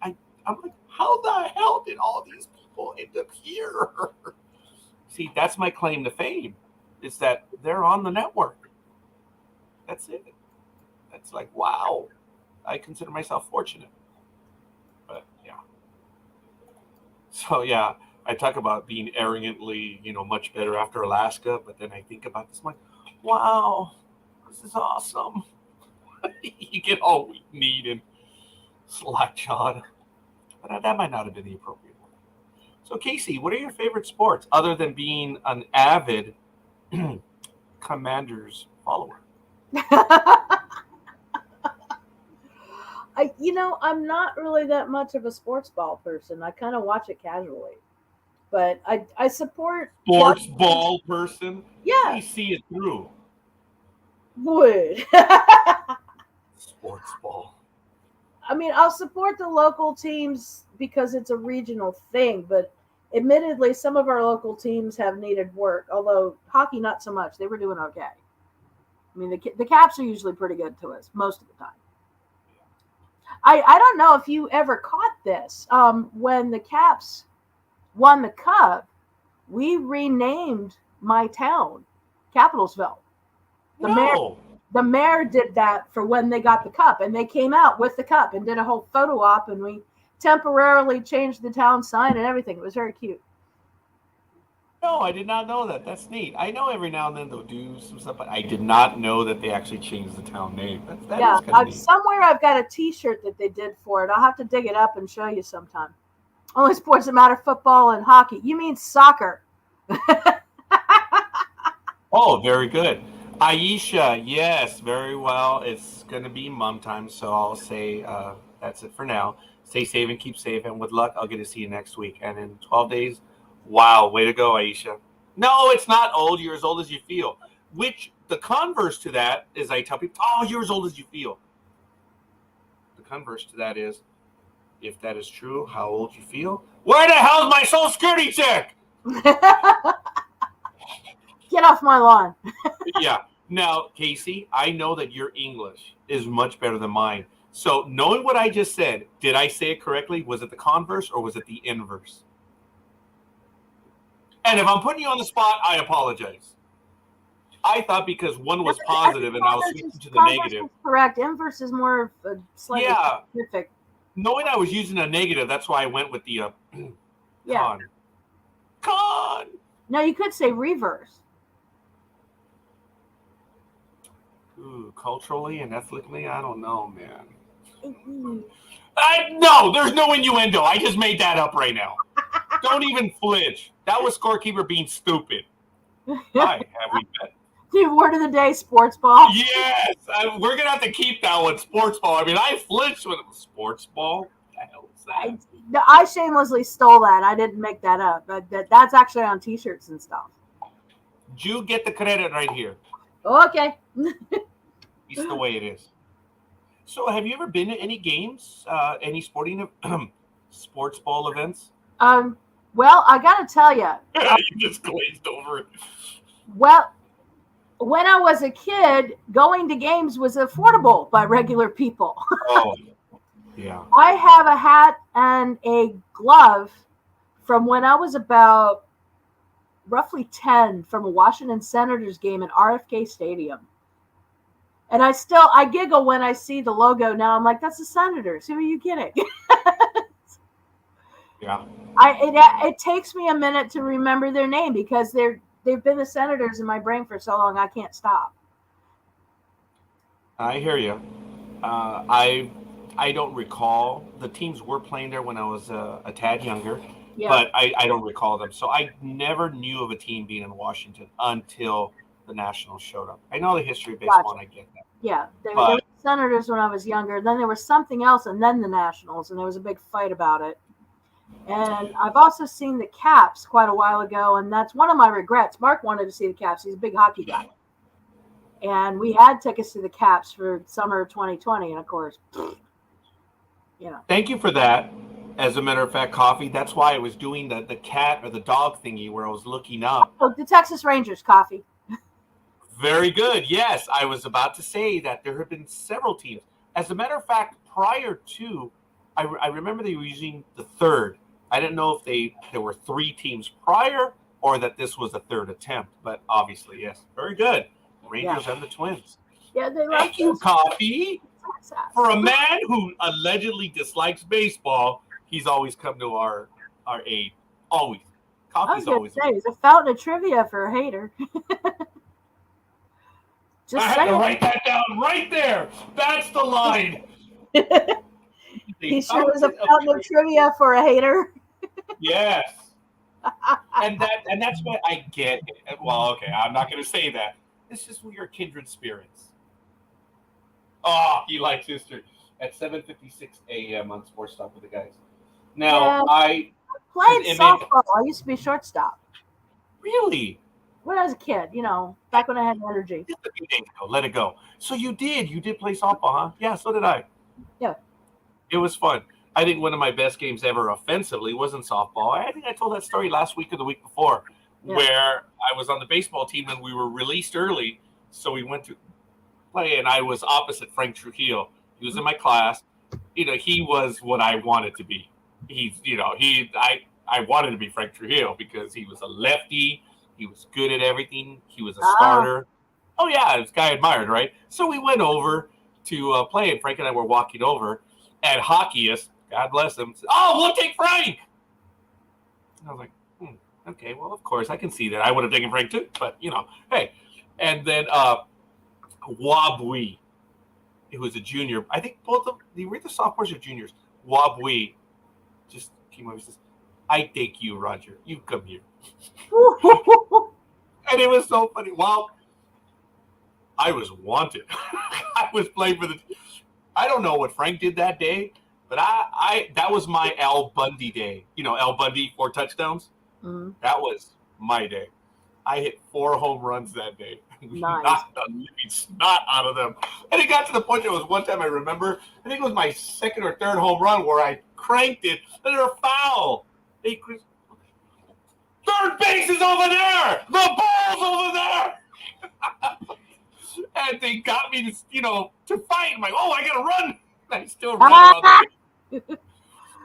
like, how the hell did all these people end up here? See, that's my claim to fame. Is that they're on the network. That's it. That's like, wow. I consider myself fortunate. But yeah. So yeah, I talk about being arrogantly, much better after Alaska, but then I think about this, I'm like, wow, this is awesome. You get all weak-kneed and slack-jawed. But that might not have been the appropriate one. So Casey, what are your favorite sports other than being an avid Commanders follower? I'm not really that much of a sports ball person. I kind of watch it casually, but I support sports ball person. Yeah, you see it through. Would sports ball. I mean, I'll support the local teams because it's a regional thing, but admittedly, some of our local teams have needed work, although hockey, not so much. They were doing okay. I mean, the Caps are usually pretty good to us most of the time. I don't know if you ever caught this. When the Caps won the Cup, we renamed my town Capitalsville. The mayor did that for when they got the Cup, and they came out with the Cup and did a whole photo op, and we temporarily changed the town sign and everything. It was very cute. No, I did not know that. That's neat. I know every now and then they'll do some stuff, but I did not know that they actually changed the town name. That is kind of neat. Somewhere I've got a T-shirt that they did for it. I'll have to dig it up and show you sometime. Only sports that matter: football and hockey. You mean soccer? Oh, very good. Aisha, yes, very well. It's going to be mom time, so I'll say that's it for now. Stay safe and keep safe, and with luck, I'll get to see you next week. And in 12 days, wow, way to go, Aisha. No, it's not old. You're as old as you feel. Which, the converse to that is I tell people, oh, you're as old as you feel. The converse to that is, if that is true, how old you feel? Where the hell is my Social Security check? Get off my lawn. Yeah. Now, Casey, I know that your English is much better than mine. So knowing what I just said, did I say it correctly? Was it the converse or was it the inverse? And if I'm putting you on the spot, I apologize. I thought because one was positive and I was switching to the negative. Correct. Inverse is more of a slightly specific. Knowing I was using a negative, that's why I went with the con. Con. No, you could say reverse. Ooh, culturally and ethnically, I don't know, man. No, there's no innuendo. I just made that up right now. Don't even flinch. That was Scorekeeper being stupid. Hi, have we met? The word of the day, sports ball. Yes, we're gonna have to keep that one, sports ball. I mean, I flinched when it was sports ball. What the hell is that? I shamelessly stole that. I didn't make that up, but that's actually on T-shirts and stuff. You get the credit right here. Okay. It's the way it is. So, have you ever been to any games, any sporting, sports ball events? Well, I gotta tell you. You just glazed over it. Well, when I was a kid, going to games was affordable by regular people. Oh, yeah. I have a hat and a glove from when I was about roughly 10 from a Washington Senators game at RFK Stadium. And I giggle when I see the logo now. I'm like, that's the Senators. Who are you kidding? Yeah. It takes me a minute to remember their name because they've been the Senators in my brain for so long I can't stop. I hear you. I don't recall. The teams were playing there when I was a tad younger, Yeah. but I don't recall them. So I never knew of a team being in Washington until the Nationals showed up. I know the history of baseball, and I get that. Yeah, they were the Senators when I was younger. Then there was something else, and then the Nationals, and there was a big fight about it. And I've also seen the Caps quite a while ago, and that's one of my regrets. Mark wanted to see the Caps. He's a big hockey guy. And we had tickets to the Caps for summer of 2020, and of course, Thank you for that. As a matter of fact, Coffee, that's why I was doing the cat or the dog thingy where I was looking up. Oh, the Texas Rangers, Coffee. Very good. Yes, I was about to say that there have been several teams. As a matter of fact, prior to, I remember they were using the third. I didn't know if there were three teams prior or that this was a third attempt, but obviously, yes. Very good. Rangers and the Twins. Yeah, they Thank you, Coffee. For a man who allegedly dislikes baseball, he's always come to our aid. Always. Coffee's always. He's a fountain of trivia for a hater. I had to write that down right there. That's the line. He sure was a fountain of trivia for a hater. Yes. and that's what I get. Well, okay, I'm not going to say that. It's just we are kindred spirits. Oh, he likes history. At 7:56 a.m. on Sports Talk with the guys. Now, I played softball. I used to be shortstop. Really? When I was a kid, back when I had energy. Let it go. So you did play softball, huh? Yeah, so did I. Yeah. It was fun. I think one of my best games ever offensively was in softball. I think I told that story last week or the week before, where I was on the baseball team and we were released early, so we went to play, and I was opposite Frank Trujillo. He was in my class. He was what I wanted to be. I wanted to be Frank Trujillo because he was a lefty. He was good at everything. He was a starter. Oh, yeah, this guy I admired, right? So we went over to play, and Frank and I were walking over, and hockeyist, God bless him, said, "Oh, we'll take Frank." And I was like, okay, well, of course, I can see that. I would have taken Frank too, but, hey. And then Wabui, who was a junior. I think both of them, were either sophomores or juniors. Wabui just came over and says, "I take you, Roger. You come here." And it was so funny. Well, I was wanted. I was playing for I don't know what Frank did that day, but that was my Al Bundy day. Al Bundy, 4 touchdowns. Mm-hmm. That was my day. I hit 4 home runs that day. Nice. Knocked the living snot out of them. And it got to the point there was one time I remember, I think it was my second or third home run where I cranked it, and they're foul. Third base is over there. The ball's over there. And they got me to fight. I'm like, oh, I gotta run. And I still run around the base.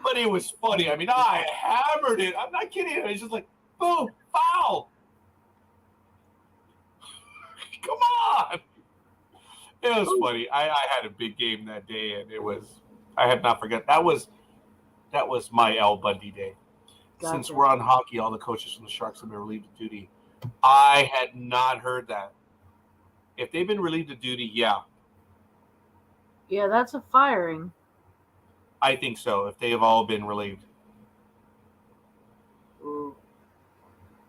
But it was funny. I mean, I hammered it. I'm not kidding. It was just like, boom, foul. Come on. It was funny. I had a big game that day, and I have not forgot. That was my Al Bundy day. Gotcha. Since we're on hockey, all the coaches from the Sharks have been relieved of duty. I had not heard that. If they've been relieved of duty, yeah. Yeah, that's a firing. I think so, if they have all been relieved.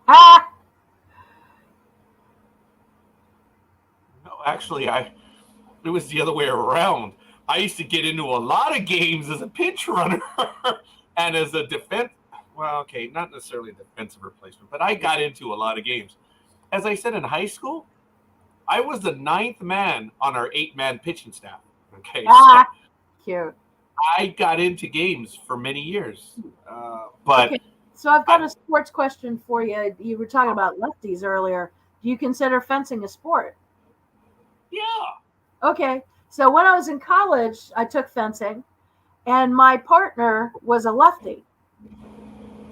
Ah, No, actually, it was the other way around. I used to get into a lot of games as a pinch runner and as a defense. Well, okay, not necessarily a defensive replacement, but I got into a lot of games. As I said in high school, I was the ninth man on our 8-man pitching staff. Okay, so ah, cute. I got into games for many years, but Okay, so I've got I a sports question for you. You were talking about lefties earlier. Do you consider fencing a sport? yeah. Okay, so when I was in college, I took fencing, and my partner was a lefty.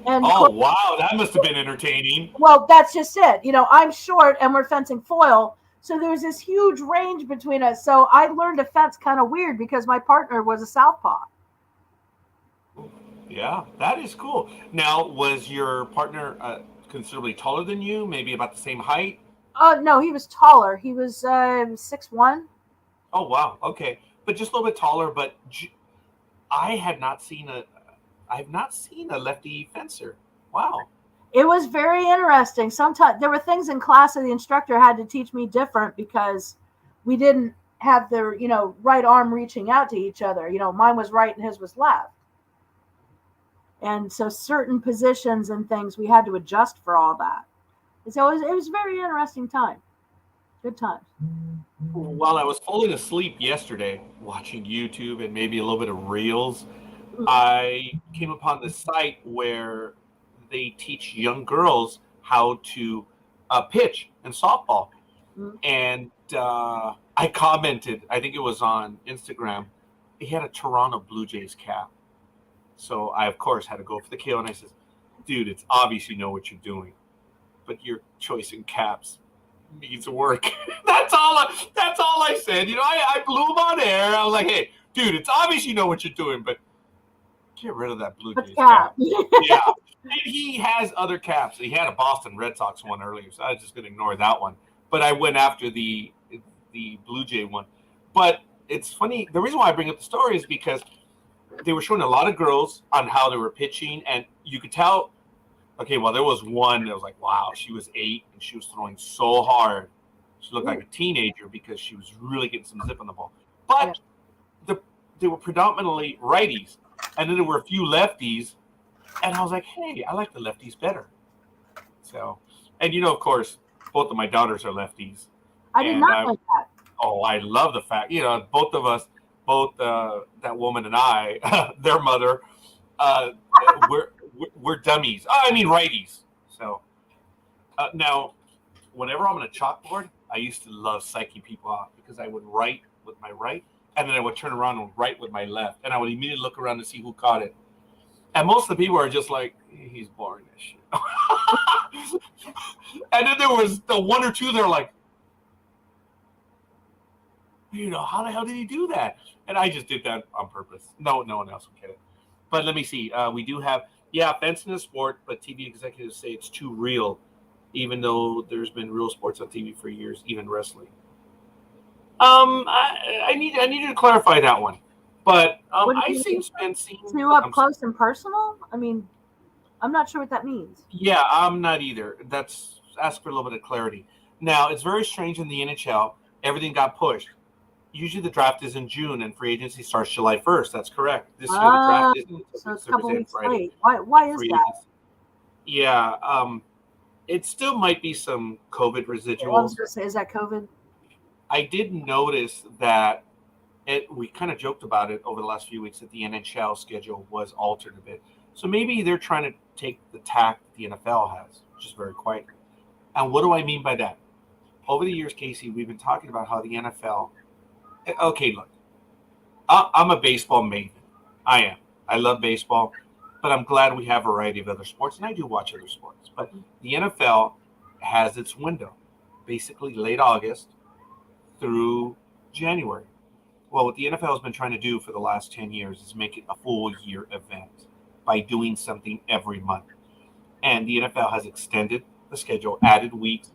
And of Oh course, wow, that must have been entertaining. well, that's just it. I'm short, and we're fencing foil, so there's this huge range between us. So I learned to fence kind of weird because my partner was a southpaw. Yeah, that is cool. Now, was your partner considerably taller than you? Maybe about the same height? Oh no, he was taller. He was 6'1". Oh wow, okay, but just a little bit taller. But I had not seen a, I have not seen a lefty fencer. Wow. It was very interesting. Sometimes there were things in class that the instructor had to teach me different because we didn't have the right arm reaching out to each other. Mine was right and his was left, and so certain positions and things we had to adjust for all that. So it was a very interesting time. Good times. While I was falling asleep yesterday watching YouTube and maybe a little bit of Reels, I came upon this site where they teach young girls how to pitch in softball. Mm. And I commented, I think it was on Instagram, he had a Toronto Blue Jays cap. So I, of course, had to go for the kill. And I said, dude, it's obvious you know what you're doing, but your choice in caps needs work. That's all I said. I blew him on air. I was like, hey, dude, it's obvious you know what you're doing, but get rid of that Blue Jays cap. Yeah. And he has other caps. He had a Boston Red Sox one earlier, so I was just going to ignore that one. But I went after the Blue Jay one. But it's funny. The reason why I bring up the story is because they were showing a lot of girls on how they were pitching, and you could tell. Okay, well, there was one that was like, wow, she was 8 and she was throwing so hard. She looked like a teenager because she was really getting some zip on the ball. But they were predominantly righties, and then there were a few lefties, and I was like, hey, I like the lefties better. So, and of course, both of my daughters are lefties. I did not like that. Oh, I love the fact, both of us, both that woman and I, their mother, we're dummies. I mean righties. So now, whenever I'm on a chalkboard, I used to love psyching people out because I would write with my right, and then I would turn around and write with my left, and I would immediately look around to see who caught it. And most of the people are just like, he's boring as shit. And then there was the one or two that are like, how the hell did he do that? And I just did that on purpose. No one else would get it. But let me see. We do have, fencing is a sport, but TV executives say it's too real, even though there's been real sports on TV for years, even wrestling. I need to clarify that one. But I see fencing too up close and personal. I mean, I'm not sure what that means. Yeah, I'm not either. That's ask for a little bit of clarity. Now, it's very strange in the NHL. Everything got pushed. Usually the draft is in June and free agency starts July 1st. That's correct. This year the draft isn't. So it's a couple weeks late. Why is that? Yeah, it still might be some COVID residuals. I was going to say, is that COVID? I did notice that we kind of joked about it over the last few weeks that the NHL schedule was altered a bit. So maybe they're trying to take the tack the NFL has, just very quietly. And what do I mean by that? Over the years, Casey, we've been talking about how the NFL. Okay, look, I'm a baseball maven. I am. I love baseball, but I'm glad we have a variety of other sports, and I do watch other sports. But the NFL has its window, basically late August through January. Well, what the NFL has been trying to do for the last 10 years is make it a full year event by doing something every month. And the NFL has extended the schedule, added weeks,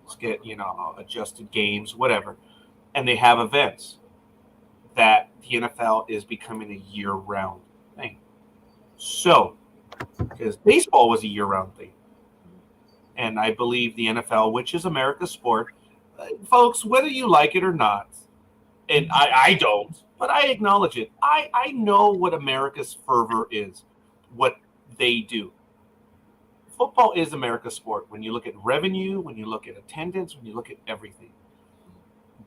adjusted games, whatever. And they have events that the NFL is becoming a year-round thing. So, because baseball was a year-round thing. and I believe the NFL, which is America's sport, folks, whether you like it or not, and I don't, but I acknowledge it. I know what America's fervor is, what they do. Football is America's sport when you look at revenue, when you look at attendance, when you look at everything.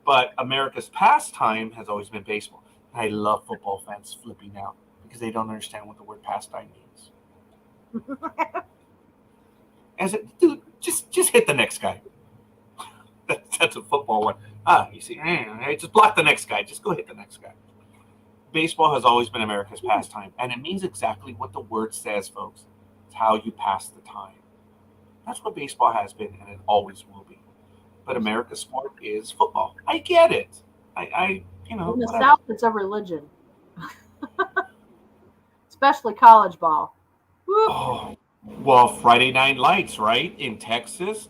But America's pastime has always been baseball. I love football fans flipping out because they don't understand what the word pastime means. As it, dude, just hit the next guy. That's a football one. You see, just block the next guy. Just go hit the next guy. Baseball has always been America's pastime, and it means exactly what the word says, folks. It's how you pass the time. That's what baseball has been, and it always will be. But America's sport is football. I get it. I In the whatever. South, it's a religion, especially college ball. Woo. Oh, well, Friday Night Lights, right? In Texas,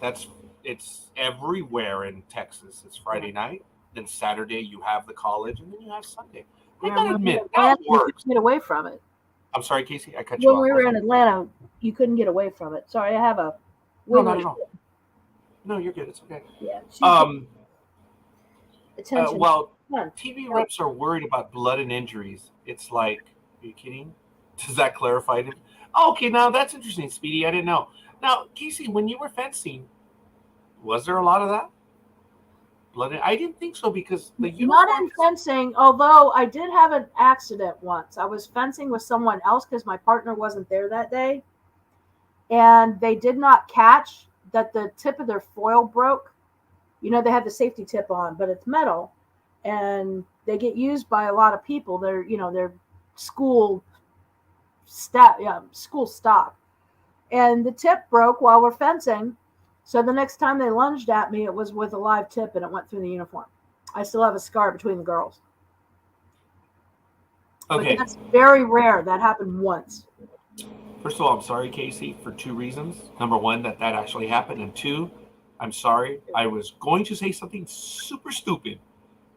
it's everywhere in Texas. It's Friday night. Then Saturday you have the college, and then you have Sunday. I Yeah, gotta when admit, we were in that Atlanta, you works. couldn't get away from it. I'm sorry, Casey, I cut you When off. we were in Atlanta, you couldn't get away from it. Sorry, I have a. No, you're good. It's okay. Yeah. Attention. Well, Come on. TV reps are worried about blood and injuries. It's like, are you kidding? Does that clarify it? Okay, now that's interesting, Speedy. I didn't know. Now, Casey, when you were fencing, was there a lot of that? Blood? I didn't think so because the Not in uniforms. fencing, although I did have an accident once. I was fencing with someone else because my partner wasn't there that day. And they did not catch that the tip of their foil broke. You know, they had the safety tip on, but it's metal. And they get used by a lot of people. They're school school stock. And the tip broke while we're fencing. So the next time they lunged at me, it was with a live tip and it went through the uniform. I still have a scar between the girls. Okay. But that's very rare. That happened once. First of all, I'm sorry, Casey, for two reasons. Number one, that actually happened. And two, I'm sorry. I was going to say something super stupid,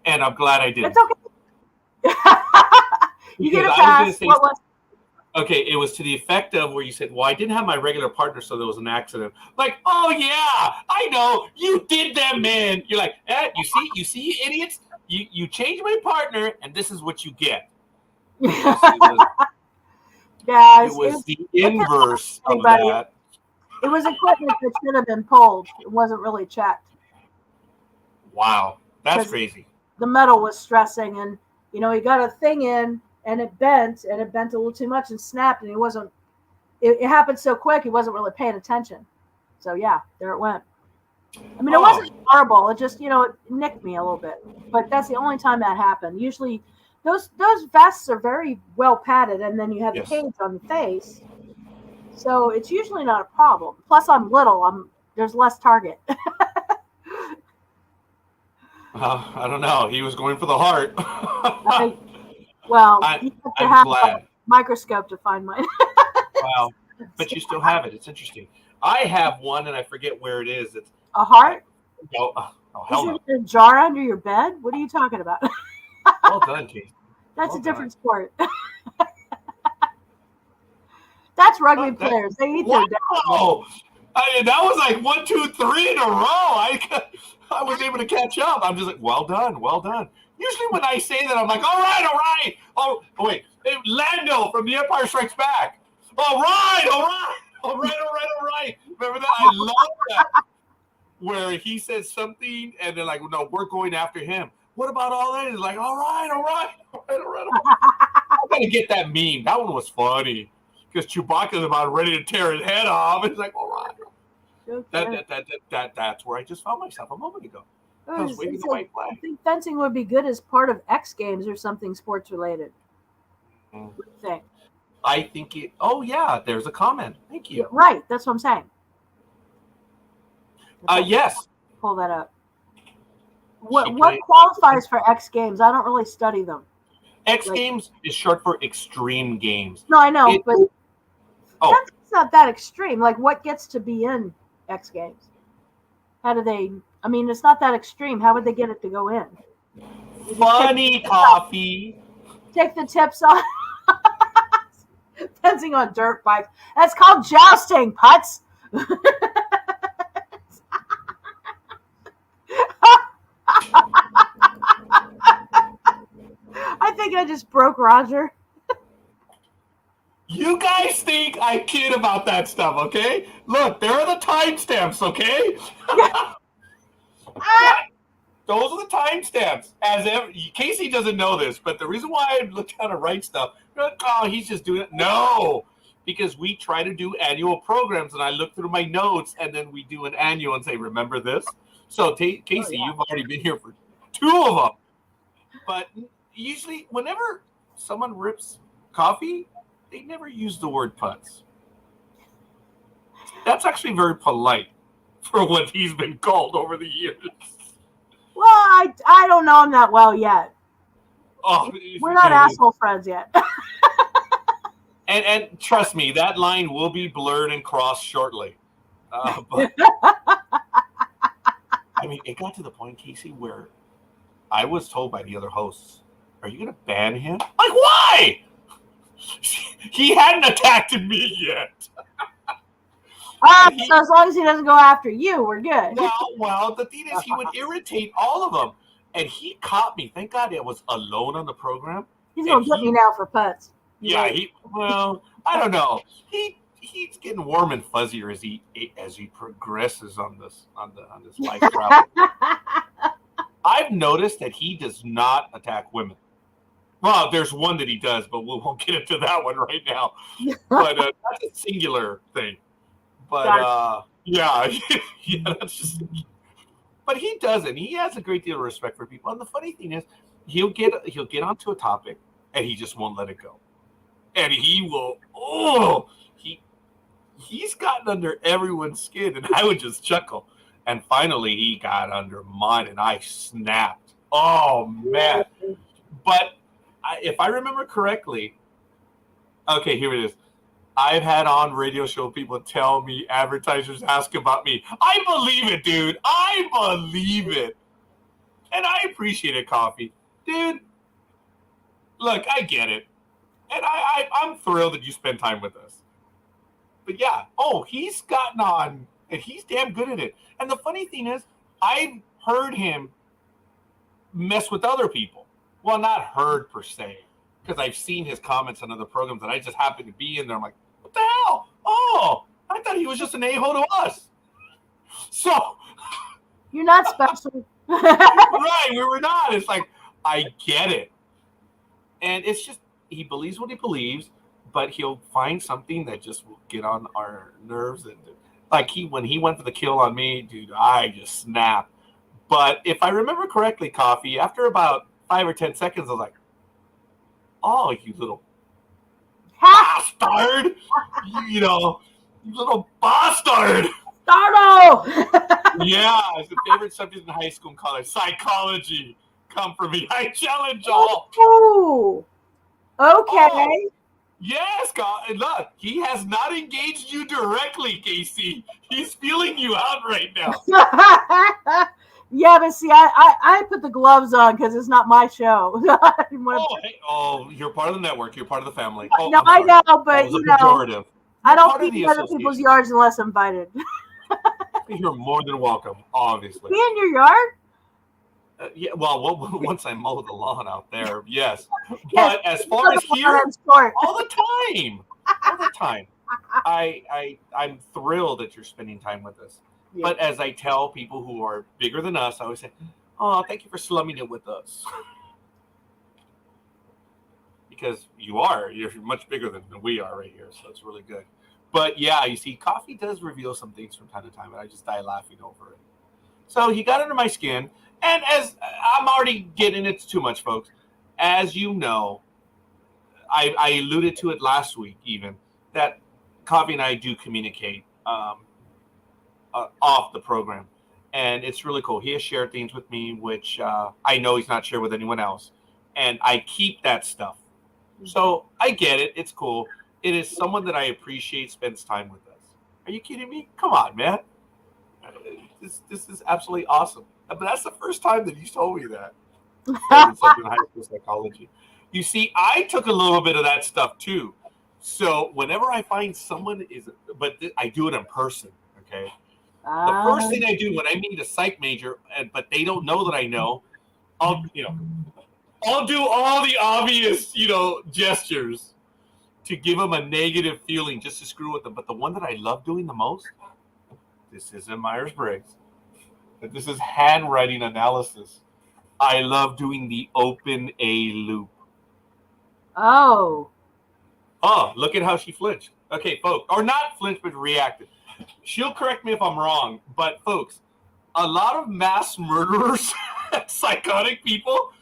and I'm glad I didn't. It's okay. You get a Because I was pass. gonna say What was Okay, it was to the effect of where you said, well, I didn't have my regular partner, so there was an accident. Like, oh, yeah, I know. You did that, man. You're like, you see, you idiots? You changed my partner, and this is what you get. Yes, it was the inverse of that. It was equipment that should have been pulled. It wasn't really checked. Wow, that's 'Cause crazy. the metal was stressing, and he got a thing in, and it bent a little too much and snapped, and he wasn't. It happened so quick, he wasn't really paying attention. So yeah, there it went. I mean, it wasn't horrible. It just it nicked me a little bit, but that's the only time that happened. Usually, those vests are very well padded, and then you have the cage on the face, so it's usually not a problem. Plus, I'm little. There's less target. I don't know. He was going for the heart. you have to I'm have glad. a microscope to find mine. Wow, but you still have it. It's interesting. I have one, and I forget where it is. It's A heart? Oh, hell Is no. it in a jar under your bed? What are you talking about? Well done, Keith. That's Well a different done. sport. That's rugby players. They eat their dad. Oh, that was like 1, 2, 3 in a row. I was able to catch up. I'm just like, well done, well done. Usually when I say that, I'm like, all right. Oh, wait. Hey, Lando from The Empire Strikes Back. All right. Remember that? I love that. Where he says something, and they're like, no, we're going after him. What about all that? He's like, all right. I gotta get that meme. That one was funny. Because Chewbacca's about ready to tear his head off. It's like, all right. Okay. That's where I just found myself a moment ago. I was waving the white I flag. think fencing would be good as part of X Games or something sports related. What do you think? I think it. Oh yeah, there's a comment. Thank you. Right, that's what I'm saying. Yes. Pull that up. What qualifies for X Games? I don't really study them. X Games is short for extreme games. No, I know, but fencing's not that extreme. Like, what gets to be in X Games? How do they? I mean, it's not that extreme. How would they get it to go in? Funny coffee. Take the tips off. Fencing on dirt bikes. That's called jousting, putz. think I just broke Roger. You guys think I kid about that stuff, okay? Look, there are the timestamps, okay? Those are the timestamps. Casey doesn't know this, but the reason why I look down to write stuff, you're like, oh, he's just doing it. No, because we try to do annual programs, and I look through my notes, and then we do an annual and say, remember this? So, Casey, you've already been here for 2 of them. But usually, whenever someone rips coffee, they never use the word putts. That's actually very polite for what he's been called over the years. Well, I don't know him that well yet. Oh, we're not asshole friends yet. and trust me, that line will be blurred and crossed shortly. But I mean, it got to the point, Casey, where I was told by the other hosts, "Are you going to ban him?" Like, why? He hadn't attacked me yet. So as long as he doesn't go after you, we're good. Well, the thing is, he would irritate all of them. And he caught me. Thank God I was alone on the program. He's going to get me now for putts. Yeah, I don't know. He's getting warm and fuzzier as he progresses on this life travel. I've noticed that he does not attack women. Well, there's one that he does, but we won't get into that one right now. But that's a singular thing. But yeah, that's just. But he doesn't. He has a great deal of respect for people. And the funny thing is, he'll get onto a topic and he just won't let it go. And he will. He's gotten under everyone's skin, and I would just chuckle. And finally, he got under mine, and I snapped. Oh man! But if I remember correctly, okay, here it is. I've had on radio show people tell me, advertisers ask about me. I believe it, dude. I believe it. And I appreciate it, Coffee. Dude, look, I get it. And I'm thrilled that you spend time with us. But yeah, he's gotten on, and he's damn good at it. And the funny thing is, I've heard him mess with other people. Well, not heard per se, because I've seen his comments on other programs, and I just happen to be in there. I'm like, what the hell? Oh, I thought he was just an a-hole to us. So. You're not special. Right, we were not. It's like, I get it. And it's just, he believes what he believes, but he'll find something that just will get on our nerves. And like when he went for the kill on me, dude, I just snapped. But if I remember correctly, Coffee, after about 5 or 10 seconds, I was like, oh, you little bastard. you little bastard. Stardo! Yeah, it's the favorite subject in high school and college. Psychology. Come for me. I challenge all. Ooh. Okay. Oh, yes, God. And look, he has not engaged you directly, Casey. He's feeling you out right now. Yeah, but see, I put the gloves on because it's not my show. You're part of the network. You're part of the family. No, I know, but I don't feed in other people's yards unless invited. You're more than welcome, obviously. Be in your yard? Yeah, well, once I mow the lawn out there, yes. Yes, but as far as here, all the time, I'm thrilled that you're spending time with us. Yeah. But as I tell people who are bigger than us, I always say, "Oh, thank you for slumming it with us," because you're much bigger than we are right here, so it's really good. But yeah, you see, Coffee does reveal some things from time to time, and I just die laughing over it. So he got under my skin. And as I'm already getting, it's too much, folks. As you know, I alluded to it last week, even that Coffee and I do communicate off the program, and it's really cool. He has shared things with me, which I know he's not shared with anyone else, and I keep that stuff. So I get it. It's cool. It is someone that I appreciate spends time with us. Are you kidding me? Come on, man. This is absolutely awesome. But that's the first time that you told me that. In high school psychology. You see, I took a little bit of that stuff too. So whenever I find someone I do it in person. Okay. The first thing I do when I meet a psych major, but they don't know that I know, I'll I'll do all the obvious, gestures to give them a negative feeling just to screw with them. But the one that I love doing the most, this isn't Myers-Briggs, but this is handwriting analysis. I love doing the open A loop. Oh. Oh, look at how she flinched. Okay, folks, or not flinched, but reacted. She'll correct me if I'm wrong, but folks, a lot of mass murderers, psychotic people,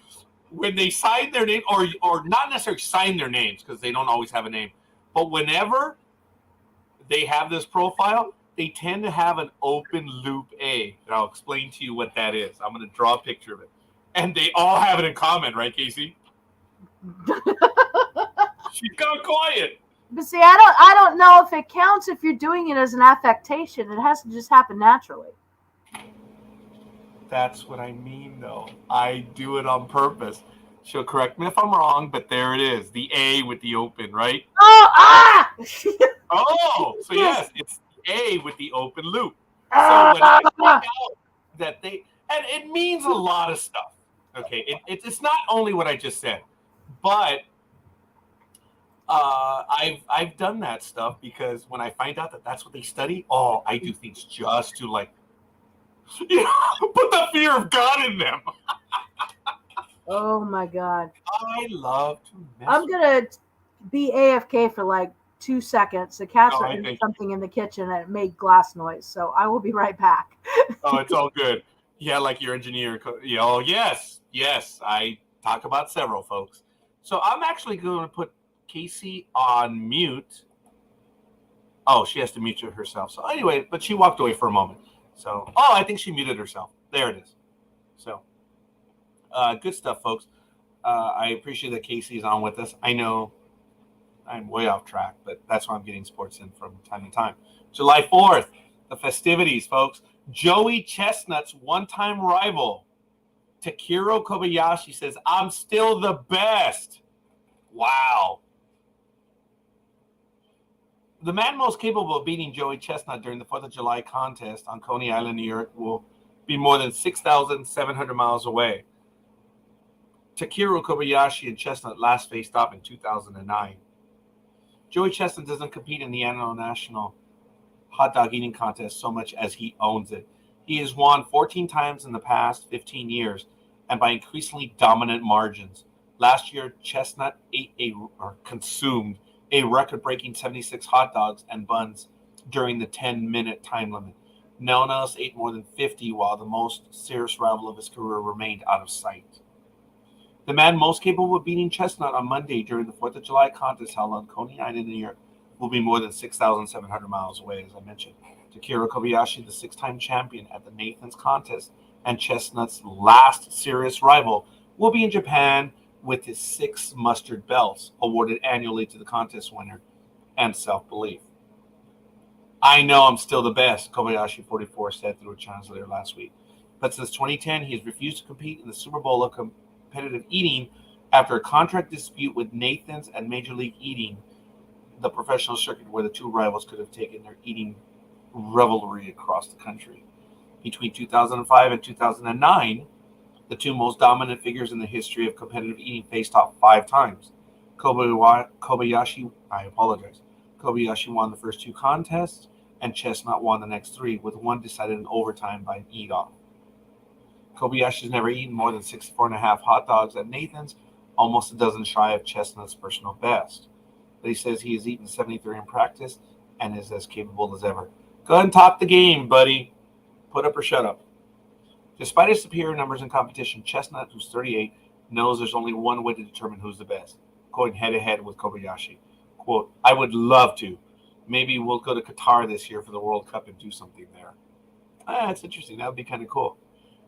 when they sign their name, or not necessarily sign their names because they don't always have a name, but whenever they have this profile, they tend to have an open loop A. And I'll explain to you what that is. I'm going to draw a picture of it. And they all have it in common, right, Casey? She's gone quiet. But see, I don't know if it counts if you're doing it as an affectation. It has to just happen naturally. That's what I mean, though. I do it on purpose. She'll correct me if I'm wrong, but there it is. The A with the open, right? Oh, Oh, so yes, it's A with the open loop. So when I find out that and it means a lot of stuff. Okay, it's not only what I just said, but I've done that stuff because when I find out that that's what they study, I do things just to put the fear of God in them. Oh my God! I love to mess. I'm gonna be AFK for like 2 seconds. The cats are eating something in the kitchen and it made glass noise, so I will be right back. Oh, it's all good. Yeah, like your engineer. Oh, yes. I talk about several folks. So I'm actually going to put Casey on mute. Oh, she has to mute herself. So anyway, but she walked away for a moment. So, I think she muted herself. There it is. So, good stuff, folks. I appreciate that Casey's on with us. I know I'm way off track, but that's why I'm getting sports in from time to time. July 4th, the festivities, folks. Joey Chestnut's one-time rival, Takiro Kobayashi, says, "I'm still the best." Wow. The man most capable of beating Joey Chestnut during the 4th of July contest on Coney Island, New York, will be more than 6,700 miles away. Takiro Kobayashi and Chestnut last faced off in 2009. Joey Chestnut doesn't compete in the annual national hot dog eating contest so much as he owns it. He has won 14 times in the past 15 years and by increasingly dominant margins. Last year, Chestnut consumed a record-breaking 76 hot dogs and buns during the 10-minute time limit. No one else ate more than 50, while the most serious rival of his career remained out of sight. The man most capable of beating Chestnut on Monday during the 4th of July contest held on Coney Island, New York, will be more than 6,700 miles away, as I mentioned. Takiro Kobayashi, the 6-time champion at the Nathan's contest, and Chestnut's last serious rival, will be in Japan with his 6 mustard belts, awarded annually to the contest winner, and self-belief. "I know I'm still the best," Kobayashi, 44, said through a translator last week. But since 2010, he has refused to compete in the Super Bowl of competitive eating after a contract dispute with Nathan's and Major League Eating, the professional circuit where the two rivals could have taken their eating revelry across the country. Between 2005 and 2009, the two most dominant figures in the history of competitive eating faced off 5 times. Kobayashi won the first 2 contests, and Chestnut won the next 3, with one decided in overtime by an eat-off. Kobayashi has never eaten more than 64.5 hot dogs at Nathan's, almost a dozen shy of Chestnut's personal best. But he says he has eaten 73 in practice and is as capable as ever. Go ahead and talk the game, buddy. Put up or shut up. Despite his superior numbers in competition, Chestnut, who's 38, knows there's only one way to determine who's the best, going head-to-head with Kobayashi. Quote, "I would love to. Maybe we'll go to Qatar this year for the World Cup and do something there." That's interesting. That would be kind of cool.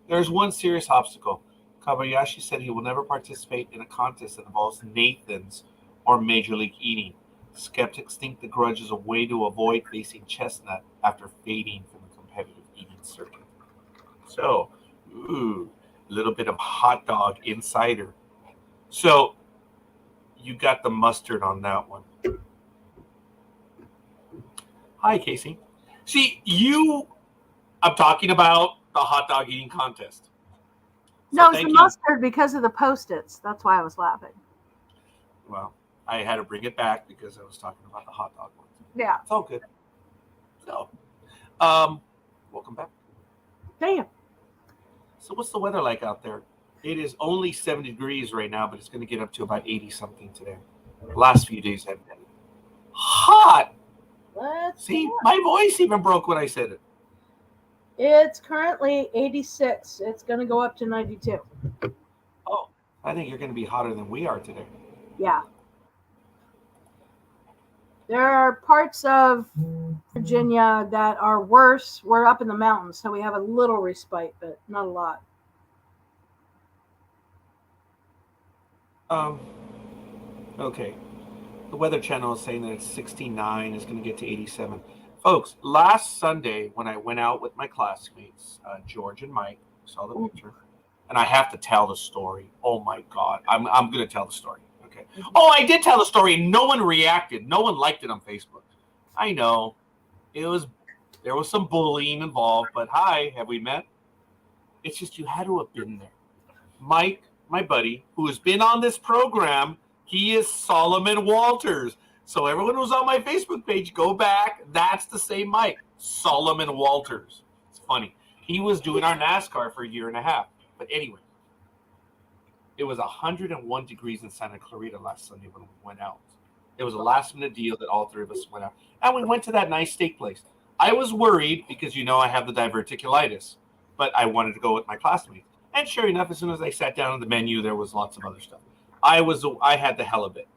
There's one serious obstacle. Kobayashi said he will never participate in a contest that involves Nathan's or Major League Eating. Skeptics think the grudge is a way to avoid facing Chestnut after fading from the competitive eating circuit. So, a little bit of hot dog insider. So, you got the mustard on that one. Hi, Casey. See, I'm talking about the hot dog eating contest. No, it's thank the you. mustard because of the Post-its. That's why I was laughing. Well, I had to bring it back because I was talking about the hot dog ones. Yeah. It's all good. So, welcome back. Damn. So what's the weather like out there? It is only 70 degrees right now, but it's going to get up to about 80 something today. The last few days have been hot. See, my voice even broke when I said it. It's currently 86. It's going to go up to 92. Oh, I think you're going to be hotter than we are today. Yeah. There are parts of Virginia that are worse. We're up in the mountains, so we have a little respite, but not a lot. Okay. The Weather Channel is saying that it's 69. It's going to get to 87. Folks, last Sunday when I went out with my classmates, George and Mike, saw the picture, and I have to tell the story. Oh my God, I'm going to tell the story. Okay. Oh, I did tell the story. No one reacted. No one liked it on Facebook. I know, there was some bullying involved, but hi, have we met? It's just you had to have been there. Mike, my buddy, who has been on this program, he is Solomon Walters. So everyone who's on my Facebook page, go back. That's the same Mike, Solomon Walters. It's funny. He was doing our NASCAR for a year and a half. But anyway, it was 101 degrees in Santa Clarita last Sunday when we went out. It was a last-minute deal that all three of us went out. And we went to that nice steak place. I was worried because, I have the diverticulitis. But I wanted to go with my classmates. And sure enough, as soon as I sat down on the menu, there was lots of other stuff. I had the halibut.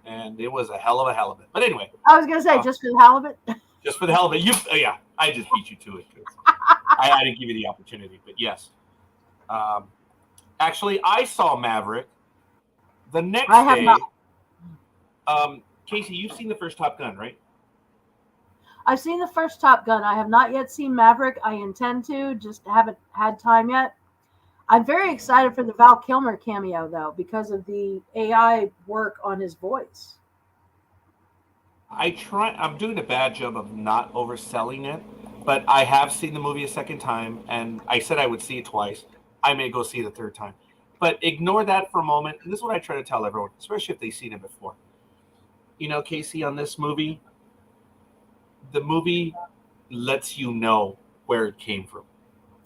And it was a hell of a halibut. But anyway. I was going to say, just for the halibut? Just for the halibut. Yeah, I just beat you to it. I didn't give you the opportunity. But yes. Actually, I saw Maverick the next day. Not. Casey, you've seen the first Top Gun, right? I've seen the first Top Gun. I have not yet seen Maverick. I intend to, just haven't had time yet. I'm very excited for the Val Kilmer cameo, though, because of the AI work on his voice. I'm doing a bad job of not overselling it, but I have seen the movie a second time, and I said I would see it twice. I may go see it a third time. But ignore that for a moment. And this is what I try to tell everyone, especially if they've seen it before. Casey, on this movie, the movie lets you know where it came from.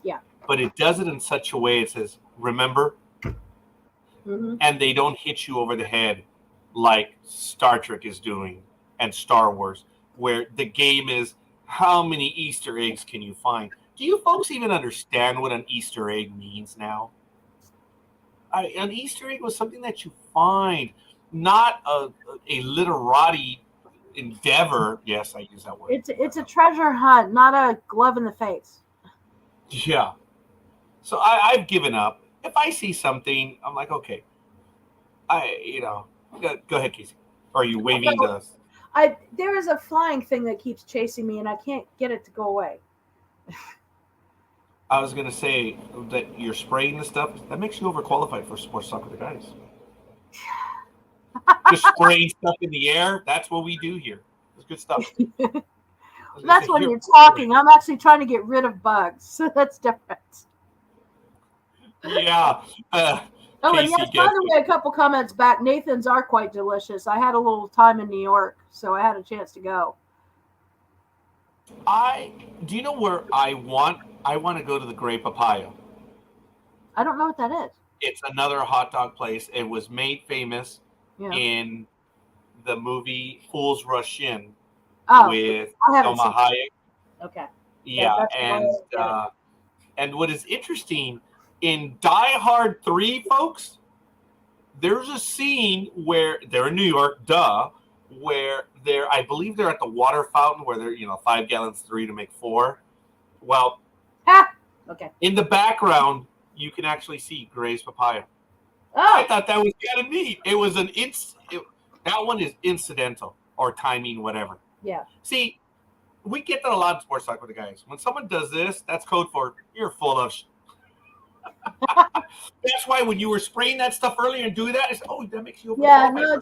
Yeah. But it does it in such a way it says, remember? Mm-hmm. And they don't hit you over the head like Star Trek is doing and Star Wars, where the game is how many Easter eggs can you find? Do you folks even understand what an Easter egg means now? An Easter egg was something that you find, not a literati endeavor. Yes, I use that word. It's a treasure hunt, not a glove in the face. Yeah. So I've given up. If I see something, I'm like, okay. Go ahead, Casey. Or are you waving to us? There is a flying thing that keeps chasing me, and I can't get it to go away. I was going to say that you're spraying the stuff. That makes you overqualified for sports soccer with the guys. Just spraying stuff in the air. That's what we do here. It's good stuff. That's when you're talking. I'm actually trying to get rid of bugs. So that's different. Yeah. And yes, by the way, a couple comments back. Nathan's are quite delicious. I had a little time in New York, so I had a chance to go. Do you know where I want to go to the Gray Papaya? I don't know what that is. It's another hot dog place. It was made famous in the movie Fools Rush In with Selma Hayek. Okay. Yeah, and what is interesting in Die Hard 3, folks, there's a scene where they're in New York, where I believe they're at the water fountain where they're 5 gallons 3 to make 4. Well, okay. In the background you can actually see Gray's Papaya. Oh. I thought that was kind of neat. It was that one is incidental or timing, whatever. Yeah. See, we get that a lot in sports talk with the guys. When someone does this, that's code for you're full of. That's why when you were spraying that stuff earlier and doing that, it's that makes you. Yeah, no.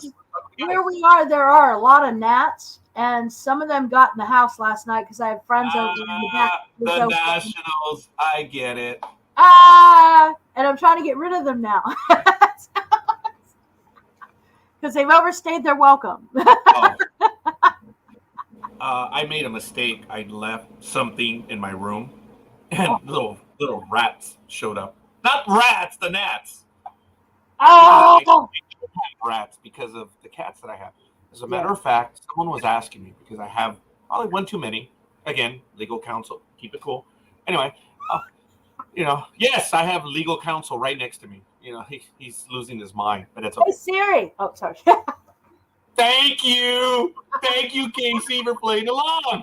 Where we are, there are a lot of gnats, and some of them got in the house last night because I have friends over in the back. The Nationals, I get it. And I'm trying to get rid of them now because they've overstayed their welcome. Oh. I made a mistake. I left something in my room, and little rats showed up. Not rats, the gnats. Oh, Rats because of the cats that I have. As a matter of fact, someone was asking me because I have probably one too many. Again, legal counsel. Keep it cool. Anyway, yes, I have legal counsel right next to me. He's losing his mind, but it's okay. Hey Siri. Oh, sorry. Thank you, Casey, for playing along.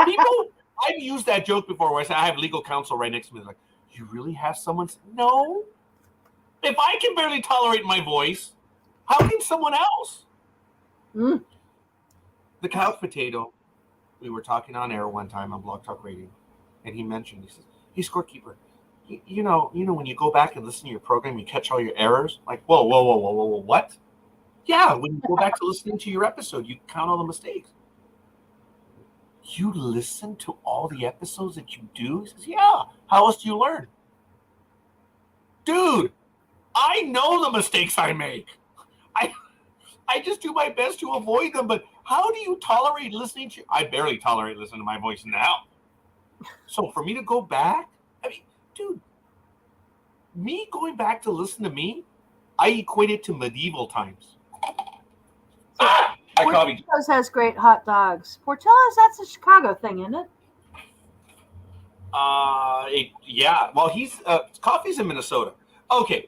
People, I've used that joke before where I say I have legal counsel right next to me. They're like, you really have someone? No. If I can barely tolerate my voice, how can someone else? Mm. The couch potato, we were talking on air one time on Blog Talk Radio, and he says, hey, Scorekeeper, you know when you go back and listen to your program, you catch all your errors? Like, whoa, what? Yeah, when you go back to listening to your episode, you count all the mistakes. You listen to all the episodes that you do? He says, yeah. How else do you learn? Dude, I know the mistakes I make. I just do my best to avoid them, but how do you tolerate listening to? I barely tolerate listening to my voice now. So for me to go back, I mean, dude, me going back to listen to me, I equate it to medieval times. Portillo's has great hot dogs. Portillo's, that's a Chicago thing, isn't it? Yeah. Well, coffee's in Minnesota. Okay.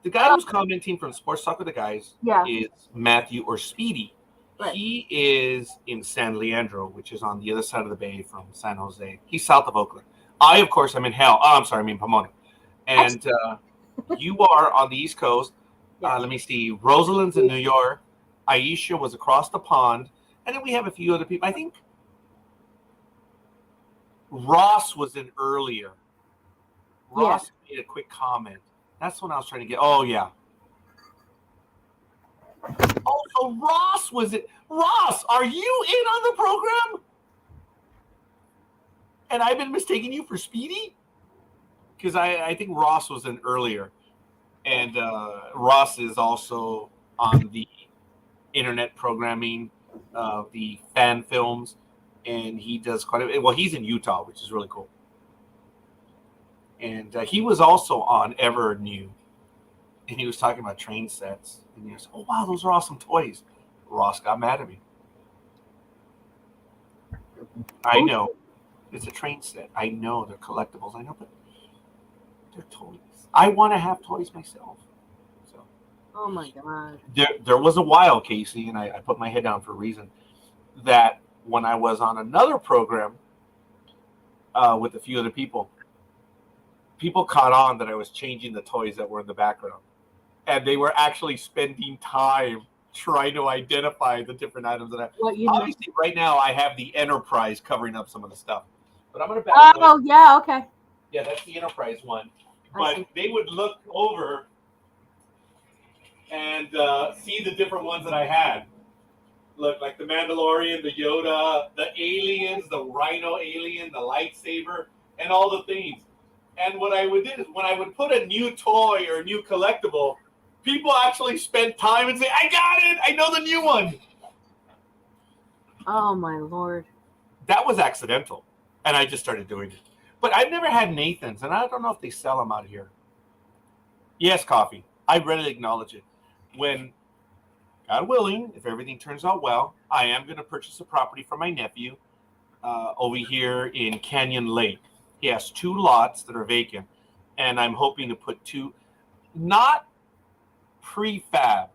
The guy who's commenting from Sports Talk with the Guys is Matthew or Speedy. Right. He is in San Leandro, which is on the other side of the bay from San Jose. He's south of Oakland. I, of course, am in Pomona. And you are on the East Coast. Yes. Let me see. Rosalind's in New York. Aisha was across the pond. And then we have a few other people. I think Ross was in earlier. Ross made a quick comment. That's what I was trying to get. Oh, yeah. Oh, so Ross was it. Ross, are you in on the program? And I've been mistaking you for Speedy? Because I think Ross was in earlier. And Ross is also on the internet programming, the fan films. And he does quite a bit. Well, he's in Utah, which is really cool. And he was also on Ever New. And he was talking about train sets. And he was, oh, wow, those are awesome toys. Ross got mad at me. I know. It's a train set. I know. They're collectibles. I know, but they're toys. I want to have toys myself. So. Oh, my God. There was a while, Casey, and I put my head down for a reason, that when I was on another program with a few other people caught on that I was changing the toys that were in the background. And they were actually spending time trying to identify the different items that obviously right now I have the Enterprise covering up some of the stuff. But I'm going to back up. Oh, yeah, okay. Yeah, that's the Enterprise one. But they would look over and see the different ones that I had. Look, like the Mandalorian, the Yoda, the aliens, the Rhino alien, the lightsaber, and all the things. And what I would do is when I would put a new toy or a new collectible, people actually spent time and say, I got it. I know the new one. Oh, my Lord. That was accidental. And I just started doing it. But I've never had Nathan's, and I don't know if they sell them out here. Yes, coffee. I readily acknowledge it. When, God willing, if everything turns out well, I am going to purchase a property for my nephew over here in Canyon Lake. He has 2 lots that are vacant, and I'm hoping to put 2, not prefab.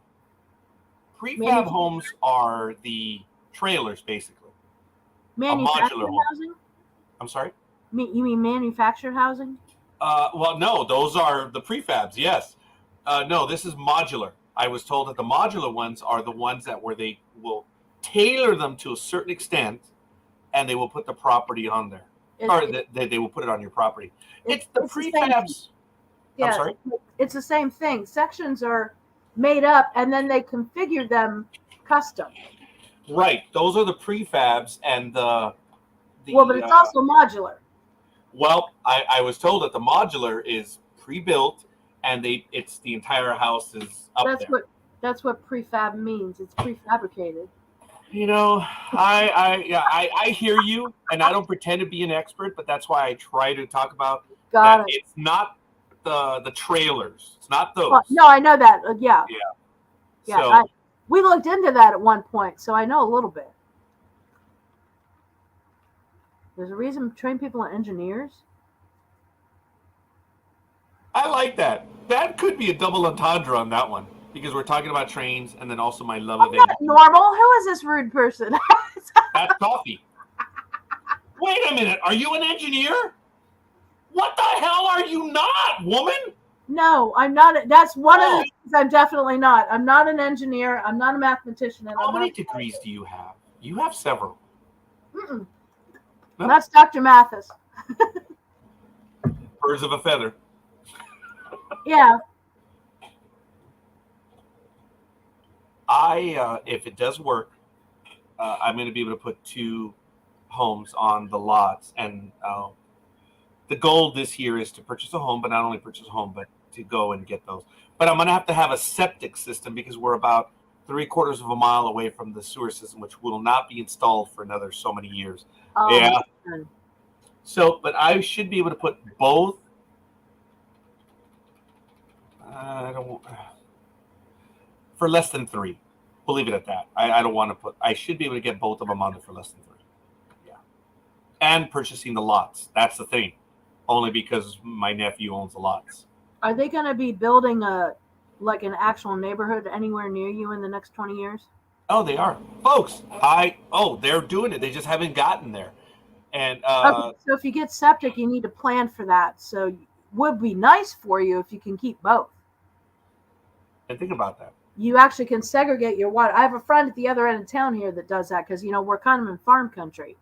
Prefab homes are the trailers, basically. Manufactured home. housing? I'm sorry? You mean manufactured housing? Well, no, those are the prefabs, yes. No, this is modular. I was told that the modular ones are the ones where they will tailor them to a certain extent, and they will put the property on there. They will put it on your property. It's the prefabs. Yeah, I'm sorry? It's the same thing. Sections are made up, and then they configure them custom. Right. Those are the prefabs and the well, but it's also modular. Well, I was told that the modular is pre-built, and it's the entire house is up That's there. what prefab means. It's prefabricated. You know, I hear you, and I don't pretend to be an expert, but that's why I try to talk about Got that. it. It's not the trailers. It's not those. Well, no, I know that. Yeah. Yeah. Yeah. So we looked into that at one point, so I know a little bit. There's a reason to train people are engineers. I like that. That could be a double entendre on that one because we're talking about trains, and then also my love of it. Normal. Who is this rude person? That's coffee. Wait a minute. Are you an engineer? What the hell are you not, woman? No, I'm not. That's one of the things I'm definitely not. I'm not an engineer. I'm not a mathematician. And How many degrees do you have? You have several. Mm-mm. No? That's Dr. Mathis. Birds of a feather. Yeah. If it does work, I'm going to be able to put 2 homes on the lots, and the goal this year is to purchase a home, but not only purchase a home, but to go and get those. But I'm going to have a septic system because we're about 3/4 of a mile away from the sewer system, which will not be installed for another so many years. Yeah. Man. So, but I should be able to put both. I don't. For less than 3. We'll leave it at that. I don't want to put. I should be able to get both of them on there for less than 3. Yeah. And purchasing the lots. That's the thing. Only because my nephew owns the lots. Are they going to be building an actual neighborhood anywhere near you in the next 20 years? Oh, they are, folks. They're doing it. They just haven't gotten there. And okay, so if you get septic, you need to plan for that. So it would be nice for you if you can keep both. And think about that. You actually can segregate your water. I have a friend at the other end of town here that does that because, we're kind of in farm country.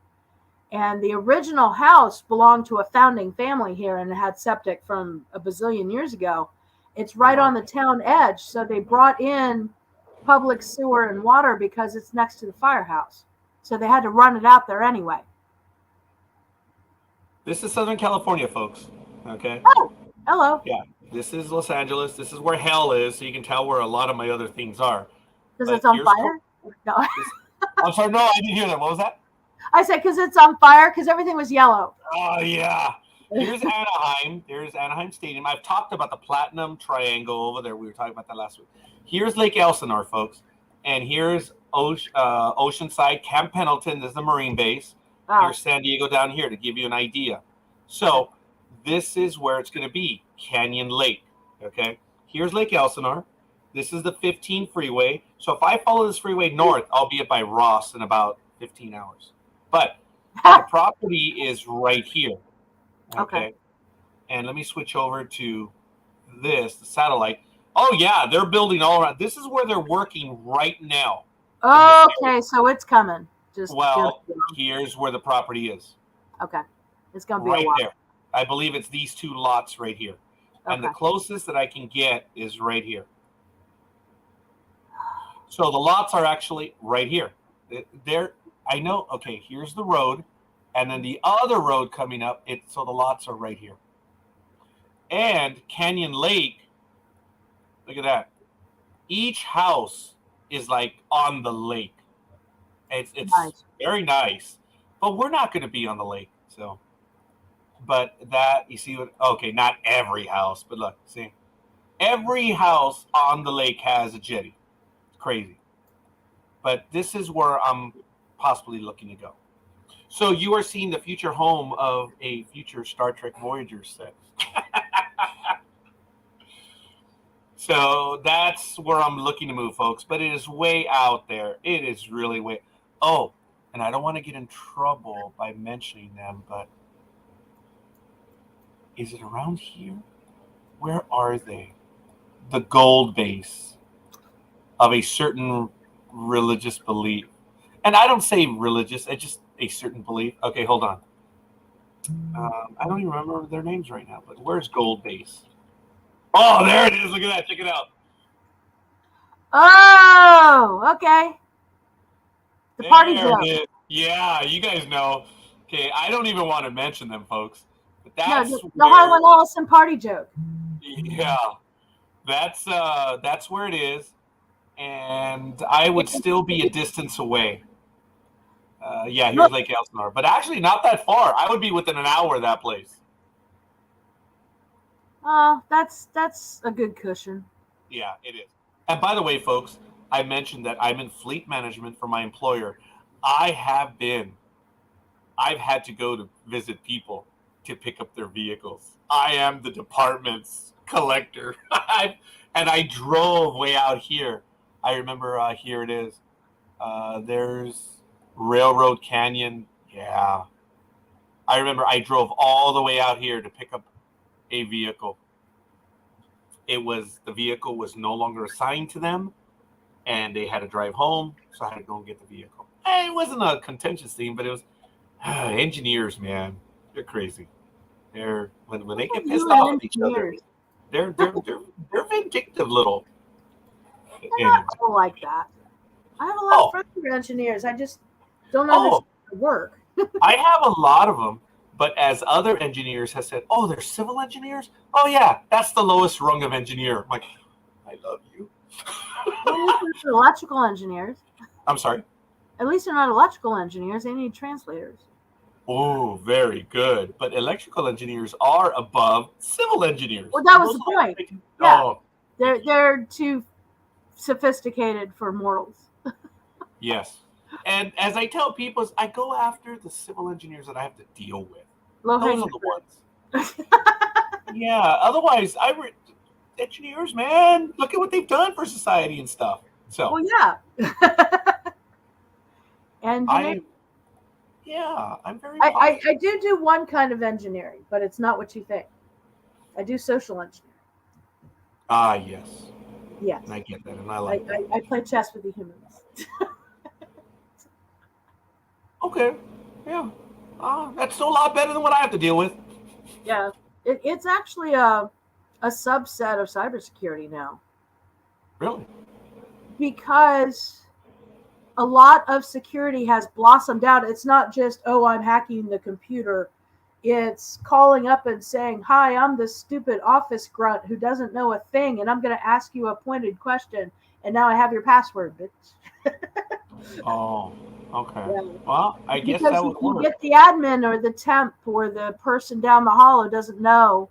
And the original house belonged to a founding family here and it had septic from a bazillion years ago. It's right on the town edge. So they brought in public sewer and water because it's next to the firehouse. So they had to run it out there anyway. This is Southern California, folks. Okay? Oh, hello. Yeah. This is Los Angeles. This is where hell is, so you can tell where a lot of my other things are. Because it's on fire? No. I'm sorry, no, I didn't hear that. What was that? I said because it's on fire because everything was yellow. Oh, yeah. Here's Anaheim. There's Anaheim Stadium. I've talked about the Platinum Triangle over there. We were talking about that last week. Here's Lake Elsinore, folks. And here's Oceanside. Camp Pendleton. This is the Marine base. Oh. Here's San Diego down here to give you an idea. So this is where it's going to be. Canyon Lake. Okay. Here's Lake Elsinore. This is the 15 freeway. So if I follow this freeway north, I'll be by Ross in about 15 hours. But the property is right here. Okay. And let me switch over to the satellite. Oh, yeah, they're building all around. This is where they're working right now. Okay, so it's coming. Here's where the property is. Okay. It's going to be right a while. there. I believe it's these 2 lots right here. Okay. And the closest that I can get is right here. So the lots are actually right here. I know. Okay, here's the road. And then the other road coming up, so the lots are right here. And Canyon Lake, look at that. Each house is like on the lake. It's nice. Very nice. But we're not going to be on the lake. So, but that, you see okay, not every house, but look, see. Every house on the lake has a jetty. It's crazy. But this is where I'm possibly looking to go. So you are seeing the future home of a future Star Trek Voyager set. So that's where I'm looking to move, folks. But it is way out there. It is really way. Oh, and I don't want to get in trouble by mentioning them, but is it around here? Where are they? The gold base of a certain religious belief. And I don't say religious, it's just a certain belief. Okay, hold on. I don't even remember their names right now, but where's Gold Base? Oh, there it is. Look at that. Check it out. Oh, okay. The party zone. Yeah, you guys know. Okay, I don't even want to mention them, folks. But No, that's the where, Harlan Ellison party joke. yeah, that's where it is. And I would still be a distance away. Yeah, here's Look, Lake Elsinore, but actually not that far. I would be within an hour of that place. that's a good cushion. Yeah, it is. And by the way, folks, I mentioned that I'm in fleet management for my employer. I have been. I've had to go to visit people to pick up their vehicles. I am the department's collector. And I drove way out here. I remember here it is. There's Railroad Canyon. Yeah. I remember I drove all the way out here to pick up a vehicle. The vehicle was no longer assigned to them, and they had to drive home, so I had to go and get the vehicle. It wasn't a contentious thing, but it was engineers, man. They're crazy. When they get pissed You off and at each other, engineers. they're vindictive little. They're Anyway. not all like that. I have a lot Oh. of friends who are engineers. I just don't Oh. understand the work. I have a lot of them, but as other engineers have said, oh, they're civil engineers? Oh, yeah, that's the lowest rung of engineer. I'm like, I love you. Well, at least they're electrical engineers. I'm sorry? At least they're not electrical engineers. They need translators. Oh, very good. But electrical engineers are above civil engineers. Well, that was the point. Yeah. Oh, They're too sophisticated for mortals. yes. And as I tell people, I go after the civil engineers that I have to deal with. Low Those hanging are the ones. Yeah. Otherwise, engineers, man, look at what they've done for society and stuff. So, Well, yeah. And I'm very. I do one kind of engineering, but it's not what you think. I do social engineering. Ah, yes. Yes. And I get that, and I like that. I play chess with the humans. Okay. Yeah. That's still a lot better than what I have to deal with. Yeah. It's actually a subset of cybersecurity now. Really? Because a lot of security has blossomed out. It's not just, oh, I'm hacking the computer. It's calling up and saying, hi, I'm this stupid office grunt who doesn't know a thing, and I'm going to ask you a pointed question, and now I have your password, bitch. Oh, okay. Yeah. Well, I guess Because that would you work. get the admin or the temp or the person down the hall who doesn't know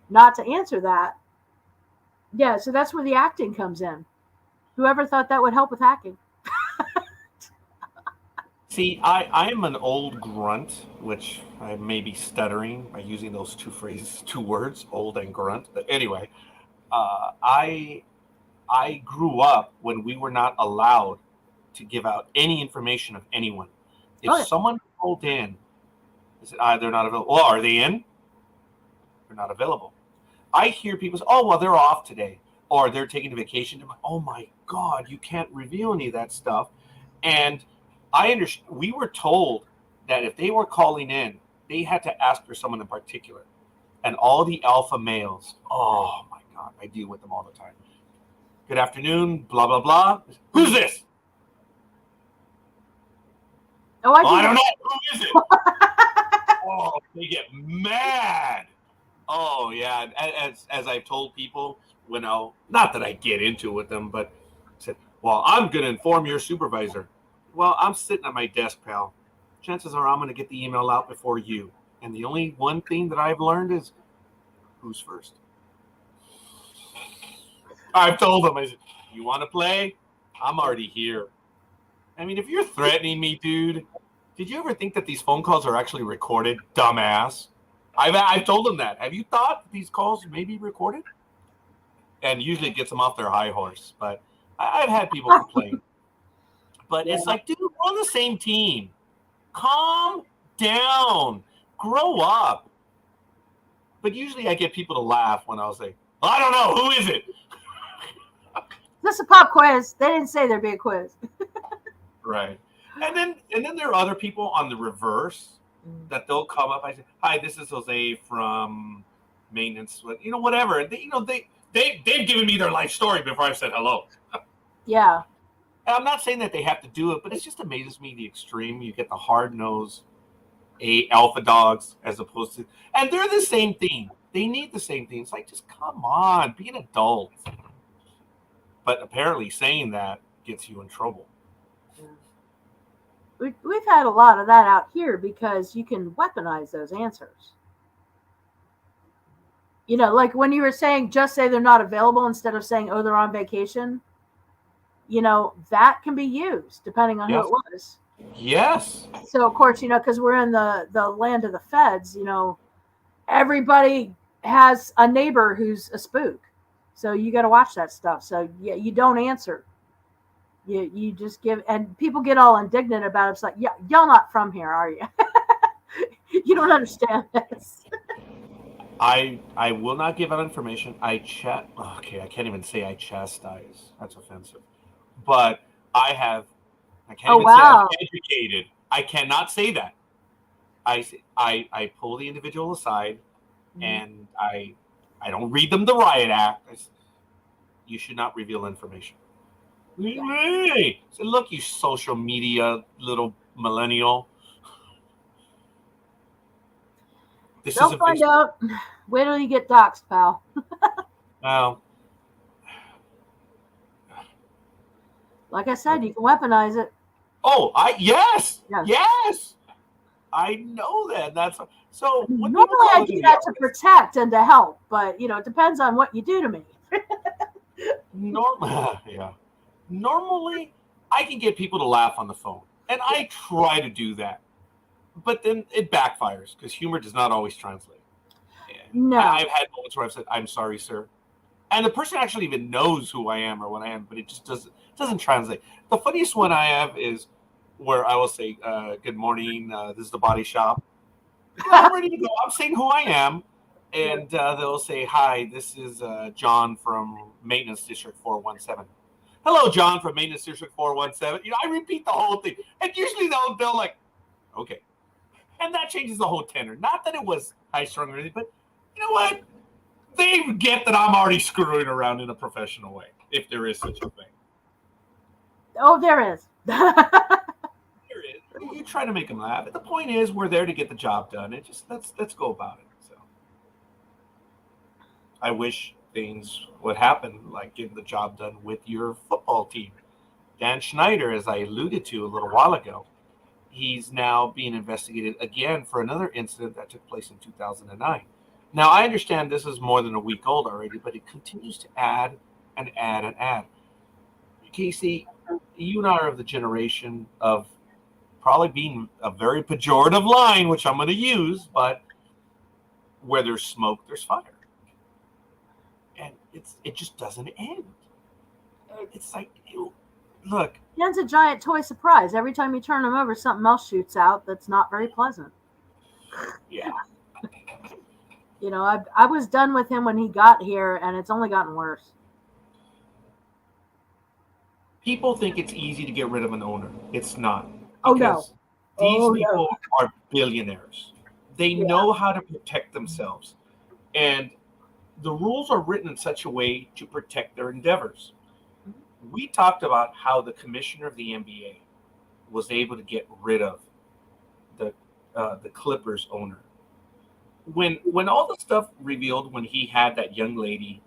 not to answer that. Yeah, so that's where the acting comes in. Whoever thought that would help with hacking? See, I am an old grunt, which I may be stuttering by using those two words, old and grunt. But anyway, I grew up when we were not allowed to give out any information of anyone. If someone called in, they said, they're not available. Well, are they in? They're not available. I hear people say, oh, well, they're off today, or they're taking a vacation. I'm like, oh my God, you can't reveal any of that stuff. And I understand. We were told that if they were calling in, they had to ask for someone in particular. And all the alpha males, oh my God, I deal with them all the time. Good afternoon, blah, blah, blah. Who's this? Oh, I don't know. Who is it? Oh, they get mad. Oh, yeah. As I've told people, not that I get into it with them, but I said, well, I'm going to inform your supervisor. Well, I'm sitting at my desk, pal. Chances are I'm going to get the email out before you. And the only one thing that I've learned is who's first. I've told them, I said, you want to play? I'm already here. I mean, if you're threatening me, dude, did you ever think that these phone calls are actually recorded, dumbass? I've told them that. Have you thought these calls may be recorded? And usually it gets them off their high horse. But I've had people complain. But it's like, dude, we're on the same team. Calm down. Grow up. But usually I get people to laugh when I'll say, I don't know. Who is it? This is a pop quiz. They didn't say there'd be a quiz. Right. And then there are other people on the reverse that they'll come up. I say, hi, this is Jose from maintenance. Whatever. And they've given me their life story before I've said hello. Yeah. And I'm not saying that they have to do it, but it just amazes me the extreme. You get the hard nose alpha dogs as opposed to, and they're the same thing. They need the same thing. It's like, just come on, be an adult. But apparently saying that gets you in trouble. We've had a lot of that out here because you can weaponize those answers. Like when you were saying, just say they're not available instead of saying, oh, they're on vacation. That can be used depending on who it was. Yes. So of course, because we're in the land of the feds, everybody has a neighbor who's a spook. So you got to watch that stuff. So yeah, you don't answer. You just give, and people get all indignant about it. It's like, yeah, y'all not from here, are you? You don't understand this. I will not give out information. I can't even say I chastise. That's offensive. But I can't even say I'm educated. I cannot say that. I pull the individual aside, and I don't read them the riot act. You should not reveal information. Hey, so look, you social media little millennial. They'll find out. Wait till you get doxxed, pal. Well, like I said, you can weaponize it. Oh, yes. I know that. That's so. Normally, I do that to protect and to help, but it depends on what you do to me. Normally, I can get people to laugh on the phone, and I try to do that, but then it backfires because humor does not always translate. No, I've had moments where I've said, "I'm sorry, sir," and the person actually even knows who I am or what I am, but it just doesn't translate. The funniest one I have is where I will say, "Good morning, this is the body shop." I'm ready to go. I'm saying who I am, and they'll say, "Hi, this is John from Maintenance District 417." Hello, John from Maintenance District 417. I repeat the whole thing, and usually they'll like, okay, and that changes the whole tenor. Not that it was high strung or anything, but you know what? They get that I'm already screwing around in a professional way, if there is such a thing. Oh, there is. There is. You try to make them laugh. But the point is, we're there to get the job done. It just let's go about it. So, I wish things would happen like getting the job done with your football team. Dan Schneider, as I alluded to a little while ago, he's now being investigated again for another incident that took place in 2009. Now, I understand this is more than a week old already, but it continues to add and add and add. Casey, you and I are of the generation of probably being a very pejorative line, which I'm going to use, but where there's smoke, there's fire. And it just doesn't end. It's like, look. Ken's a giant toy surprise. Every time you turn him over, something else shoots out that's not very pleasant. Yeah. I was done with him when he got here, and it's only gotten worse. People think it's easy to get rid of an owner. It's not. Oh, no. These people are billionaires. They know how to protect themselves. And the rules are written in such a way to protect their endeavors. We talked about how the commissioner of the NBA was able to get rid of the Clippers owner. When all the stuff revealed, when he had that young lady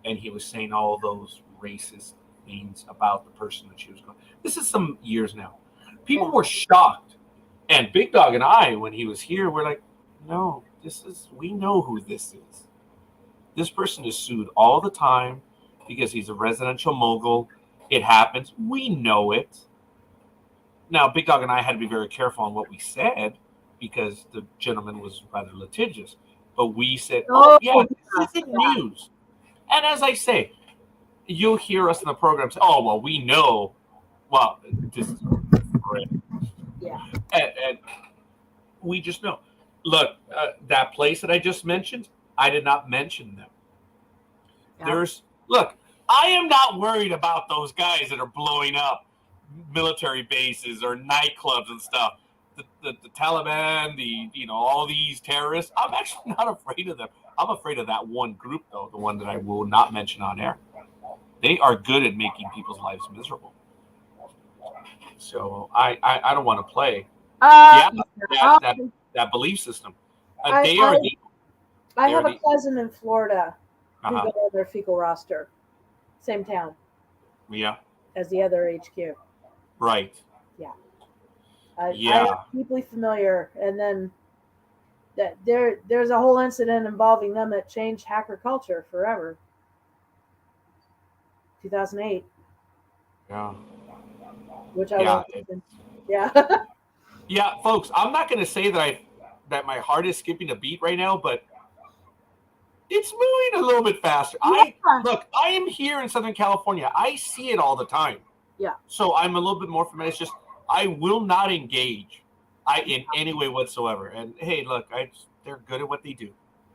and he was saying all those racist things about the person that she was going, this is some years now. People were shocked. And Big Dog and I, when he was here, we're like, no, we know who this is. This person is sued all the time because he's a residential mogul. It happens. We know it. Now, Big Dog and I had to be very careful on what we said because the gentleman was rather litigious. But we said, this isn't news. And as I say, you'll hear us in the program say, oh, well, we know. Well, this is great. Yeah. And we just know. Look, that place that I just mentioned, I did not mention them. Yeah. Look, I am not worried about those guys that are blowing up military bases or nightclubs and stuff. The Taliban, all these terrorists. I'm actually not afraid of them. I'm afraid of that one group, though, the one that I will not mention on air. They are good at making people's lives miserable. So I don't want to play. that belief system. I They are I they have are a cousin in Florida who uh-huh. got on their fecal roster, same town Yeah, as the other HQ. right. Yeah, I am Yeah, deeply familiar. And then that there's a whole incident involving them that changed hacker culture forever. 2008, yeah, which I yeah. was in. Yeah. Yeah, folks, I'm not going to say that my heart is skipping a beat right now, but it's moving a little bit faster. I Yeah. look, I am here in Southern California. I see it all the time. Yeah. So I'm a little bit more familiar. It's just I will not engage in any way whatsoever. And hey, look, they're good at what they do,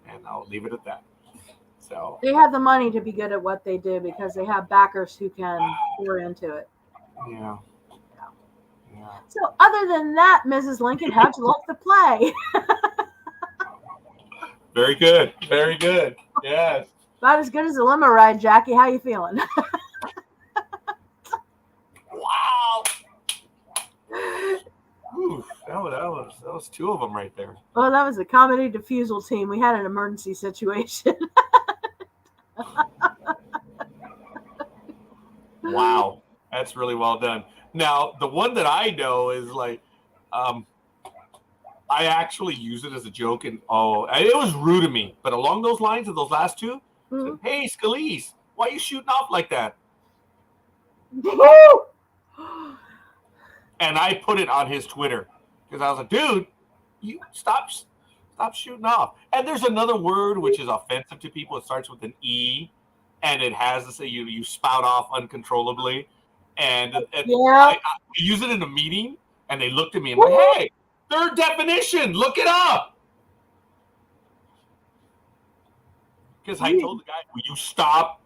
and I'll leave it at that. So They have the money to be good at what they do because they have backers who can pour into it. yeah, yeah. So, other than that, Mrs. Lincoln, how'd you like the play? Very good, very good. Yes. About as good as a limo ride, Jackie. How you feeling? Wow. Oof, that was two of them right there. Well, that was a comedy defusal team. We had an emergency situation. Wow, that's really well done. Now, the one that I know is like, I actually use it as a joke, and it was rude of me. But along those lines of those last two, said, hey, Scalise, why are you shooting off like that? And I put it on his Twitter because I was like, dude, you stop shooting off. And there's another word which is offensive to people. It starts with an E, and it has to say you spout off uncontrollably. And I use it in a meeting, and they looked at me and like, hey, third definition, look it up. Because I told the guy, will you stop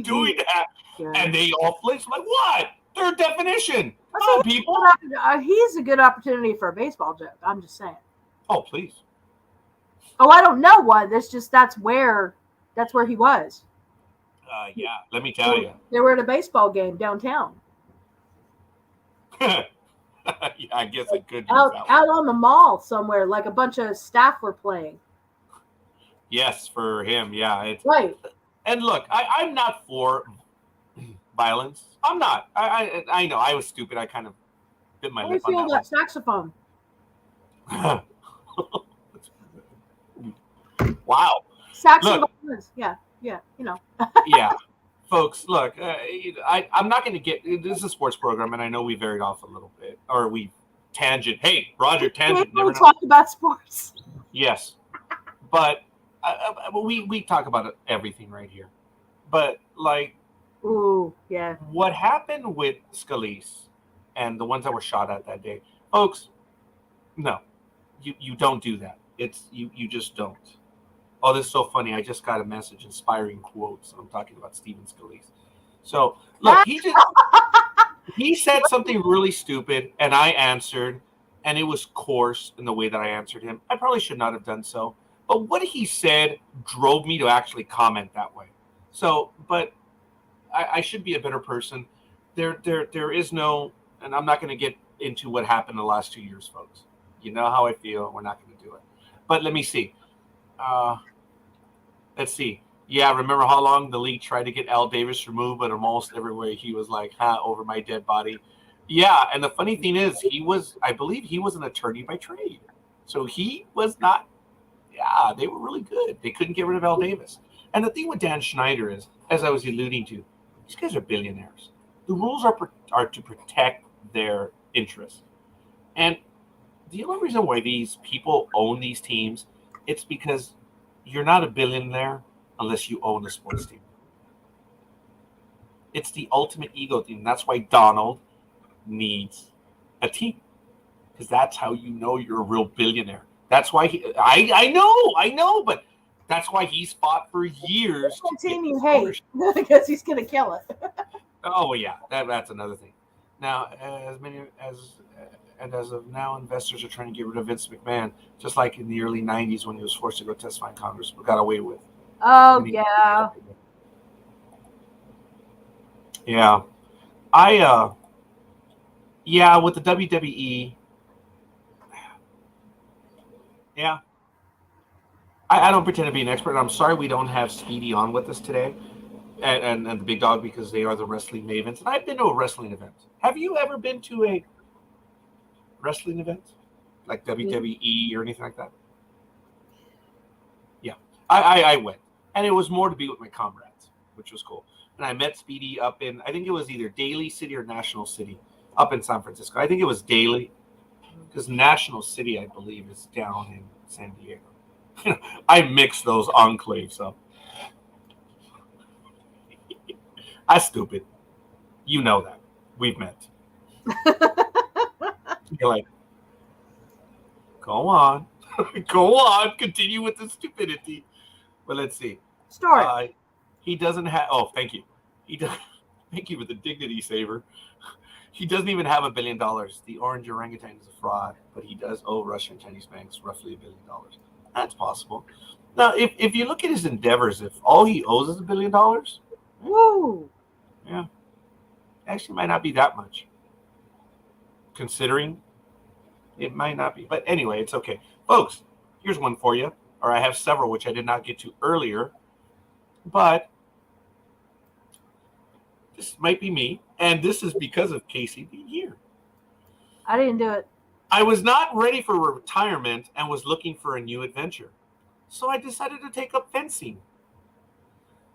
doing that? Yeah. And they all flinched like, what? Third definition. Come on, people. He's a good opportunity for a baseball joke. I'm just saying. Oh, please. Oh, I don't know why. That's where he was. Yeah, let me tell you. They were at a baseball game downtown. Yeah, I guess it could be out on the mall somewhere, like a bunch of staff were playing. Yes, for him, yeah. Right. And look, I'm not for violence. I'm not. I know I was stupid. I kind of bit my lip on that. I feel that saxophone. Wow. Saxophone. Yeah, you know. Yeah. Folks, look, I'm not going to get. This is a sports program, and I know we varied off a little bit, or we tangent. Hey, Roger, tangent. We talk about sports. Yes, but we talk about everything right here. But like, ooh, yeah. What happened with Scalise and the ones that were shot at that day, folks? No, you don't do that. You just don't. Oh, this is so funny. I just got a message, inspiring quotes. I'm talking about Stephen Scalise. So, look, he said something really stupid, and I answered, and it was coarse in the way that I answered him. I probably should not have done so. But what he said drove me to actually comment that way. So, but I should be a better person. There is no, and I'm not going to get into what happened the last 2 years, folks. You know how I feel. We're not going to do it. But let me see. Let's see. Yeah, remember how long the league tried to get Al Davis removed, but almost everywhere he was like, over my dead body. Yeah, and the funny thing is, I believe he was an attorney by trade. So he was not, they were really good. They couldn't get rid of Al Davis. And the thing with Dan Schneider is, as I was alluding to, these guys are billionaires. The rules are to protect their interests. And the only reason why these people own these teams, it's because you're not a billionaire unless you own a sports team. It's the ultimate ego thing. That's why Donald needs a team, because that's how you know you're a real billionaire. That's why I know, but that's why he's fought for years. Continue hate because he's going to kill it. Oh, well, yeah, that's another thing. Now, as of now, investors are trying to get rid of Vince McMahon, just like in the early 90s when he was forced to go testify in Congress, but got away with. Oh, yeah. Yeah. With the WWE, Yeah. I don't pretend to be an expert. I'm sorry we don't have Speedy on with us today and the big dog because they are the wrestling mavens. And I've been to a wrestling event. Have you ever been to a wrestling event? Like WWE or anything like that? Yeah. I went. And it was more to be with my comrades, which was cool. And I met Speedy up in, I think it was either Daly City or National City up in San Francisco. I think it was Daly because National City, I believe, is down in San Diego. I mix those enclaves up. I'm stupid. You know that. We've met. You're like, go on. Go on. Continue with the stupidity. But let's see. Story. He doesn't have. Oh, thank you. He does. Thank you for the dignity saver. He doesn't even have $1 billion. The orange orangutan is a fraud, but he does owe Russian Chinese banks roughly $1 billion. That's possible. Now, if you look at his endeavors, if all he owes is $1 billion, woo, yeah, actually might not be that much. Considering it might not be, but anyway, it's okay, folks. Here's one for you, or I have several which I did not get to earlier, but this might be me, and this is because of Casey being here. I didn't do it. I was not ready for retirement and was looking for a new adventure. So I decided to take up fencing.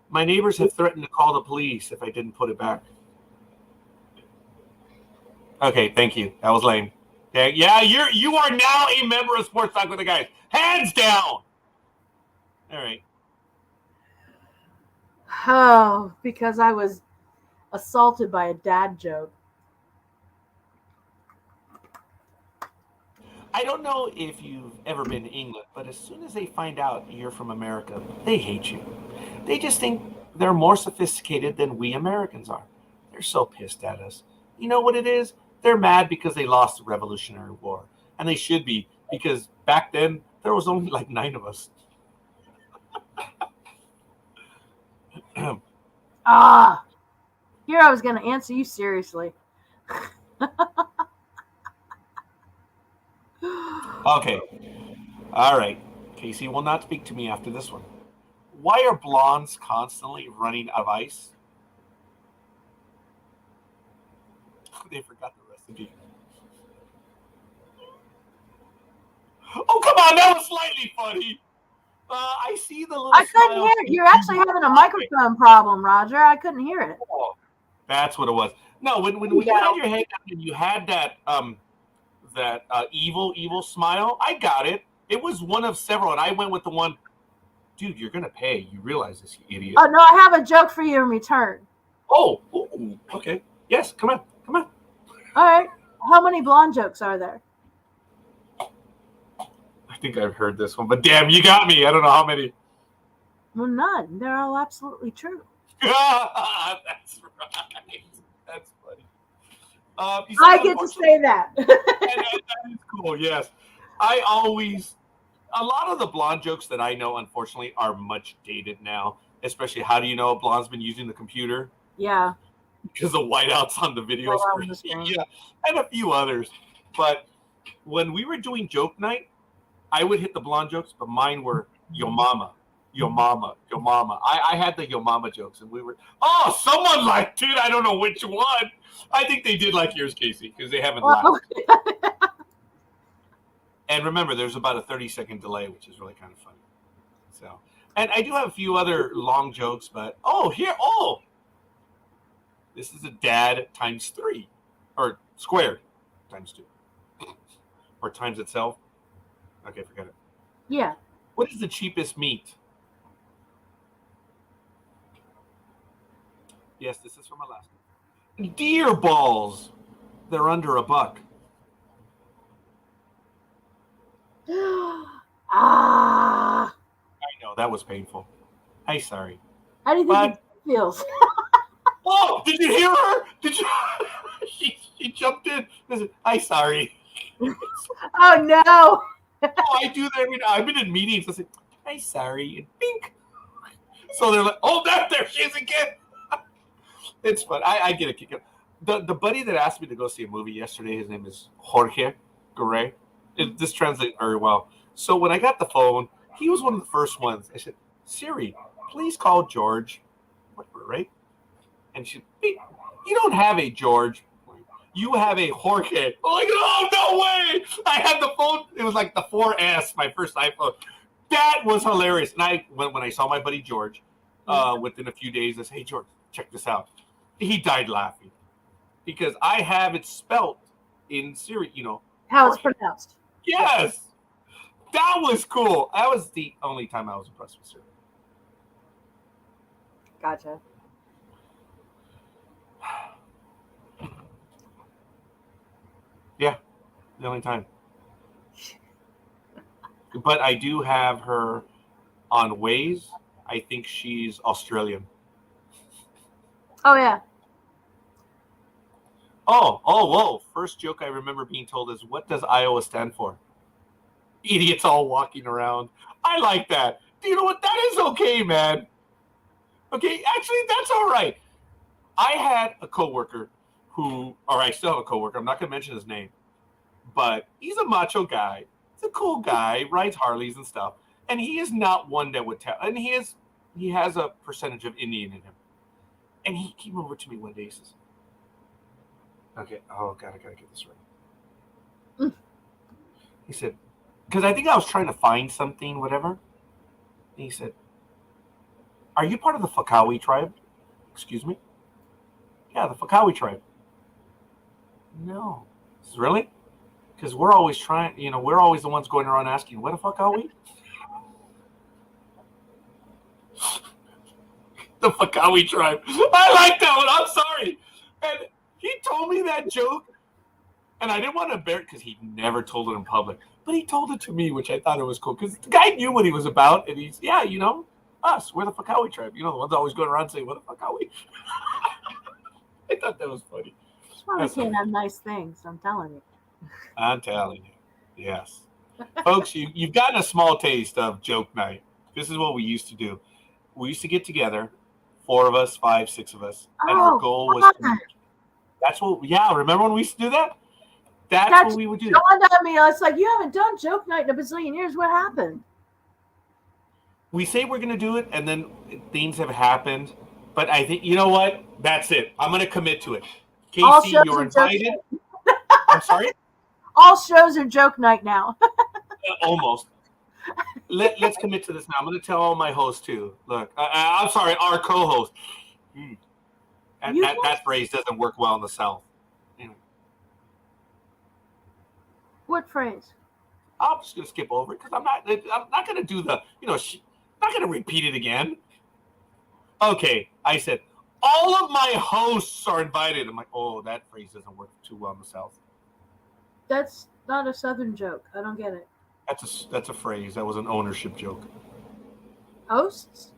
My neighbors have threatened to call the police if I didn't put it back. Okay, thank you. That was lame. Okay, yeah, you are now a member of Sports Talk with the Guys. Hands down. All right. Oh, because I was assaulted by a dad joke. I don't know if you've ever been to England, but as soon as they find out you're from America, they hate you. They just think they're more sophisticated than we Americans are. They're so pissed at us. You know what it is? They're mad because they lost the Revolutionary War. And they should be, because back then, there was only like 9 of us. Here I was going to answer you seriously. Okay. All right. Casey will not speak to me after this one. Why are blondes constantly running out of ice? They forgot the recipe. Oh, come on. That was slightly funny. I see the little I couldn't smile. hear it. You're actually having a microphone problem, Roger. I couldn't hear it. Oh, that's what it was. No, when you had your head down and you had that evil smile, I got it. It was one of several, and I went with the one. Dude, you're gonna pay. You realize this, you idiot. Oh no, I have a joke for you in return. Oh, okay. Yes, come on. All right. How many blonde jokes are there? I think I've heard this one, but damn, you got me. I don't know how many. Well, none. They're all absolutely true. That's right. That's funny. I get to say that. That is cool, yes. A lot of the blonde jokes that I know, unfortunately, are much dated now, especially how do you know a blonde's been using the computer? Yeah. Because the whiteouts on the video screen. Yeah, and a few others. But when we were doing joke night, I would hit the blonde jokes, but mine were yo mama, yo mama, yo mama. I had the yo mama jokes, and we were, someone liked it. I don't know which one. I think they did like yours, Casey, because they haven't laughed. And remember, there's about a 30-second delay, which is really kind of funny. So, and I do have a few other long jokes, but this is a dad times 3, or squared times 2, or times itself. Okay, forget it. Yeah. What is the cheapest meat? Yes, this is from Alaska. Deer balls. They're under $1. I know, that was painful. I'm sorry. How do you think it feels? Oh, did you hear her? Did you? She jumped in. I'm sorry. Oh no. I do that every I've been in meetings. I say, I'm sorry, and bink. So they're like, oh, there she is again. It's fun. I get a kick out. The buddy that asked me to go see a movie yesterday, his name is Jorge Garay. This translates very well. So when I got the phone, he was one of the first ones. I said, Siri, please call George. Whatever, right? And she, you don't have a George. You have a Jorge. I'm like, oh, no way. I had the phone. It was like the 4S, my first iPhone. That was hilarious. And when I saw my buddy George, within a few days, I said, hey, George, check this out. He died laughing because I have it spelt in Siri, How it's pronounced. Yes. That was cool. That was the only time I was impressed with Siri. Gotcha. Yeah, the only time. But I do have her on Waze. I think she's Australian. Oh, yeah. Whoa. First joke I remember being told is, what does Iowa stand for? Idiots all walking around. I like that. Do you know what? That is okay, man. Okay, actually, that's all right. I had a coworker I still have a coworker. I'm not going to mention his name, but he's a macho guy. He's a cool guy, rides Harleys and stuff. And he is not one that would tell. And he has a percentage of Indian in him. And he came over to me one day. He says, okay, oh, God, I got to get this right. He said, because I think I was trying to find something, whatever. And he said, are you part of the Fakawi tribe? Excuse me? Yeah, the Fakawi tribe. No. Really? Because we're always we're always the ones going around asking, what the fuck are we? The Fakawi tribe. I like that one. I'm sorry. And he told me that joke, and I didn't want to embarrass because he never told it in public. But he told it to me, which I thought it was cool because the guy knew what he was about. And he's, us. We're the Fakawi tribe. The ones always going around saying, what the fuck are we? I thought that was funny. Just want to say that nice things. I'm telling you. I'm telling you. Yes. Folks, you've gotten a small taste of joke night. This is what we used to do. We used to get together, 4 of us, 5, 6 of us. And our goal was remember when we used to do that? That's what we would do. Dawned on me. It's like, you haven't done joke night in a bazillion years. What happened? We say we're going to do it, and then things have happened. But I think, you know what? That's it. I'm going to commit to it. Casey, you're invited. I'm sorry? All shows are joke night now. Almost. Let's commit to this now. I'm going to tell all my hosts, too. Look, I'm sorry, our co-host. That phrase doesn't work well in the South. Anyway. What phrase? I'm just going to skip over it because I'm not going to do the, not going to repeat it again. Okay, I said, all of my hosts are invited. I'm like, oh, that phrase doesn't work too well in the South. That's not a Southern joke. I don't get it. That's a phrase. That was an ownership joke. Hosts?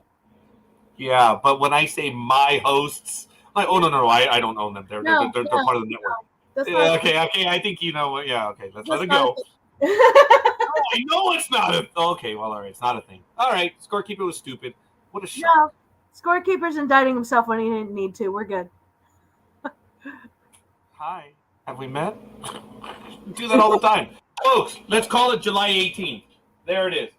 Yeah, but when I say my hosts, like, oh, no, I don't own them. They're part of the network. Okay, I think you know what. Yeah, okay, let's let it go. I know it's not a. Okay, well, all right, it's not a thing. All right, Scorekeeper was stupid. What a shock. No, Scorekeeper's indicting himself when he didn't need to. We're good. Hi, have we met? We do that all the time. Folks, let's call it July 18th. There it is.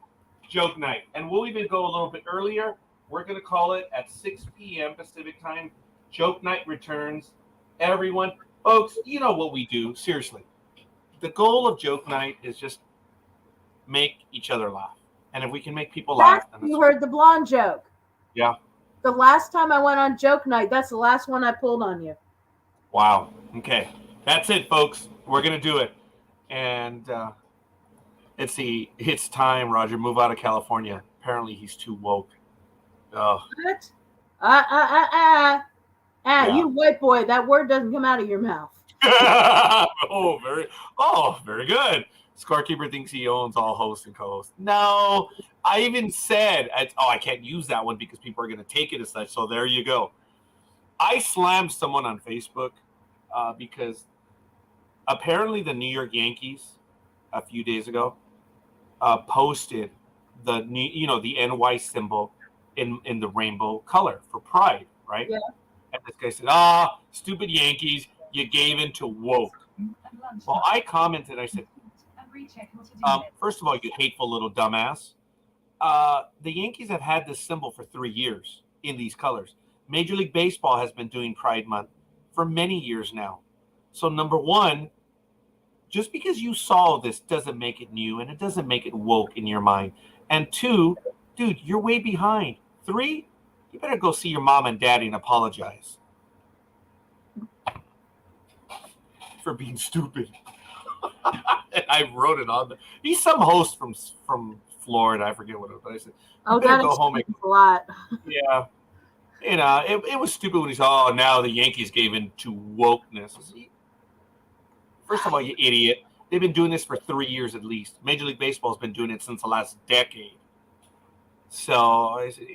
Joke night. And we'll even go a little bit earlier. We're going to call it at 6 p.m. Pacific time. Joke night returns. Everyone, folks, you know what we do. Seriously. The goal of joke night is just make each other laugh. And if we can make people laugh. You heard the blonde joke. Yeah. The last time I went on joke night, that's the last one I pulled on you. Wow. Okay. That's it, folks. We're going to do it. And it's time, Roger. Move out of California. Apparently, he's too woke. Oh. What? You white boy. That word doesn't come out of your mouth. Very good. Scorekeeper thinks he owns all hosts and co-hosts. No, I even said, I can't use that one because people are going to take it as such. So there you go. I slammed someone on Facebook because apparently the New York Yankees a few days ago posted the NY symbol in the rainbow color for pride, right? Yeah. And this guy said, stupid Yankees, you gave in to woke. Well, I commented, I said, First of all, you hateful little dumbass. The Yankees have had this symbol for 3 years in these colors. Major League Baseball has been doing Pride Month for many years now. So number one, just because you saw this doesn't make it new and it doesn't make it woke in your mind. And two, dude, you're way behind. 3, you better go see your mom and daddy and apologize for being stupid. I wrote it on. He's some host from Florida. I forget what it was. I said, "Oh, that go home and a lot." Yeah, it was stupid when he said, "Oh, now the Yankees gave in to wokeness." First of all, you idiot. They've been doing this for 3 years at least. Major League Baseball has been doing it since the last decade. So I said,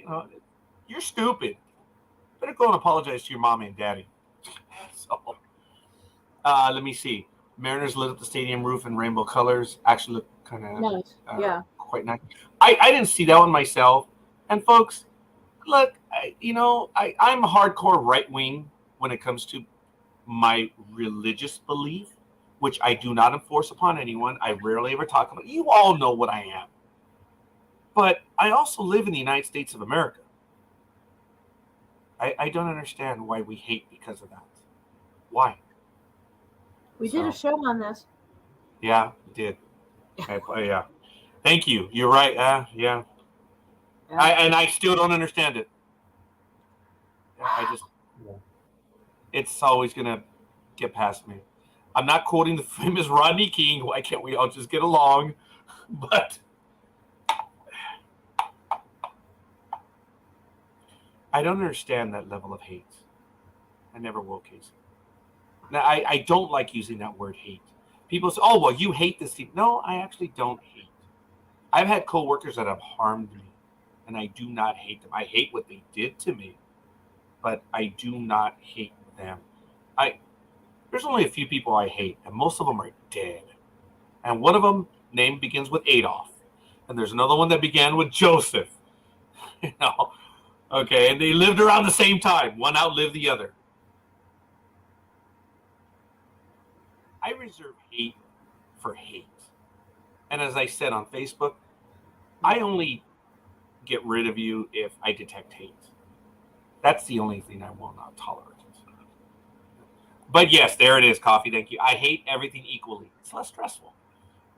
you're stupid. Better go and apologize to your mommy and daddy. So let me see. Mariners lit up the stadium roof in rainbow colors. Actually look kind of Nice. Yeah. quite nice. I didn't see that one myself. And folks, look, I'm hardcore right wing when it comes to my religious belief, which I do not enforce upon anyone. I rarely ever talk about it. You all know what I am. But I also live in the United States of America. I don't understand why we hate because of that. Why? We did a show on this. Yeah, we did. Yeah. Thank you. You're right. Yeah. I still don't understand it. It's always going to get past me. I'm not quoting the famous Rodney King. Why can't we all just get along? But I don't understand that level of hate. I never will, Casey. Now, I don't like using that word hate. People say, "Oh, well, you hate this team." No, I actually don't hate. I've had coworkers that have harmed me, and I do not hate them. I hate what they did to me, but I do not hate them. There's only a few people I hate, and most of them are dead. And one of them name begins with Adolf, and there's another one that began with Joseph. Okay, and they lived around the same time. One outlived the other. I reserve hate for hate. And as I said on Facebook, I only get rid of you if I detect hate. That's the only thing I will not tolerate. But yes, there it is, Coffee. Thank you. I hate everything equally. It's less stressful.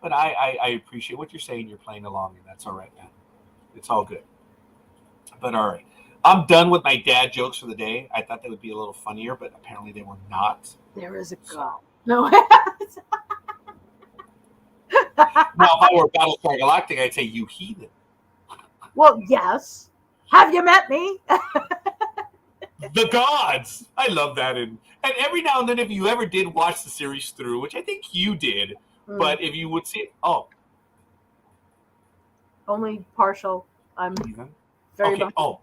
But I appreciate what you're saying. You're playing along, and that's all right, man. It's all good. But all right. I'm done with my dad jokes for the day. I thought they would be a little funnier, but apparently they were not. There is a go. No. Now, if I were Battlestar Galactica, I'd say, "You heathen." Well, yes. Have you met me? The gods. I love that. And every now and then, if you ever did watch the series through, which I think you did, but if you would see it, only partial. I'm heathen. very Okay.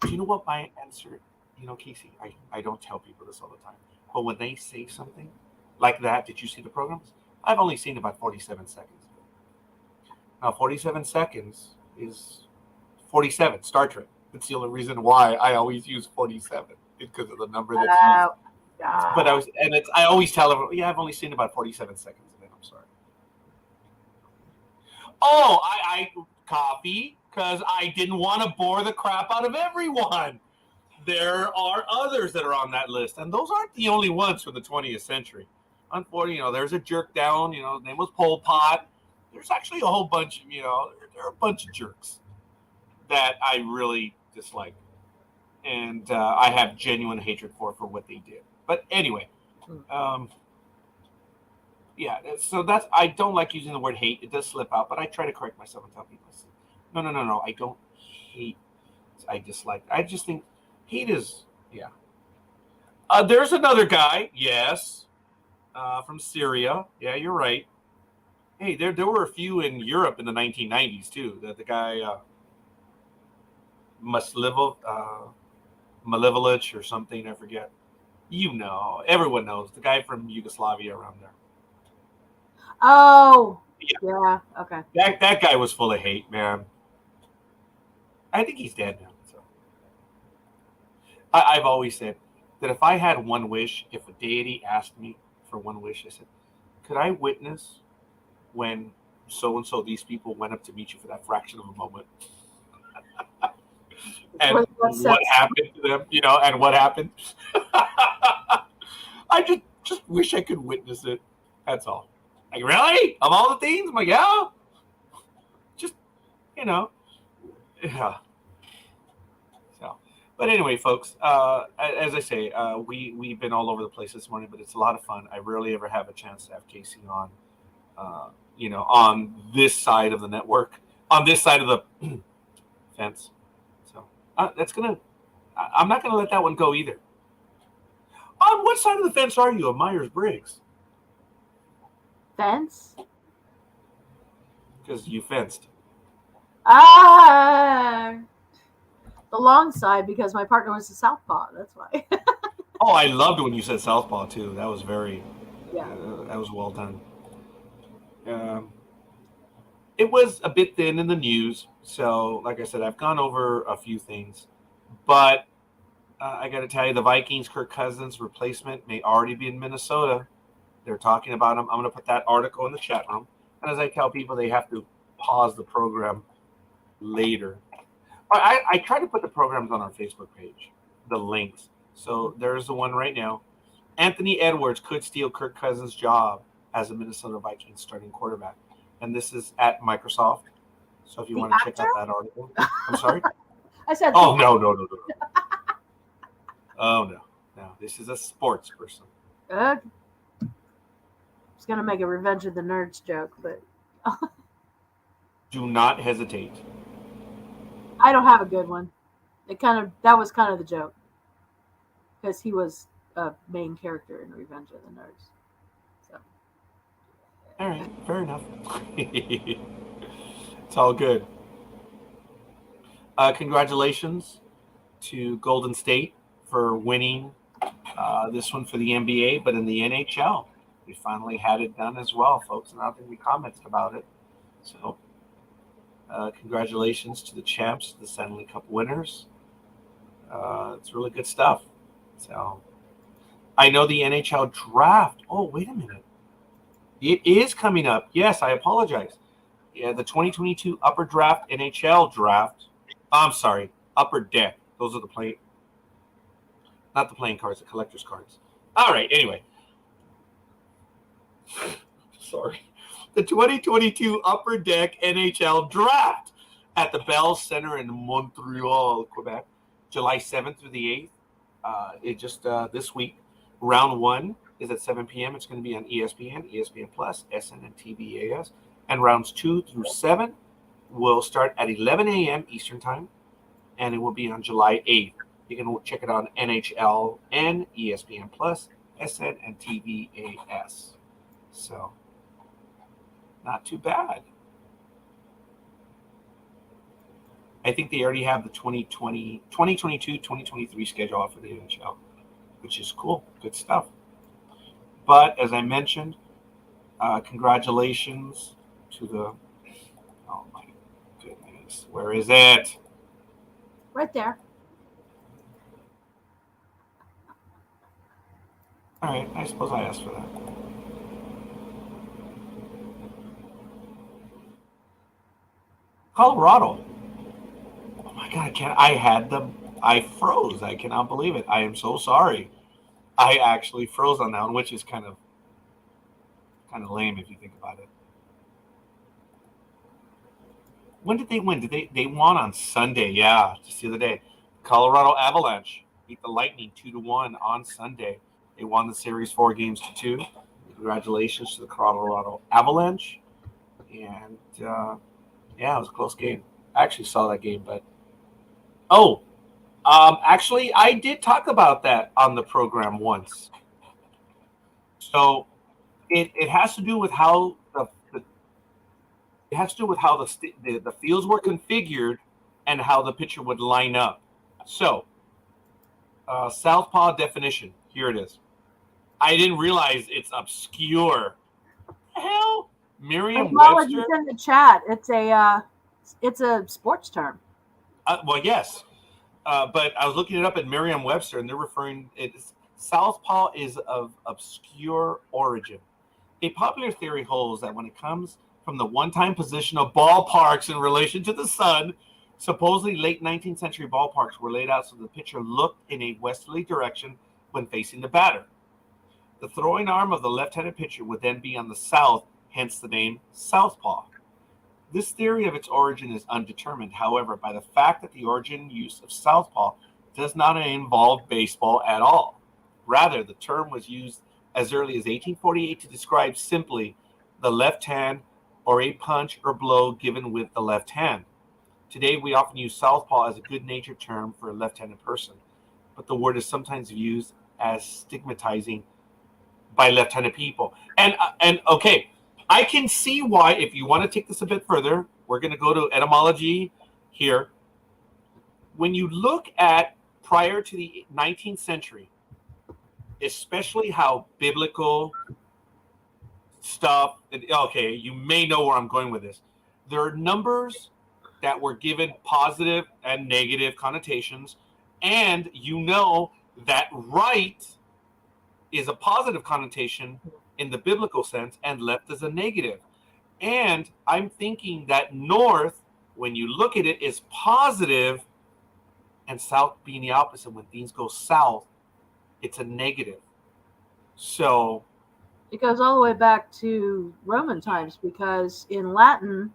Do you know what my answer? Casey, I don't tell people this all the time, but when they say something like that, did you see the programs? I've only seen about 47 seconds. Now, 47 seconds is 47, Star Trek. It's the only reason why I always use 47, because of the number that's used. But I always tell everyone, yeah, I've only seen about 47 seconds of it. I'm sorry. I copy, because I didn't want to bore the crap out of everyone. There are others that are on that list, and those aren't the only ones from the 20th century. Unfortunately, there's a jerk down, his name was Pol Pot. There's actually a whole bunch, there are a bunch of jerks that I really dislike. And I have genuine hatred for what they did. But anyway, yeah, so I don't like using the word hate. It does slip out, but I try to correct myself and tell people, no, I don't hate. I dislike. I just think hate is, yeah. There's another guy, yes, from Syria. Yeah, you're right. Hey, there were a few in Europe in the 1990s too. The guy Malevolich or something, I forget. Everyone knows the guy from Yugoslavia around there. Oh, yeah, okay. That guy was full of hate, man. I think he's dead now. So I've always said that if I had one wish, if a deity asked me for one wish, I said, could I witness when so and so these people went up to meet you for that fraction of a moment, and what happened to them, and what happened. I just wish I could witness it. That's all. Like, really? Of all the things? I'm like, yeah. Just, yeah. So, but anyway, folks, as I say, we've been all over the place this morning, but it's a lot of fun. I rarely ever have a chance to have Casey on, on this side of the network, on this side of the fence. So I'm not gonna let that one go either. On what side of the fence are you of Myers-Briggs? Fence? Because you fenced. The long side, because my partner was a southpaw. That's why. Oh, I loved when you said southpaw too. That was very, yeah. That was well done. It was a bit thin in the news, so like I said, I've gone over a few things, but I got to tell you, the Vikings' Kirk Cousins replacement may already be in Minnesota. They're talking about him. I'm going to put that article in the chat room, and as I tell people, they have to pause the program later. I try to put the programs on our Facebook page, the links. So there's the one right now. Anthony Edwards could steal Kirk Cousins' job as a Minnesota Vikings starting quarterback. And this is at Microsoft. So if you want to check out that article. I'm sorry? I said, oh, no. Oh, no. No, this is a sports person. I was going to make a Revenge of the Nerds joke, but... Do not hesitate. I don't have a good one. That was kind of the joke. Because he was a main character in Revenge of the Nerds. So. All right, fair enough. It's all good. Congratulations to Golden State for winning this one for the NBA, but in the NHL, we finally had it done as well, folks. And I don't think we commented about it. So, congratulations to the champs, the Stanley Cup winners. It's really good stuff. So, I know the NHL draft. Oh, wait a minute. It is coming up. Yes, I apologize. Yeah, the 2022 Upper Draft NHL draft. I'm sorry, Upper Deck. Those are not the playing cards, the collector's cards. All right, anyway. Sorry. The 2022 Upper Deck NHL draft at the Bell Center in Montreal, Quebec, July 7th through the 8th. It just this week. Round 1 is at 7 p.m. It's going to be on ESPN, ESPN Plus, SN, and TBAS. And rounds 2 through 7 will start at 11 a.m. Eastern Time, and it will be on July 8th. You can check it on NHL and ESPN Plus, SN, and TBAS. So, not too bad. I think they already have the 2022-2023 schedule out for the NHL, which is cool. Good stuff. But as I mentioned, congratulations to the... Oh, my goodness. Where is it? Right there. All right. I suppose I asked for that. Colorado. Oh, my God. I froze. I cannot believe it. I am so sorry. I actually froze on that one, which is kind of lame if you think about it. When did they win? They won on Sunday? Yeah, just the other day. Colorado Avalanche beat the Lightning 2-1 on Sunday. They won the series 4-2. Congratulations to the Colorado Avalanche. And yeah, it was a close game. I actually saw that game, but actually, I did talk about that on the program once. So it has to do with how the fields were configured and how the pitcher would line up. So, southpaw definition. Here it is. I didn't realize it's obscure. What the hell? Merriam-Webster. It's in the chat. It's a sports term. Well, yes. But I was looking it up at Merriam-Webster, and they're referring southpaw is of obscure origin. A popular theory holds that when it comes from the one-time position of ballparks in relation to the sun, supposedly late 19th century ballparks were laid out so the pitcher looked in a westerly direction when facing the batter. The throwing arm of the left-handed pitcher would then be on the south, hence the name southpaw. This theory of its origin is undetermined, however, by the fact that the origin use of southpaw does not involve baseball at all. Rather, the term was used as early as 1848 to describe simply the left hand or a punch or blow given with the left hand. Today, we often use southpaw as a good-natured term for a left-handed person, but the word is sometimes used as stigmatizing by left-handed people. And okay, I can see why. If you want to take this a bit further, we're going to go to etymology here. When you look at prior to the 19th century, especially how biblical stuff, okay, you may know where I'm going with this. There are numbers that were given positive and negative connotations, and you know that right is a positive connotation in the biblical sense, and left is a negative. And I'm thinking that north, when you look at it, is positive, and south being the opposite. When things go south, it's a negative. So it goes all the way back to Roman times, because in Latin,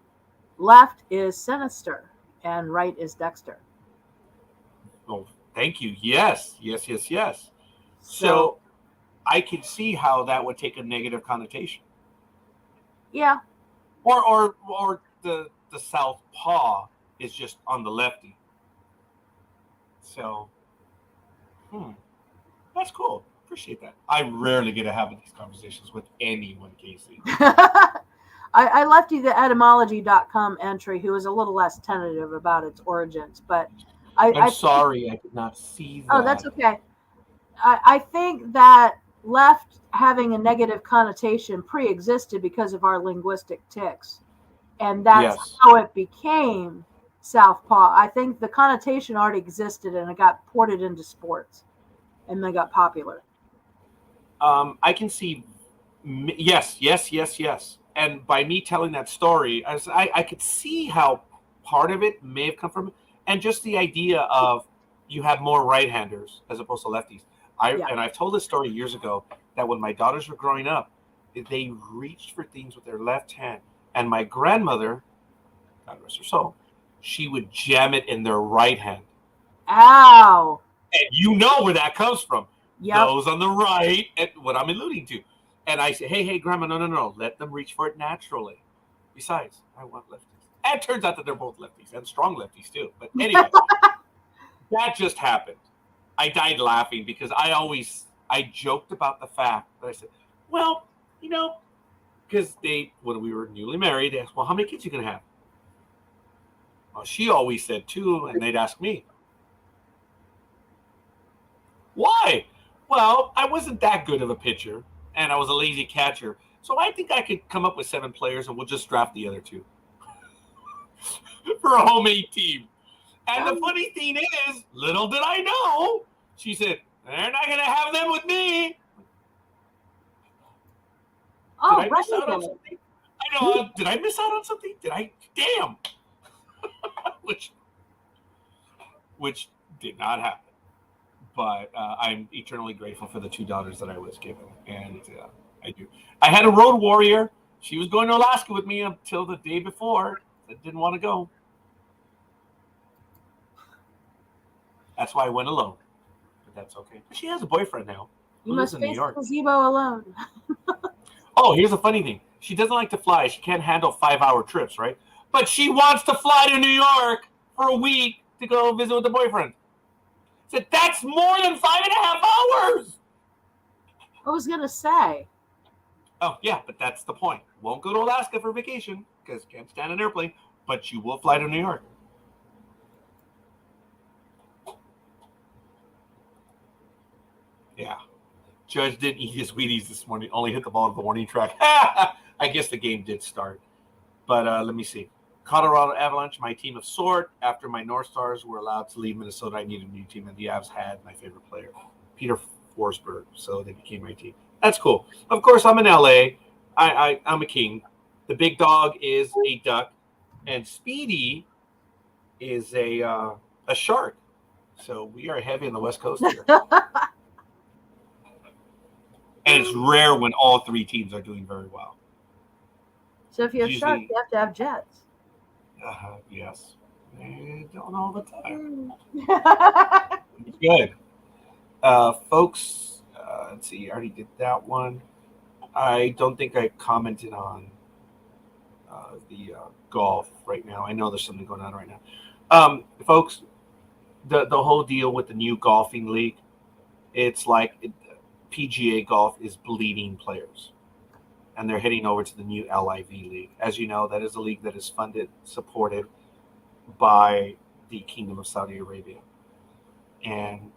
left is sinister and right is dexter. oh, thank you. Yes. So I can see how that would take a negative connotation. Yeah. Or the south paw is just on the lefty. So that's cool. Appreciate that. I rarely get to have these conversations with anyone, Casey. I left you the etymology.com entry, who was a little less tentative about its origins, but I'm sorry I did not see that. Oh, that's okay. I think that left having a negative connotation pre-existed because of our linguistic tics, and that's how it became southpaw. I think the connotation already existed, and it got ported into sports, and they got popular. I can see, yes. And by me telling that story, I could see how part of it may have come from, and just the idea of you have more right-handers as opposed to lefties. And I've told this story years ago that when my daughters were growing up, they reached for things with their left hand, and my grandmother, God rest her soul, she would jam it in their right hand. Ow! And you know where that comes from. Yep. Those on the right, and what I'm alluding to. And I say, hey, Grandma, no. Let them reach for it naturally. Besides, I want lefties. And it turns out that they're both lefties, and strong lefties too. But anyway, that just happened. I died laughing because I joked about the fact that I said, well, because when we were newly married, they asked, well, how many kids are you going to have? Well, she always said 2, and they'd ask me, why? Well, I wasn't that good of a pitcher, and I was a lazy catcher. So I think I could come up with 7 players, and we'll just draft the other 2 for a homemade team. And the funny thing is, little did I know, she said, they're not going to have them with me. Oh, did I miss out on something? I know. Did I miss out on something? Damn. which did not happen. But I'm eternally grateful for the 2 daughters that I was given. And I do. I had a road warrior. She was going to Alaska with me until the day before. I didn't want to go. That's why I went alone. But that's okay. She has a boyfriend now. You must face the gazebo alone. Oh, here's a funny thing. She doesn't like to fly. She can't handle 5-hour trips, right? But she wants to fly to New York for a week to go visit with the boyfriend. I said, that's more than 5.5 hours. I was going to say. Oh, yeah, but that's the point. Won't go to Alaska for vacation because can't stand an airplane, but you will fly to New York. Yeah. Judge didn't eat his Wheaties this morning, only hit the ball at the warning track. I guess the game did start. But let me see. Colorado Avalanche, my team of sort. After my North Stars were allowed to leave Minnesota, I needed a new team, and the Avs had my favorite player, Peter Forsberg. So they became my team. That's cool. Of course, I'm in LA. I'm a king. The big dog is a duck, and Speedy is a shark. So we are heavy on the West Coast here. And it's rare when all three teams are doing very well. So if you have Usually- sharks, you have to have jets. Yes. I don't all the time. Mm. Good. Folks, let's see. I already did that one. I don't think I commented on the golf right now. I know there's something going on right now. Folks, the whole deal with the new golfing league, it's like PGA golf is bleeding players. And they're heading over to the new LIV league. As you know, that is a league that is funded, supported by the Kingdom of Saudi Arabia. And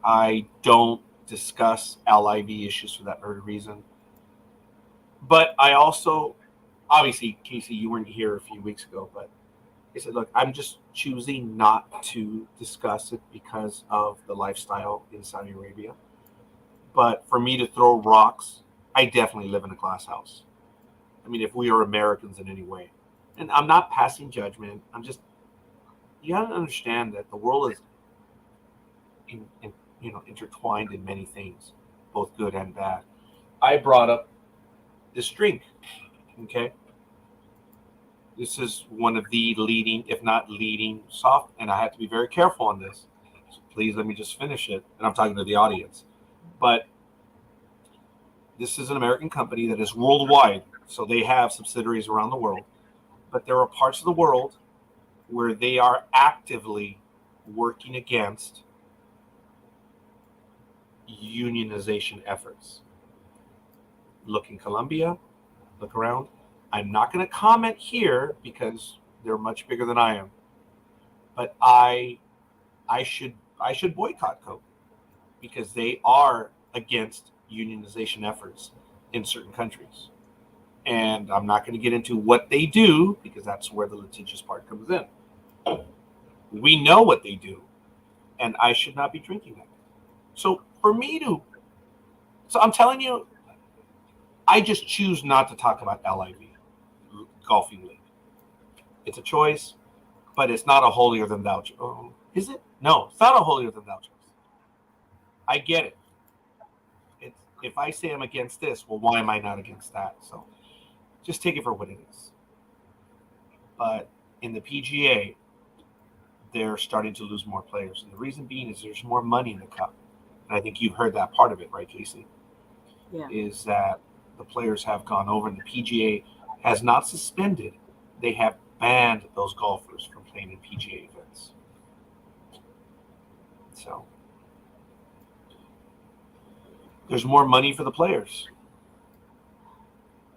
I don't discuss LIV issues for that very reason. But I also, obviously, Casey, you weren't here a few weeks ago, but I said, look, I'm just choosing not to discuss it because of the lifestyle in Saudi Arabia. But for me to throw rocks, I definitely live in a glass house. I mean, if we are Americans in any way. And I'm not passing judgment. I'm just, you got to understand that the world is intertwined in many things, both good and bad. I brought up this drink, okay? This is one of the leading, if not leading, soft, and I have to be very careful on this. So please let me just finish it. And I'm talking to the audience. But this is an American company that is worldwide, so they have subsidiaries around the world. But there are parts of the world where they are actively working against unionization efforts. Look in Colombia, look around. I'm not going to comment here because they're much bigger than I am. But I should boycott Coke because they are against unionization efforts in certain countries. And I'm not going to get into what they do because that's where the litigious part comes in. We know what they do, and I should not be drinking that. So I'm telling you, I just choose not to talk about LIV, Golfing League. It's a choice, but it's not a holier than thou. Oh, is it? No, it's not a holier than thou choice. I get it. If I say I'm against this, well, why am I not against that? So just take it for what it is. But in the PGA, they're starting to lose more players. And the reason being is there's more money in the cup. And I think you've heard that part of it, right, Casey? Yeah. Is that the players have gone over and the PGA has not suspended. They have banned those golfers from playing in PGA events. So there's more money for the players.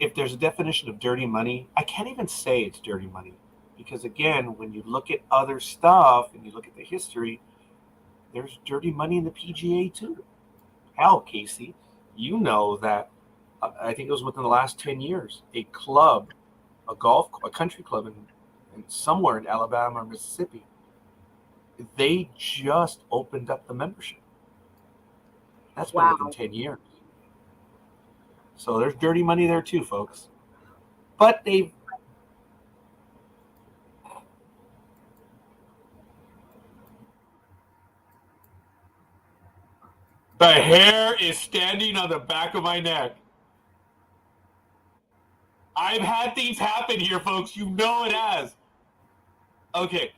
If there's a definition of dirty money, I can't even say it's dirty money. Because again, when you look at other stuff and you look at the history, there's dirty money in the PGA too. Hell, Casey, you know that I think it was within the last 10 years, a country club in somewhere in Alabama or Mississippi, they just opened up the membership. That's been within 10 years. So there's dirty money there too, folks. But they've the hair is standing on the back of my neck. I've had things happen here, folks. You know it has. Okay.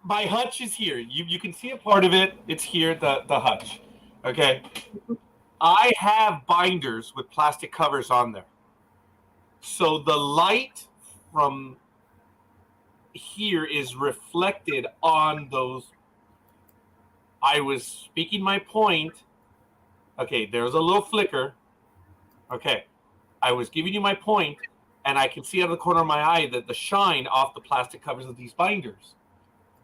My hutch is here. You can see a part of it. It's here, the hutch. Okay. I have binders with plastic covers on there. So the light from here is reflected on those. I was speaking my point. Okay, there's a little flicker. Okay. I was giving you my point, and I can see out of the corner of my eye that the shine off the plastic covers of these binders.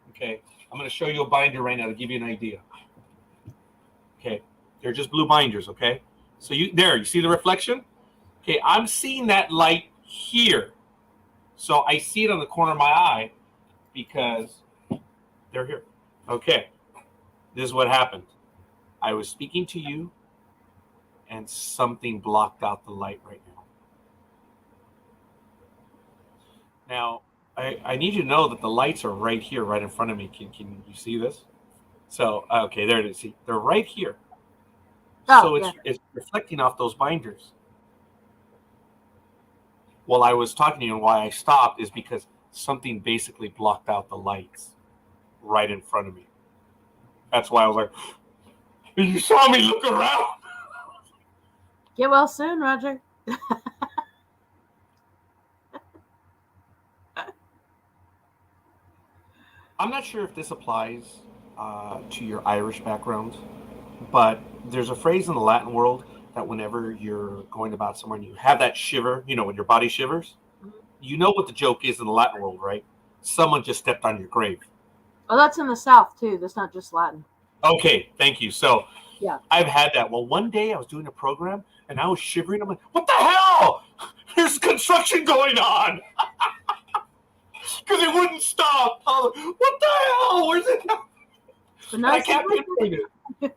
Okay. I'm going to show you a binder right now to give you an idea. Okay. They're just blue binders, okay? So you see the reflection? Okay, I'm seeing that light here. So I see it on the corner of my eye because they're here. Okay. This is what happened. I was speaking to you, and something blocked out the light right now. Now, I need you to know that the lights are right here, right in front of me. Can you see this? So, okay, there it is. See, they're right here. So it's reflecting off those binders. While I was talking to you, and why I stopped is because something basically blocked out the lights right in front of me. That's why I was like, you saw me look around. Get well soon, Roger. I'm not sure if this applies to your Irish background, but there's a phrase in the Latin world that whenever you're going about somewhere and you have that shiver, when your body shivers, you know what the joke is in the Latin world, right? Someone just stepped on your grave. Oh, that's in the South, too. That's not just Latin. Okay, thank you. So yeah, I've had that. Well, one day I was doing a program and I was shivering. I'm like, what the hell? There's construction going on. Because it wouldn't stop. I was like, what the hell? Where's it? Nice I can't pinpoint it.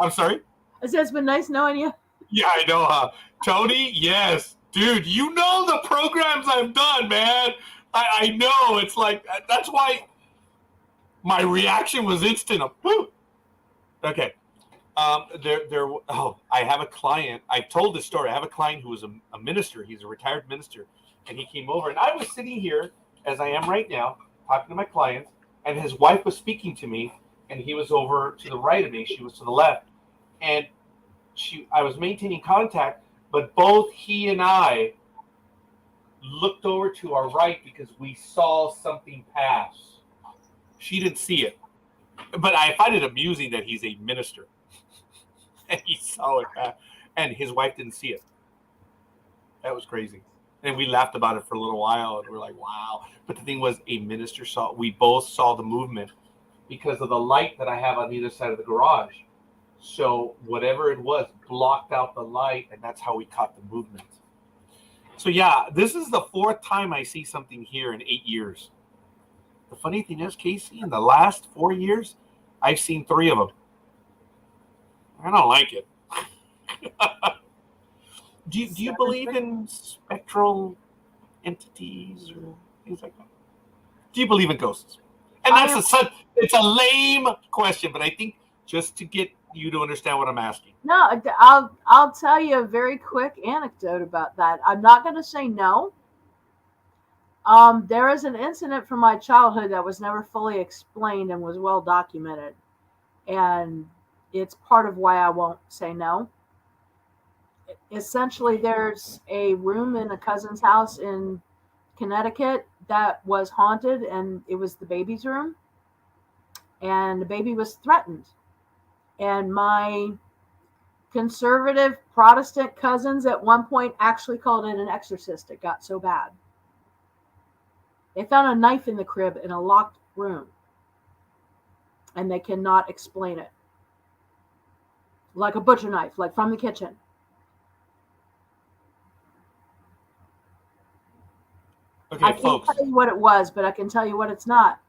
I'm sorry? I said it's been nice knowing you. Yeah, I know, huh? Tony, yes. Dude, you know the programs I've done, man. I know. It's like, that's why my reaction was instant. Woo. Okay. I have a client. I've told this story. I have a client who was a minister. He's a retired minister. And he came over. And I was sitting here, as I am right now, talking to my clients. And his wife was speaking to me. And he was over to the right of me. She was to the left. And I was maintaining contact. But both he and I looked over to our right because we saw something pass. She didn't see it. But I find it amusing that he's a minister. And he saw it pass. And his wife didn't see it. That was crazy. And we laughed about it for a little while. And we're like, wow. But the thing was, a minister we both saw the movement because of the light that I have on either side of the garage. So whatever it was blocked out the light, and that's how we caught the movement. So yeah, this is the fourth time I see something here in 8 years. The funny thing is, Casey, in the last 4 years, I've seen 3 of them. I don't like it. Do you believe in spectral entities or things like that? Do you believe in ghosts? And it's a lame question, but I think just to get you to understand what I'm asking. No, I'll tell you a very quick anecdote about that. I'm not going to say no. There is an incident from my childhood that was never fully explained and was well documented. And it's part of why I won't say no. Essentially, there's a room in a cousin's house in Connecticut that was haunted, and it was the baby's room. And the baby was threatened. And my conservative Protestant cousins at one point actually called it an exorcist. It got so bad. They found a knife in the crib in a locked room. And they cannot explain it. Like a butcher knife, like from the kitchen. Okay, I can't tell you what it was, but I can tell you what it's not.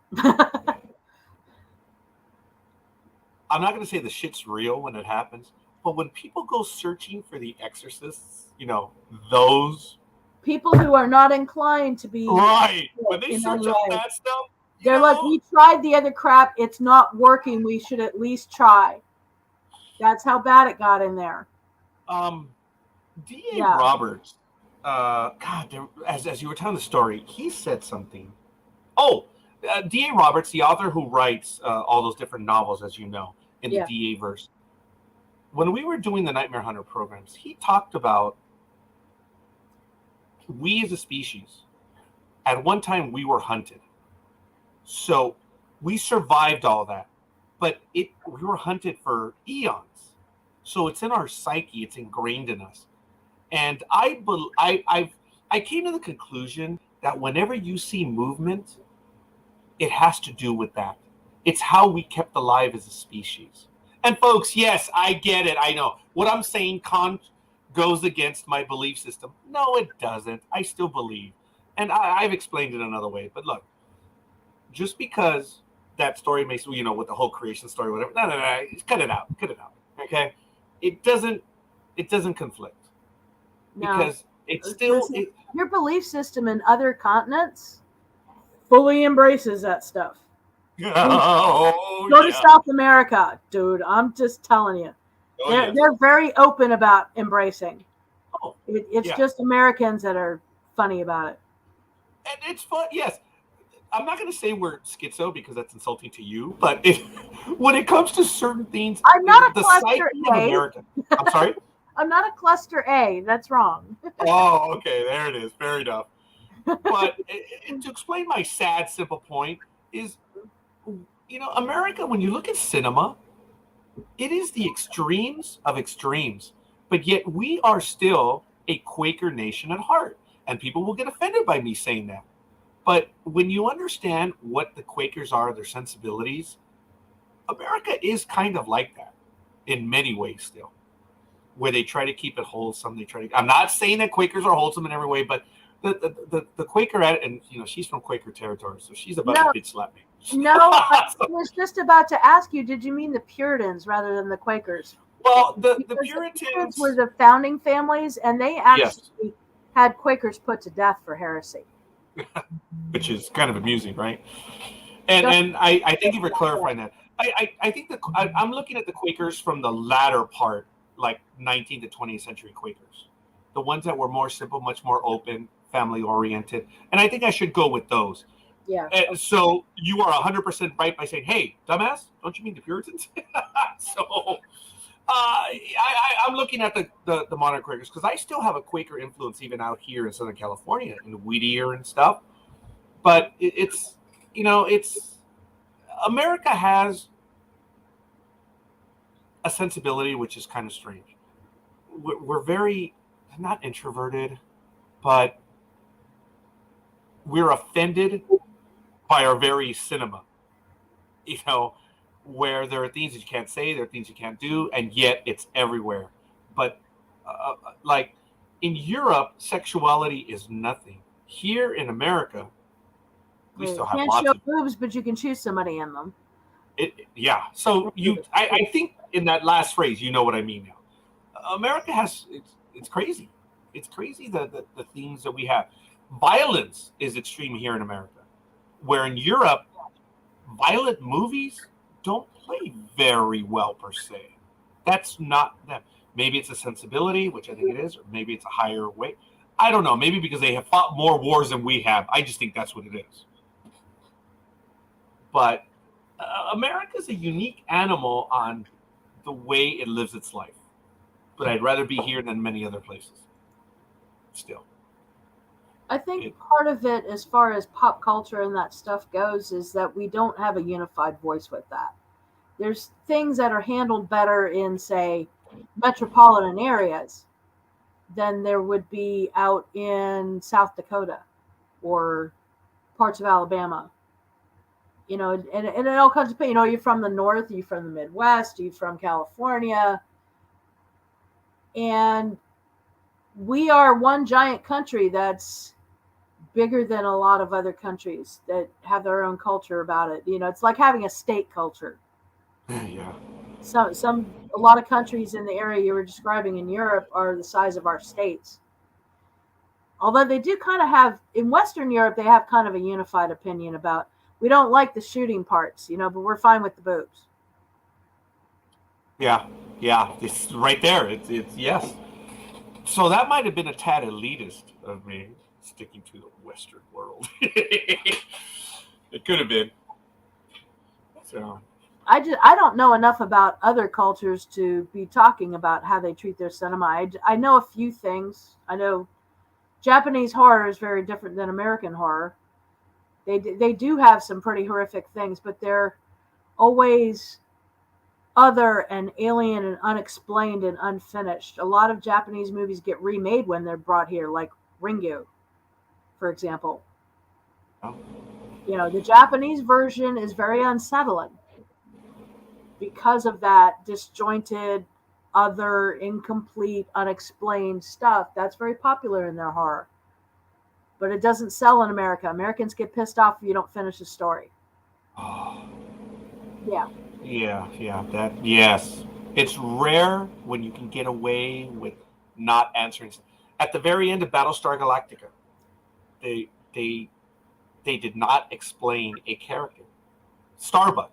I'm not going to say the shit's real when it happens, but when people go searching for the exorcists, those people who are not inclined to be right when they search up that stuff, they're like, we tried the other crap, it's not working. We should at least try. That's how bad it got in there. D.A. Roberts, God, as you were telling the story, he said something. Oh. D.A. Roberts, the author who writes all those different novels, as you know, in the D.A. verse. When we were doing the Nightmare Hunter programs, he talked about we as a species, at one time we were hunted. So we survived all that. But we were hunted for eons. So it's in our psyche. It's ingrained in us. And I came to the conclusion that whenever you see movement, it has to do with that. It's how we kept alive as a species. And folks, yes, I get it. I know. What I'm saying goes against my belief system. No, it doesn't. I still believe. And I've explained it another way. But look, just because that story makes, with the whole creation story, whatever. No. Cut it out. Okay? It doesn't it doesn't conflict No. because it's still Listen, your belief system in other continents fully embraces that stuff. oh, Go to yeah. South America, dude. I'm just telling you. Oh, They're yes. they're very open about embracing. Oh, It's yeah. just Americans that are funny about it. And it's fun. Yes. I'm not going to say we're schizo because that's insulting to you, but when it comes to certain things, I'm not a the psyche cluster of A. America. I'm sorry? I'm not a cluster A. That's wrong. Oh, okay. There it is. Fair enough. But to explain my sad, simple point is, America, when you look at cinema, it is the extremes of extremes. But yet we are still a Quaker nation at heart. And people will get offended by me saying that. But when you understand what the Quakers are, their sensibilities, America is kind of like that in many ways still, where they try to keep it wholesome. I'm not saying that Quakers are wholesome in every way, but the Quaker, and she's from Quaker territory, so she's about to bitch slap me. No, I was just about to ask you, did you mean the Puritans rather than the Quakers? Well, the Because Puritans were the founding families, and they actually had Quakers put to death for heresy. Which is kind of amusing, right? And I thank you for clarifying that. I think I'm looking at the Quakers from the latter part, like 19th to 20th century Quakers, the ones that were more simple, much more open, family oriented, and I think I should go with those. Yeah. And so you are 100% right by saying, "Hey, dumbass, don't you mean the Puritans?" So I'm looking at the modern Quakers because I still have a Quaker influence even out here in Southern California in Whittier and stuff. But it's America has a sensibility which is kind of strange. We're very not introverted, but we're offended by our very cinema. Where there are things that you can't say, there are things you can't do, and yet it's everywhere. But like in Europe, sexuality is nothing. Here in America, we still have can't lots show of boobs, but you can choose somebody in them. Yeah. So I think in that last phrase, you know what I mean now. America has it's crazy. It's crazy the things that we have. Violence is extreme here in America, where in Europe, violent movies don't play very well per se. That's not them. Maybe it's a sensibility, which I think it is, or maybe it's a higher weight. I don't know. Maybe because they have fought more wars than we have. I just think that's what it is. But America's a unique animal on the way it lives its life. But I'd rather be here than many other places. Still. I think part of it, as far as pop culture and that stuff goes, is that we don't have a unified voice with that. There's things that are handled better in, say, metropolitan areas than there would be out in South Dakota or parts of Alabama. And it all comes to, you're from the North, you're from the Midwest, you're from California. And we are one giant country that's bigger than a lot of other countries that have their own culture about it. It's like having a state culture. Yeah. A lot of countries in the area you were describing in Europe are the size of our states. Although they do kind of have, in Western Europe, they have kind of a unified opinion about, we don't like the shooting parts, but we're fine with the boobs. Yeah. It's right there. It's yes. So that might have been a tad elitist of me, sticking to the Western world. It could have been. So I don't know enough about other cultures to be talking about how they treat their cinema. I know a few things. I know Japanese horror is very different than American horror. They do have some pretty horrific things, but they're always other and alien and unexplained and unfinished. A lot of Japanese movies get remade when they're brought here, like Ringu, for example. oh. The Japanese version is very unsettling because of that disjointed, other, incomplete, unexplained stuff. That's very popular in their horror. But it doesn't sell in America. Americans get pissed off if you don't finish a story. Oh. Yeah. Yeah. That yes. It's rare when you can get away with not answering. At the very end of Battlestar Galactica, they they they did not explain a character. Starbuck,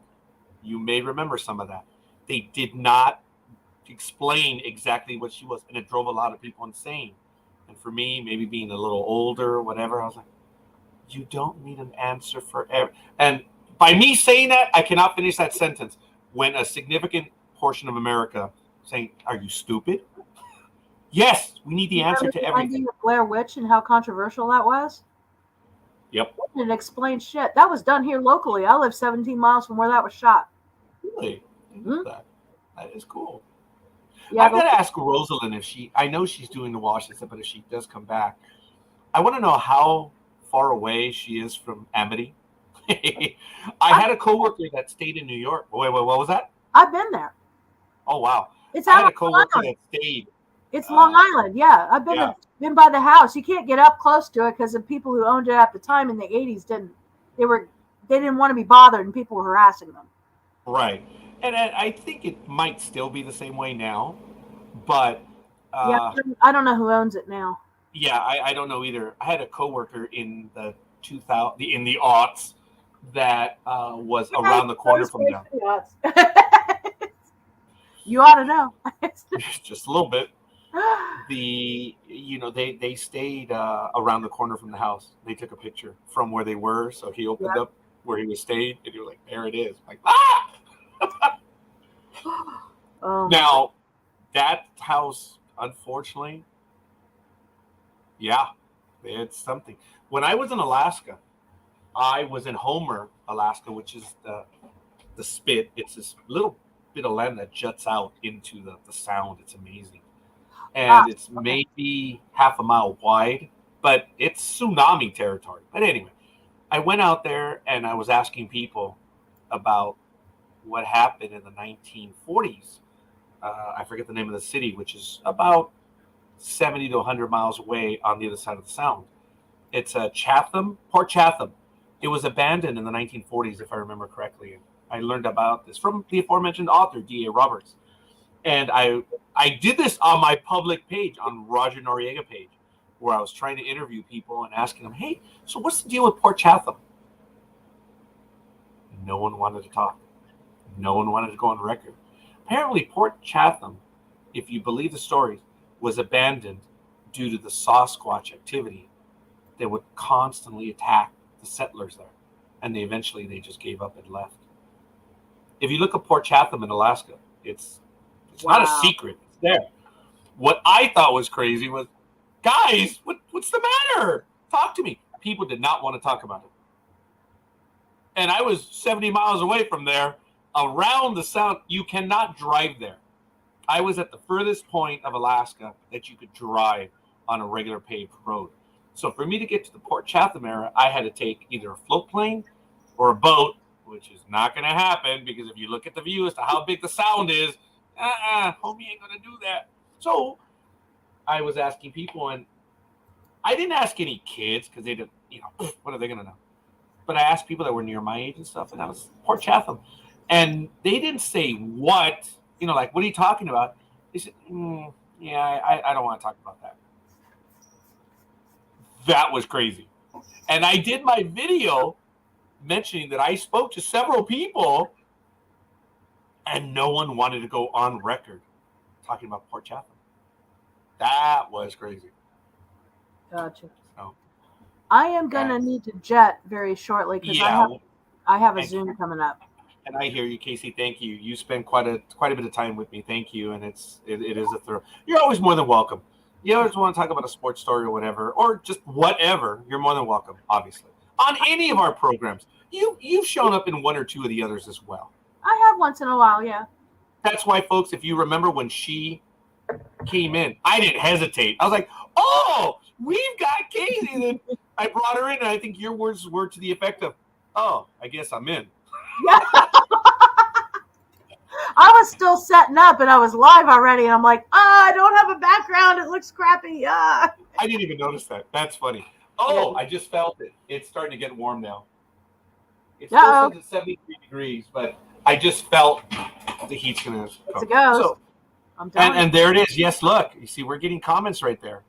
you may remember some of that. They did not explain exactly what she was, and it drove a lot of people insane. And for me, maybe being a little older or whatever, I was like, you don't need an answer for every. And by me saying that, I cannot finish that sentence when a significant portion of America saying, "Are you stupid?" Yes, we need the You answer remember to the everything. ending of Blair Witch and how controversial that was? Yep. It didn't explain shit. That was done here locally. I live 17 miles from where that was shot. Really? I know that. That is cool. Yeah, I've got to ask Rosalind if she. I know she's doing the Washington, but if she does come back, I want to know how far away she is from Amity. I had a coworker that stayed in New York. Wait, what was that? I've been there. Oh wow! It's I out had a on Long coworker Island. that stayed. It's Long Island. Yeah, I've Yeah. been by the house. You can't get up close to it because the people who owned it at the time in the 80s didn't. They didn't want to be bothered, and people were harassing them. Right, and I think it might still be the same way now, but Yeah, I don't know who owns it now. yeah, I don't know either. I had a coworker in the 2000 in the aughts that was around the corner from them. You ought to know. Just a little bit. They stayed around the corner from the house. They took a picture from where they were, so he opened up where he was staying, and you're like, there it is. Like, ah! Now, that house, unfortunately, yeah, it's something. When I was in Alaska, I was in Homer, Alaska, which is the spit. It's this little bit of land that juts out into the sound. It's amazing. And it's maybe half a mile wide, but it's tsunami territory. But anyway, I went out there and I was asking people about what happened in the 1940s. I forget the name of the city, which is about 70 to 100 miles away on the other side of the Sound. It's Chatham, Port Chatham. It was abandoned in the 1940s, if I remember correctly. I learned about this from the aforementioned author, D.A. Roberts. And I did this on my public page, on Roger Noriega page, where I was trying to interview people and asking them, hey, so what's the deal with Port Chatham? No one wanted to talk. No one wanted to go on record. Apparently, Port Chatham, if you believe the stories, was abandoned due to the Sasquatch activity that would constantly attack the settlers there. And they just gave up and left. If you look at Port Chatham in Alaska, it's not a secret. It's there. What I thought was crazy was, guys, what's the matter? Talk to me. People did not want to talk about it. And I was 70 miles away from there, around the Sound. You cannot drive there. I was at the furthest point of Alaska that you could drive on a regular paved road. So for me to get to the Port Chatham area, I had to take either a float plane or a boat, which is not going to happen because if you look at the view as to how big the Sound is, homie ain't going to do that. So I was asking people, and I didn't ask any kids because they didn't, what are they going to know? But I asked people that were near my age and stuff, and that was Port Chatham. And they didn't say what, like, what are you talking about? They said, I don't want to talk about that. That was crazy. And I did my video mentioning that I spoke to several people and no one wanted to go on record talking about Port Chatham. That was crazy. Gotcha. So, I am going to need to jet very shortly because I have a Zoom coming up. And I hear you, Casey. Thank you. You spend quite a bit of time with me. Thank you. And it is a thrill. You're always more than welcome. You always want to talk about a sports story or whatever, or just whatever. You're more than welcome, obviously, on any of our programs. You've shown up in one or two of the others as well. I have once in a while, yeah. That's why, folks, if you remember when she came in, I didn't hesitate. I was like, oh, we've got Casey. Then I brought her in, and I think your words were to the effect of, oh, I guess I'm in. Yeah. I was still setting up, and I was live already, and I'm like, I don't have a background. It looks crappy. I didn't even notice that. That's funny. Oh, I just felt it. It's starting to get warm now. It still says it's 73 degrees, but I just felt the heat's going to It's go. a ghost. So, I'm done. and there it is. Yes, look. You see, we're getting comments right there.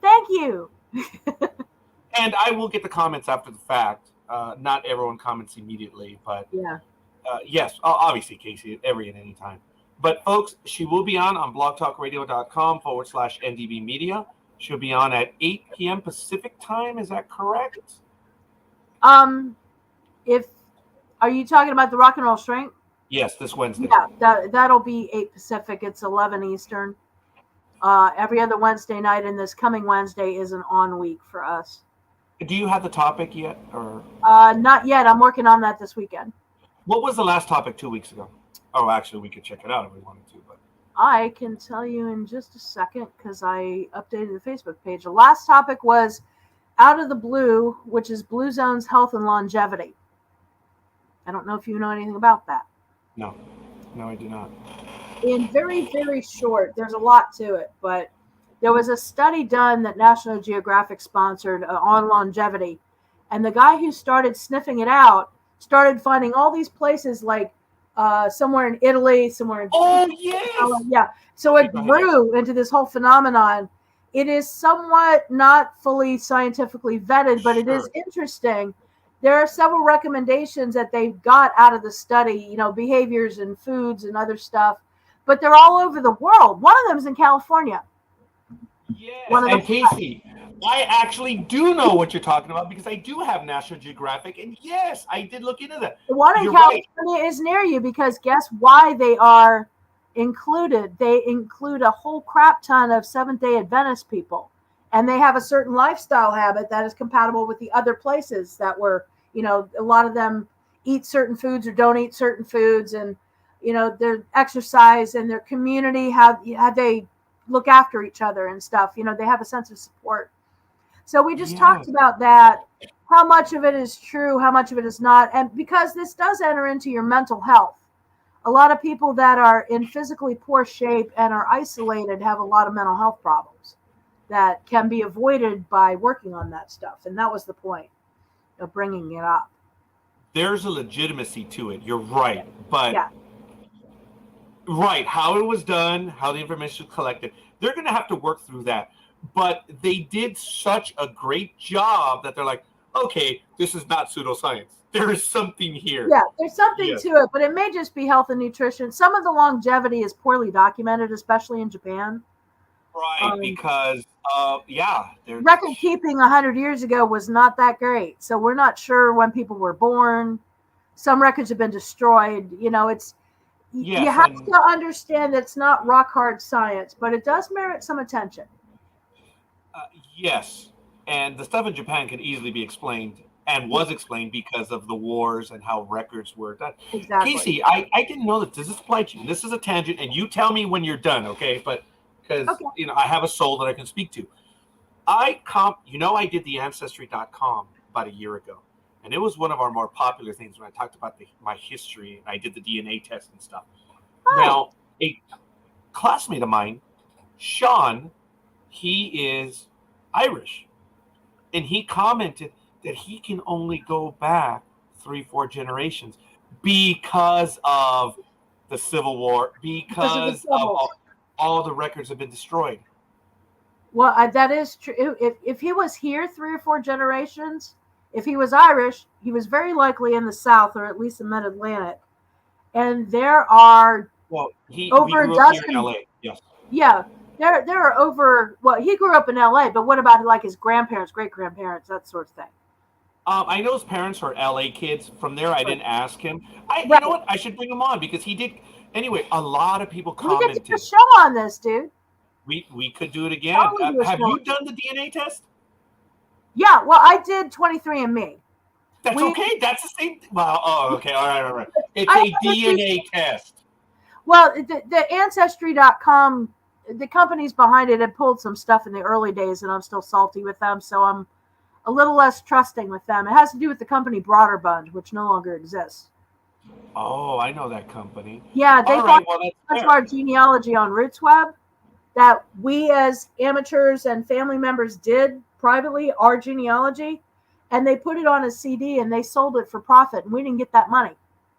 Thank you. And I will get the comments after the fact. Not everyone comments immediately, but Yeah. yes, obviously, Casey, every and any time. But folks, she will be on blogtalkradio.com/NDB Media. She'll be on at 8 p.m. Pacific time. Is that correct? If are you talking about the Rock and Roll Strength? Yes, this Wednesday. Yeah, that'll be 8 Pacific. It's 11 Eastern. Every other Wednesday night, and this coming Wednesday is an on week for us. Do you have the topic yet, or not yet? I'm working on that this weekend. what was the last topic 2 weeks ago? Oh, actually, we could check it out if we wanted to. But I can tell you in just a second because I updated the Facebook page. The last topic was Out of the Blue, which is Blue Zone's health and longevity. I don't know if you know anything about that. no, I do not. In very, very short, there's a lot to it, but there was a study done that National Geographic sponsored on longevity, and the guy who started sniffing it out started finding all these places like somewhere in Italy, somewhere in yeah. So it grew into this whole phenomenon. It is somewhat not fully scientifically vetted, but it is interesting. There are several recommendations that they got out of the study, behaviors and foods and other stuff, but they're all over the world. One of them is in California. Yes, and Casey, I actually do know what you're talking about because I do have National Geographic, and yes, I did look into that. The one in California is near you because guess why they are included? They include a whole crap ton of Seventh-day Adventist people, and they have a certain lifestyle habit that is compatible with the other places that were, a lot of them eat certain foods or don't eat certain foods, and their exercise and their community, how they look after each other and stuff. They have a sense of support. So we just talked about that, how much of it is true, how much of it is not. And because this does enter into your mental health, a lot of people that are in physically poor shape and are isolated have a lot of mental health problems that can be avoided by working on that stuff. And that was the point of bringing it up. There's a legitimacy to it. You're right. But right, how it was done, how the information was collected, they're going to have to work through that. But they did such a great job that they're like, okay, this is not pseudoscience. There is something here. Yeah, there's something to it, but it may just be health and nutrition. Some of the longevity is poorly documented, especially in Japan. Right, because, record keeping 100 years ago was not that great. So we're not sure when people were born. Some records have been destroyed. You have to understand that it's not rock hard science, but it does merit some attention. Yes, and the stuff in Japan can easily be explained and was explained because of the wars and how records were done. Exactly. Casey, I didn't know that. Does this apply to you? This is a tangent, and you tell me when you're done, okay? But because I have a soul that I can speak to. I did the Ancestry.com about a year ago, and it was one of our more popular things when I talked about my history, and I did the DNA test and stuff. Oh. Now, a classmate of mine, Sean, he is Irish, and he commented that he can only go back 3-4 generations because of the Civil War, because of all the records have been destroyed. Well, that is true. If he was here 3 or 4 generations, if he was Irish, he was very likely in the South or at least the Mid-Atlantic. And there are over a dozen. Here in LA. Yes. Yeah, there are over. Well, he grew up in LA, but what about like his grandparents, great grandparents, that sort of thing? I know his parents are LA kids. From there, I didn't ask him. You know what? I should bring him on because he did. Anyway, a lot of people commented. We could do a show on this, dude. We could do it again. Have you done the DNA test? Yeah, well, I did 23andMe. That's okay. That's the same. Well, okay. All right. It's a DNA test. Well, the Ancestry.com, the companies behind it had pulled some stuff in the early days, and I'm still salty with them, so I'm a little less trusting with them. It has to do with the company Broderbund, which no longer exists. Oh, I know that company. Yeah, they bought much of our genealogy on RootsWeb that we as amateurs and family members did privately, our genealogy, and they put it on a CD and they sold it for profit, and we didn't get that money.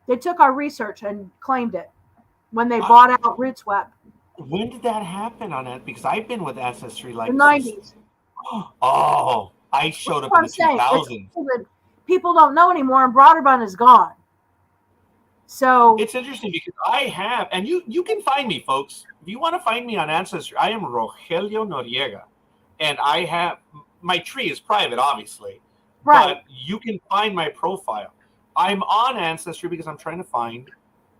They took our research and claimed it when they bought out RootsWeb. When did that happen on that? Because I've been with Ancestry The like since. 90s. Oh, I That's showed up what in I'm the saying. 2000s. People don't know anymore, and Broderbund is gone. So It's interesting because I have, and you can find me, folks. If you want to find me on Ancestry, I am Rogelio Noriega, and I have my tree is private, obviously, right. but you can find my profile. I'm on Ancestry because I'm trying to find,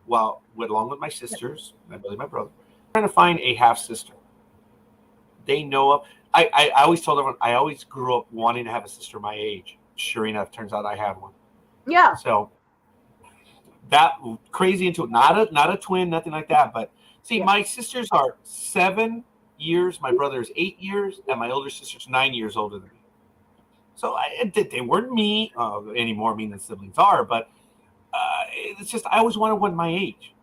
well, along with my sisters, I believe my brother, I'm trying to find a half sister. They know of. I always told everyone I always grew up wanting to have a sister my age. Sure enough, turns out I have one. Yeah. So that crazy into it. Not a twin, nothing like that. But see, my sisters are 7 years. My brother is 8 years, and my older sister's 9 years older than me. So they weren't me any more mean than siblings are. But it's just I always wanted one my age.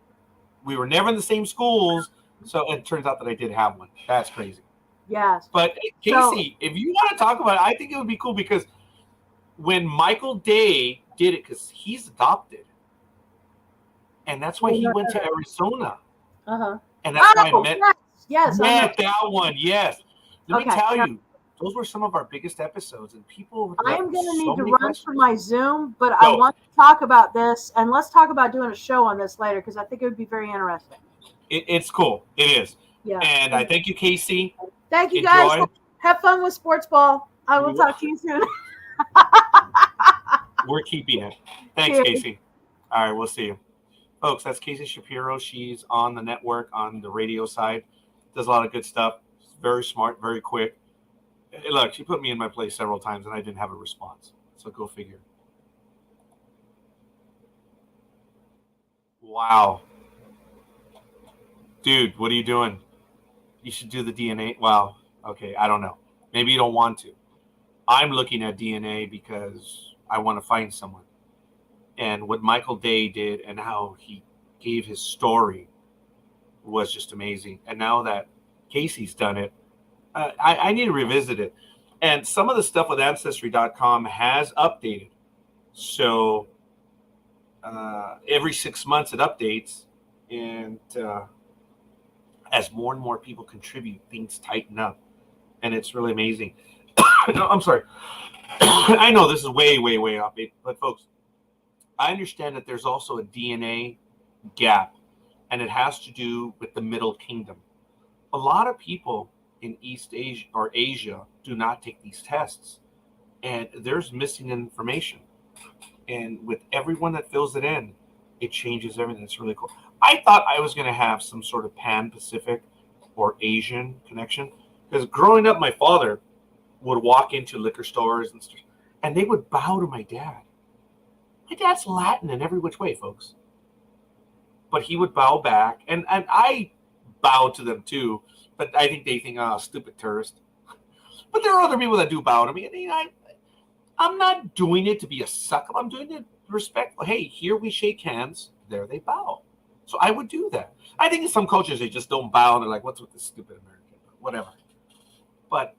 We were never in the same schools, so it turns out that I did have one. That's crazy. Yes. But Casey, if you want to talk about it, I think it would be cool because when Michael Day did it, because he's adopted, and that's why he went to Arizona. Uh-huh. And that's why I met that one. Yes. Let me tell you, those were some of our biggest episodes, and people. I am going to need to run for my Zoom, but I want to talk about this, and let's talk about doing a show on this later because I think it would be very interesting. It's cool. It is. Yeah. And I thank you, Casey. Thank you, guys. Have fun with sports ball. I will talk to you soon. We're keeping it. Thanks, Casey. All right, we'll see you. Folks, that's Casey Shapiro. She's on the network, on the radio side. Does a lot of good stuff. Very smart, very quick. Hey, look, she put me in my place several times, and I didn't have a response. So go figure. Wow. Dude, what are you doing? You should do the DNA. Wow. Okay, I don't know. Maybe you don't want to. I'm looking at DNA because I want to find someone. And what Michael Day did and how he gave his story was just amazing. And now that Casey's done it, I need to revisit it. And some of the stuff with Ancestry.com has updated. So every 6 months it updates. And as more and more people contribute, things tighten up. And it's really amazing. No, I'm sorry. I know this is way, way, way off. But folks, I understand that there's also a DNA gap, and it has to do with the Middle Kingdom. A lot of people in East Asia or Asia do not take these tests, and there's missing information. And with everyone that fills it in, it changes everything. It's really cool. I thought I was going to have some sort of Pan-Pacific or Asian connection because growing up, my father would walk into liquor stores and they would bow to my dad. My dad's Latin in every which way, folks. But he would bow back, and I bowed to them too. But I think they think, oh, stupid tourist. But there are other people that do bow to me. And I'm not doing it to be a sucker. I'm doing it respectful. Hey, here we shake hands. There they bow. So I would do that. I think in some cultures they just don't bow. And they're like, what's with this stupid American? Whatever. But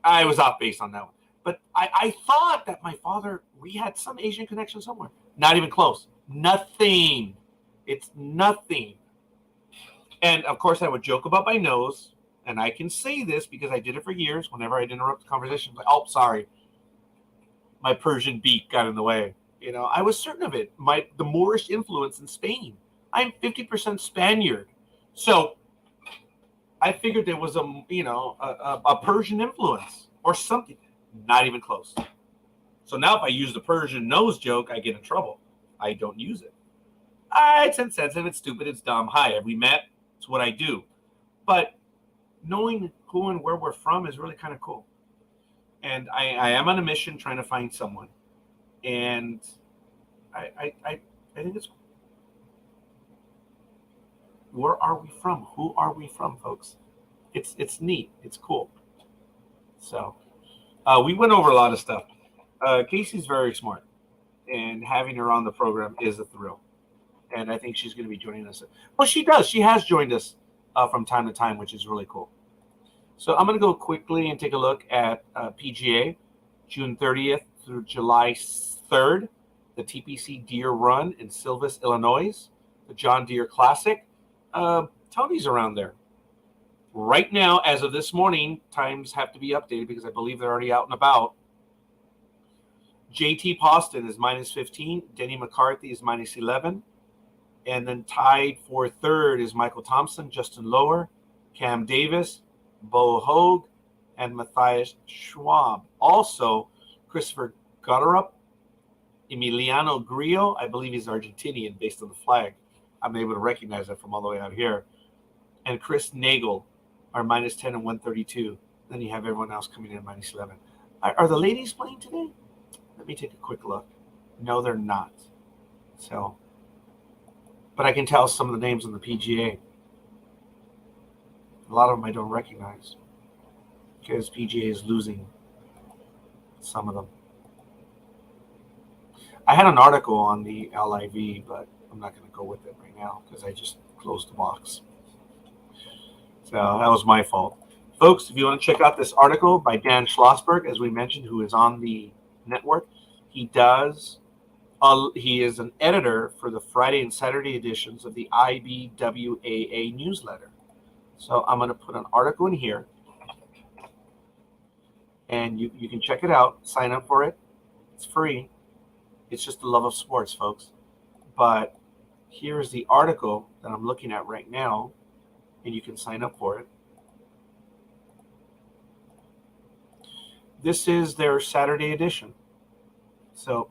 I was off base on that one. But I thought that my father, we had some Asian connection somewhere. Not even close. Nothing. It's nothing. And, of course, I would joke about my nose. And I can say this because I did it for years. Whenever I'd interrupt the conversation, like, oh, sorry. My Persian beak got in the way. You know, I was certain of it. The Moorish influence in Spain. I'm 50% Spaniard. So I figured there was a Persian influence or something. Not even close. So now if I use the Persian nose joke, I get in trouble. I don't use it. It's insensitive. It's stupid. It's dumb. Hi, have we met? It's what I do. But knowing who and where we're from is really kind of cool. And I am on a mission trying to find someone. And I think it's cool. Where are we from? Who are we from, folks? It's neat. It's cool. So we went over a lot of stuff. Casey's very smart, and having her on the program is a thrill. And I think she's going to be joining us. Well, she does. She has joined us from time to time, which is really cool. So I'm going to go quickly and take a look at PGA, June 30th through July 3rd. the TPC Deer Run in Silvis, Illinois, the John Deere Classic. Tony's around there. Right now, as of this morning, times have to be updated because I believe they're already out and about. JT Poston is minus 15. Denny McCarthy is minus 11. And then tied for third is Michael Thompson, Justin Lower, Cam Davis, Bo Hogue, and Matthias Schwab. Also, Christopher Gotterup, Emiliano Grillo, I believe he's Argentinian based on the flag. I'm able to recognize that from all the way out here. And Chris Nagel are minus 10 and 132. Then you have everyone else coming in minus 11. Are the ladies playing today? Let me take a quick look. No, they're not. So, but I can tell some of the names on the PGA. A lot of them I don't recognize because PGA is losing some of them. I had an article on the LIV, but I'm not going to go with it right now because I just closed the box. So that was my fault. Folks, if you want to check out this article by Dan Schlossberg, as we mentioned, who is on the network, he is an editor for the Friday and Saturday editions of the IBWAA newsletter. So I'm going to put an article in here, and you can check it out. Sign up for it. It's free. It's just the love of sports, folks. But here is the article that I'm looking at right now, and you can sign up for it. This is their Saturday edition. So,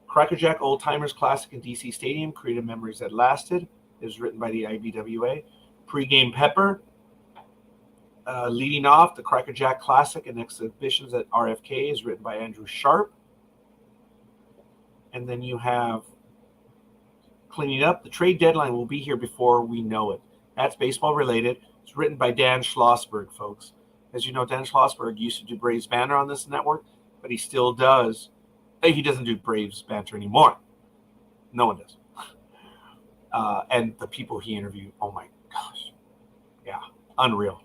Crackerjack Old Timers Classic in DC Stadium, Creative Memories That Lasted, is written by the IBWA. Pre-game Pepper, leading off the Crackerjack Classic and Exhibitions at RFK, is written by Andrew Sharp. And then you have Cleaning Up. The trade deadline will be here before we know it. That's baseball related. It's written by Dan Schlossberg, folks. As you know, Dan Schlossberg used to do Braves banter on this network, but he still does. He doesn't do Braves banter anymore. No one does. And the people he interviewed, oh my gosh. Yeah, unreal.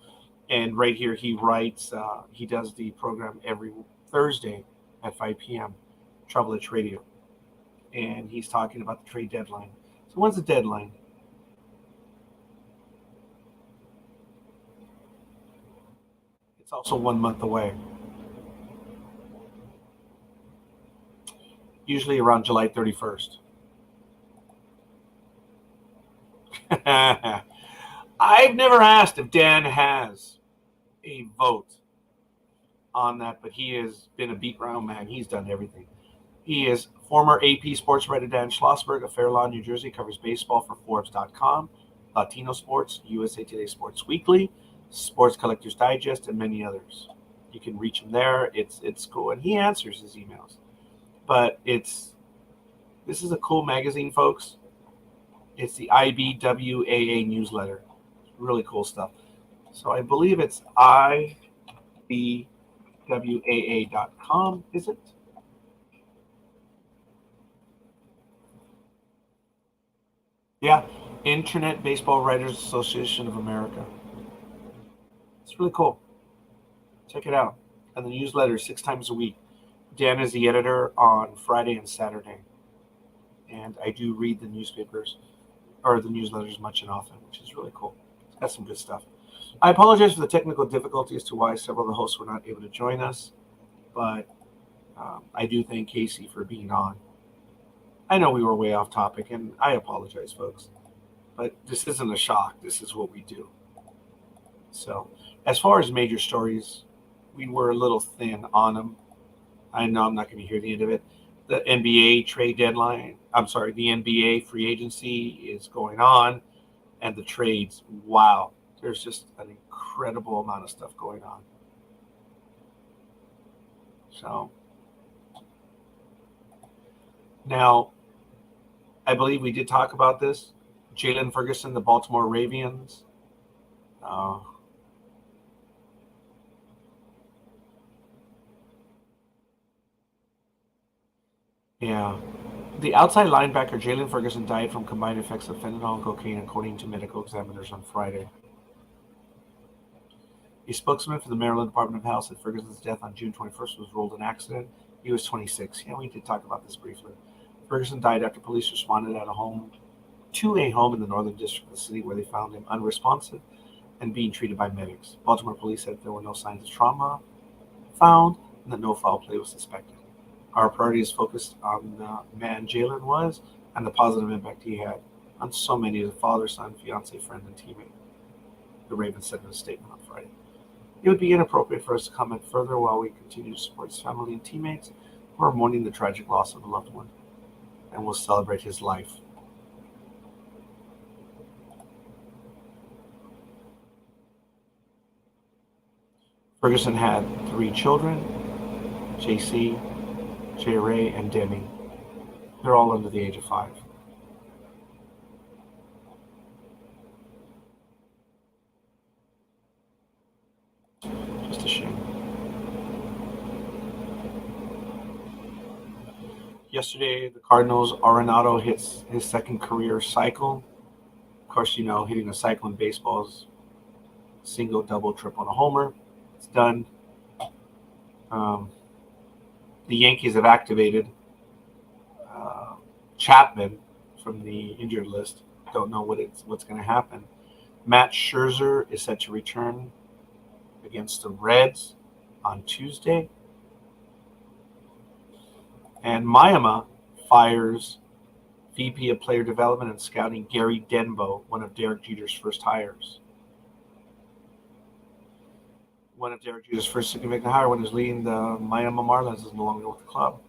And right here he writes, he does the program every Thursday at 5 p.m., Trouble H Radio. And he's talking about the trade deadline. So when's the deadline? It's also 1 month away. Usually around July 31st. I've never asked if Dan has a vote on that, but he has been a beat round man. He's done everything. He is former AP sports writer Dan Schlossberg of Fair Lawn, New Jersey, covers baseball for Forbes.com, Latino Sports, USA Today Sports Weekly, Sports Collectors Digest, and many others. You can reach him there. It's cool. And he answers his emails. But this is a cool magazine, folks. It's the IBWAA newsletter. Really cool stuff. So I believe it's IBWAA.com, is it? Yeah, Internet Baseball Writers Association of America. It's really cool. Check it out. And the newsletter 6 times a week. Dan is the editor on Friday and Saturday. And I do read the newspapers, or the newsletters much and often, which is really cool. It's got some good stuff. I apologize for the technical difficulty as to why several of the hosts were not able to join us, but I do thank Casey for being on. I know we were way off topic, and I apologize, folks. But this isn't a shock. This is what we do. So, as far as major stories, we were a little thin on them. I know I'm not going to hear the end of it. The NBA trade deadline, the NBA free agency is going on, and the trades, wow, there's just an incredible amount of stuff going on. So, now, I believe we did talk about this. Jalen Ferguson, the Baltimore Ravens. Yeah. The outside linebacker, Jalen Ferguson, died from combined effects of fentanyl and cocaine, according to medical examiners on Friday. A spokesman for the Maryland Department of Health said Ferguson's death on June 21st was ruled an accident. He was 26. Yeah, we did talk about this briefly. Ferguson died after police responded to a home in the northern district of the city where they found him unresponsive and being treated by medics. Baltimore police said there were no signs of trauma found and that no foul play was suspected. Our priority is focused on the man Jalen was and the positive impact he had on so many as a father, son, fiance, friend, and teammate, the Ravens said in a statement on Friday. It would be inappropriate for us to comment further while we continue to support his family and teammates who are mourning the tragic loss of a loved one, and will celebrate his life. Ferguson had 3 children, JC, J. Ray, and Demi. They're all under the age of 5. Just a shame. Yesterday, the Cardinals, Arenado hits his second career cycle. Of course, hitting a cycle in baseball is single, double, triple, and a homer. It's done. The Yankees have activated Chapman from the injured list. Don't know what's going to happen. Matt Scherzer is set to return against the Reds on Tuesday. And Miami fires VP of Player Development and Scouting Gary Denbo, one of Derek Jeter's first hires. One of Derek Jeter's first significant hire when he was leading the Miami Marlins is no longer with the club.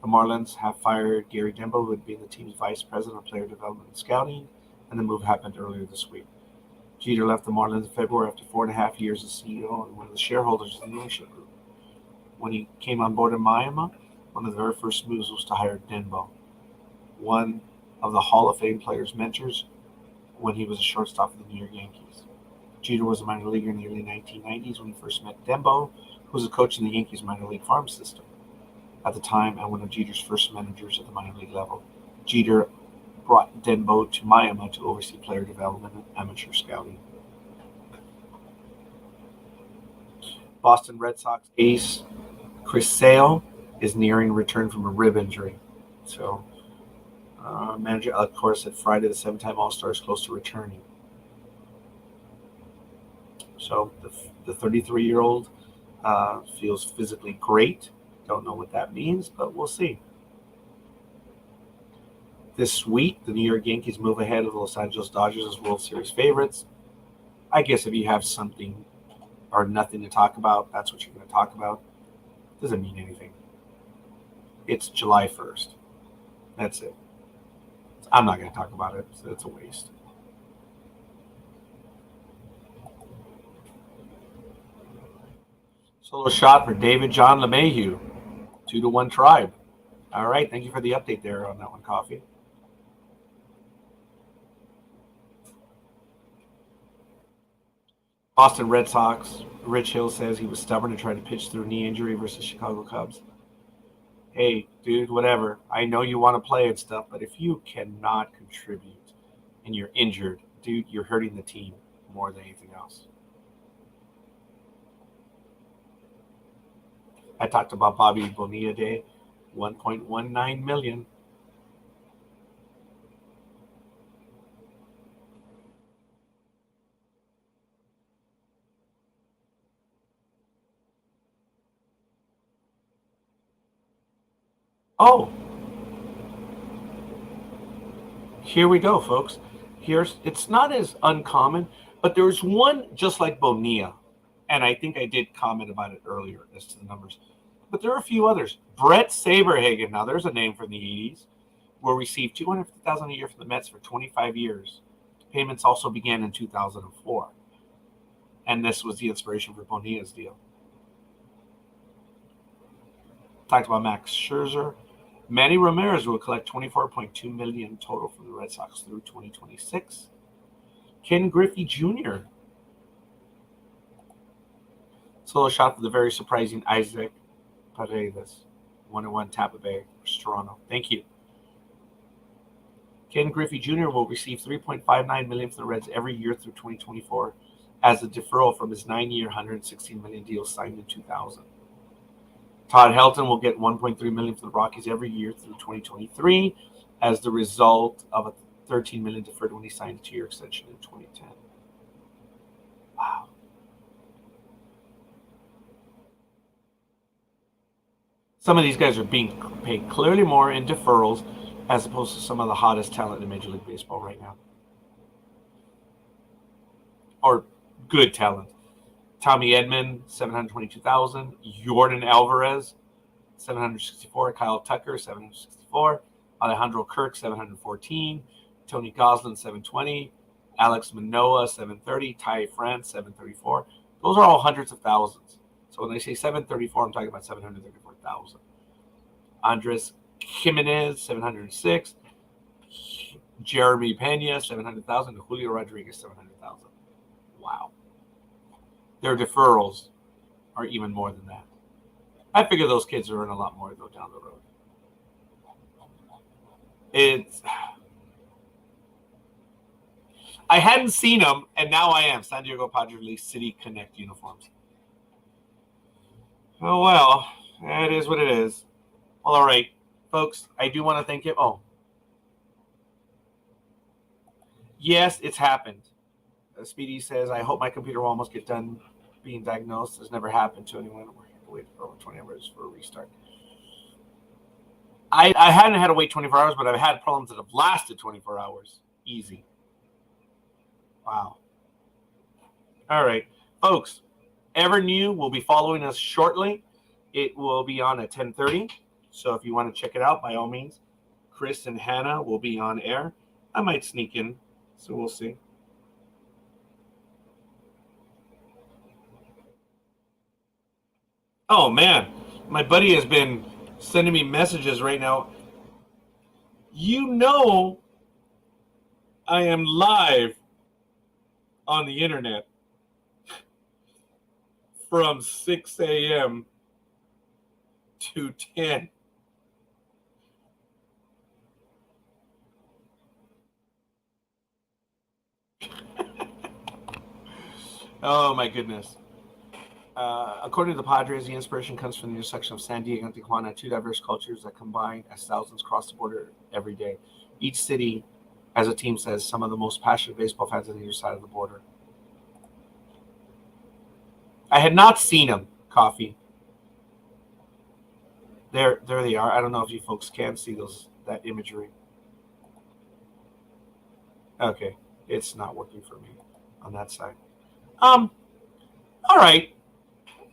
The Marlins have fired Gary Denbo, who had been the team's vice president of player development and scouting, and the move happened earlier this week. Jeter left the Marlins in February after 4.5 years as CEO and one of the shareholders of the ownership group. When he came on board in Miami, one of the very first moves was to hire Denbo, one of the Hall of Fame players' mentors when he was a shortstop for the New York Yankees. Jeter was a minor leaguer in the early 1990s when he first met Denbo, who was a coach in the Yankees minor league farm system at the time and one of Jeter's first managers at the minor league level. Jeter brought Denbo to Miami to oversee player development and amateur scouting. Boston Red Sox ace Chris Sale is nearing return from a rib injury. So, manager Alec Cora said Friday the 7-time All-Star is close to returning. So the 33-year-old feels physically great. Don't know what that means, but we'll see. This week, the New York Yankees move ahead of the Los Angeles Dodgers as World Series favorites. I guess if you have something or nothing to talk about, that's what you're going to talk about. Doesn't mean anything. It's July 1st. That's it. I'm not going to talk about it. So it's a waste. Solo shot for David John LeMahieu. 2-1 Tribe. All right. Thank you for the update there on that one, Coffee. Boston Red Sox. Rich Hill says he was stubborn and tried to pitch through knee injury versus Chicago Cubs. Hey, dude, whatever. I know you want to play and stuff, but if you cannot contribute and you're injured, dude, you're hurting the team more than anything else. I talked about Bobby Bonilla Day, $1.19 million. Oh, here we go, folks. It's not as uncommon, but there's one just like Bonilla, and I think I did comment about it earlier as to the numbers. But there are a few others. Brett Saberhagen, now there's a name from the 80s, will receive $250,000 a year from the Mets for 25 years. Payments also began in 2004, and this was the inspiration for Bonilla's deal. Talked about Max Scherzer. Manny Ramirez will collect $24.2 million total from the Red Sox through 2026. Ken Griffey Jr. Solo shot for the very surprising Isaac Paredes, 101 Tampa Bay versus Toronto. Thank you. Ken Griffey Jr. will receive $3.59 million from the Reds every year through 2024 as a deferral from his 9-year, $116 million deal signed in 2000. Todd Helton will get $1.3 million for the Rockies every year through 2023 as the result of a $13 million deferred when he signed a 2-year extension in 2010. Wow. Some of these guys are being paid clearly more in deferrals as opposed to some of the hottest talent in Major League Baseball right now. Or good talent. Tommy Edman, $722,000. Yordan Alvarez, $764,000. Kyle Tucker, $764,000. Alejandro Kirk, $714,000. Tony Goslin, $720,000. Alex Manoah, $730,000. Ty France, $734,000. Those are all hundreds of thousands. So when I say $734,000, I'm talking about $734,000. Andres Jimenez, $706,000. Jeremy Pena, $700,000. Julio Rodriguez, $700,000. Wow. Their deferrals are even more than that. I figure those kids are in a lot more though down the road. I hadn't seen them, and now I am. San Diego Padres released City Connect uniforms. Oh, well, it is what it is. Well, all right, folks, I do want to thank you. Oh, yes, it's happened. Speedy says, I hope my computer will almost get done being diagnosed. This never happened to anyone. We're going to wait for over 20 hours for a restart. I hadn't had to wait 24 hours, but I've had problems that have lasted 24 hours. Easy. Wow. All right, folks, Ever New will be following us shortly. It will be on at 10:30. So if you want to check it out, by all means, Chris and Hannah will be on air. I might sneak in, so we'll see. Oh, man, my buddy has been sending me messages right now. You know I am live on the internet from 6 a.m. to 10. Oh, my goodness. According to the Padres, the inspiration comes from the intersection of San Diego and Tijuana, two diverse cultures that combine as thousands cross the border every day. Each city, as a team says, some of the most passionate baseball fans on either side of the border. I had not seen them, Coffee. There they are. I don't know if you folks can see that imagery. Okay, it's not working for me on that side. All right.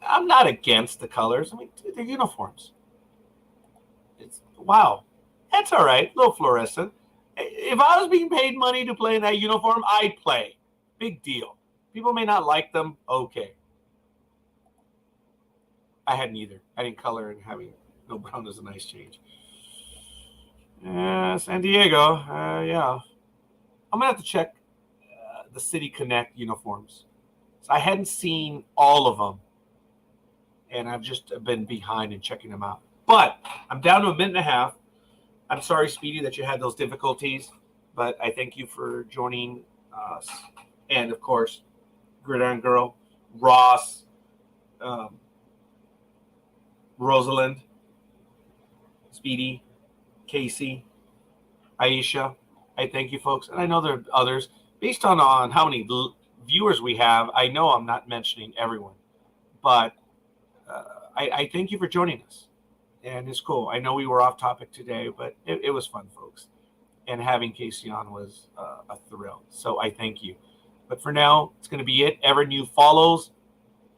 I'm not against the colors. I mean, the uniforms. Wow. That's all right. A little fluorescent. If I was being paid money to play in that uniform, I'd play. Big deal. People may not like them. Okay. I hadn't either. Adding color and having no brown is a nice change. San Diego. Yeah. I'm going to have to check the City Connect uniforms. So I hadn't seen all of them. And I've just been behind in checking them out. But I'm down to a minute and a half. I'm sorry, Speedy, that you had those difficulties. But I thank you for joining us. And, of course, Gridiron Girl, Ross, Rosalind, Speedy, Casey, Aisha. I thank you, folks. And I know there are others. Based on how many viewers we have, I know I'm not mentioning everyone. But I thank you for joining us. And it's cool. I know we were off topic today, but it was fun, folks. And having Casey on was a thrill. So I thank you. But for now, it's going to be it. Ever New follows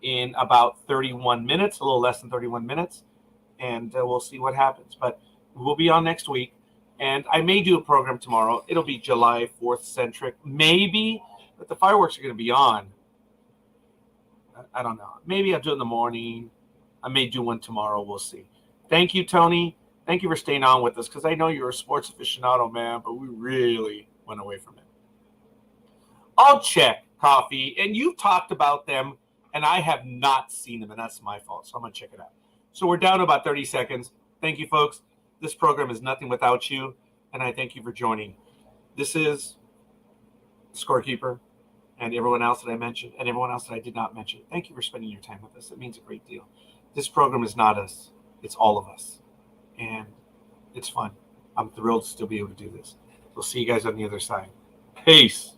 in about 31 minutes, a little less than 31 minutes. And we'll see what happens. But we'll be on next week. And I may do a program tomorrow. It'll be July 4th centric. Maybe. But the fireworks are going to be on. I don't know. Maybe I'll do it in the morning. I may do one tomorrow. We'll see. Thank you, Tony. Thank you for staying on with us because I know you're a sports aficionado, man, but we really went away from it. I'll check, Coffee, and you've talked about them, and I have not seen them, and that's my fault, so I'm going to check it out. So we're down to about 30 seconds. Thank you, folks. This program is nothing without you, and I thank you for joining. This is Scorekeeper and everyone else that I mentioned and everyone else that I did not mention. Thank you for spending your time with us. It means a great deal. This program is not us. It's all of us. And it's fun. I'm thrilled to still be able to do this. We'll see you guys on the other side. Peace.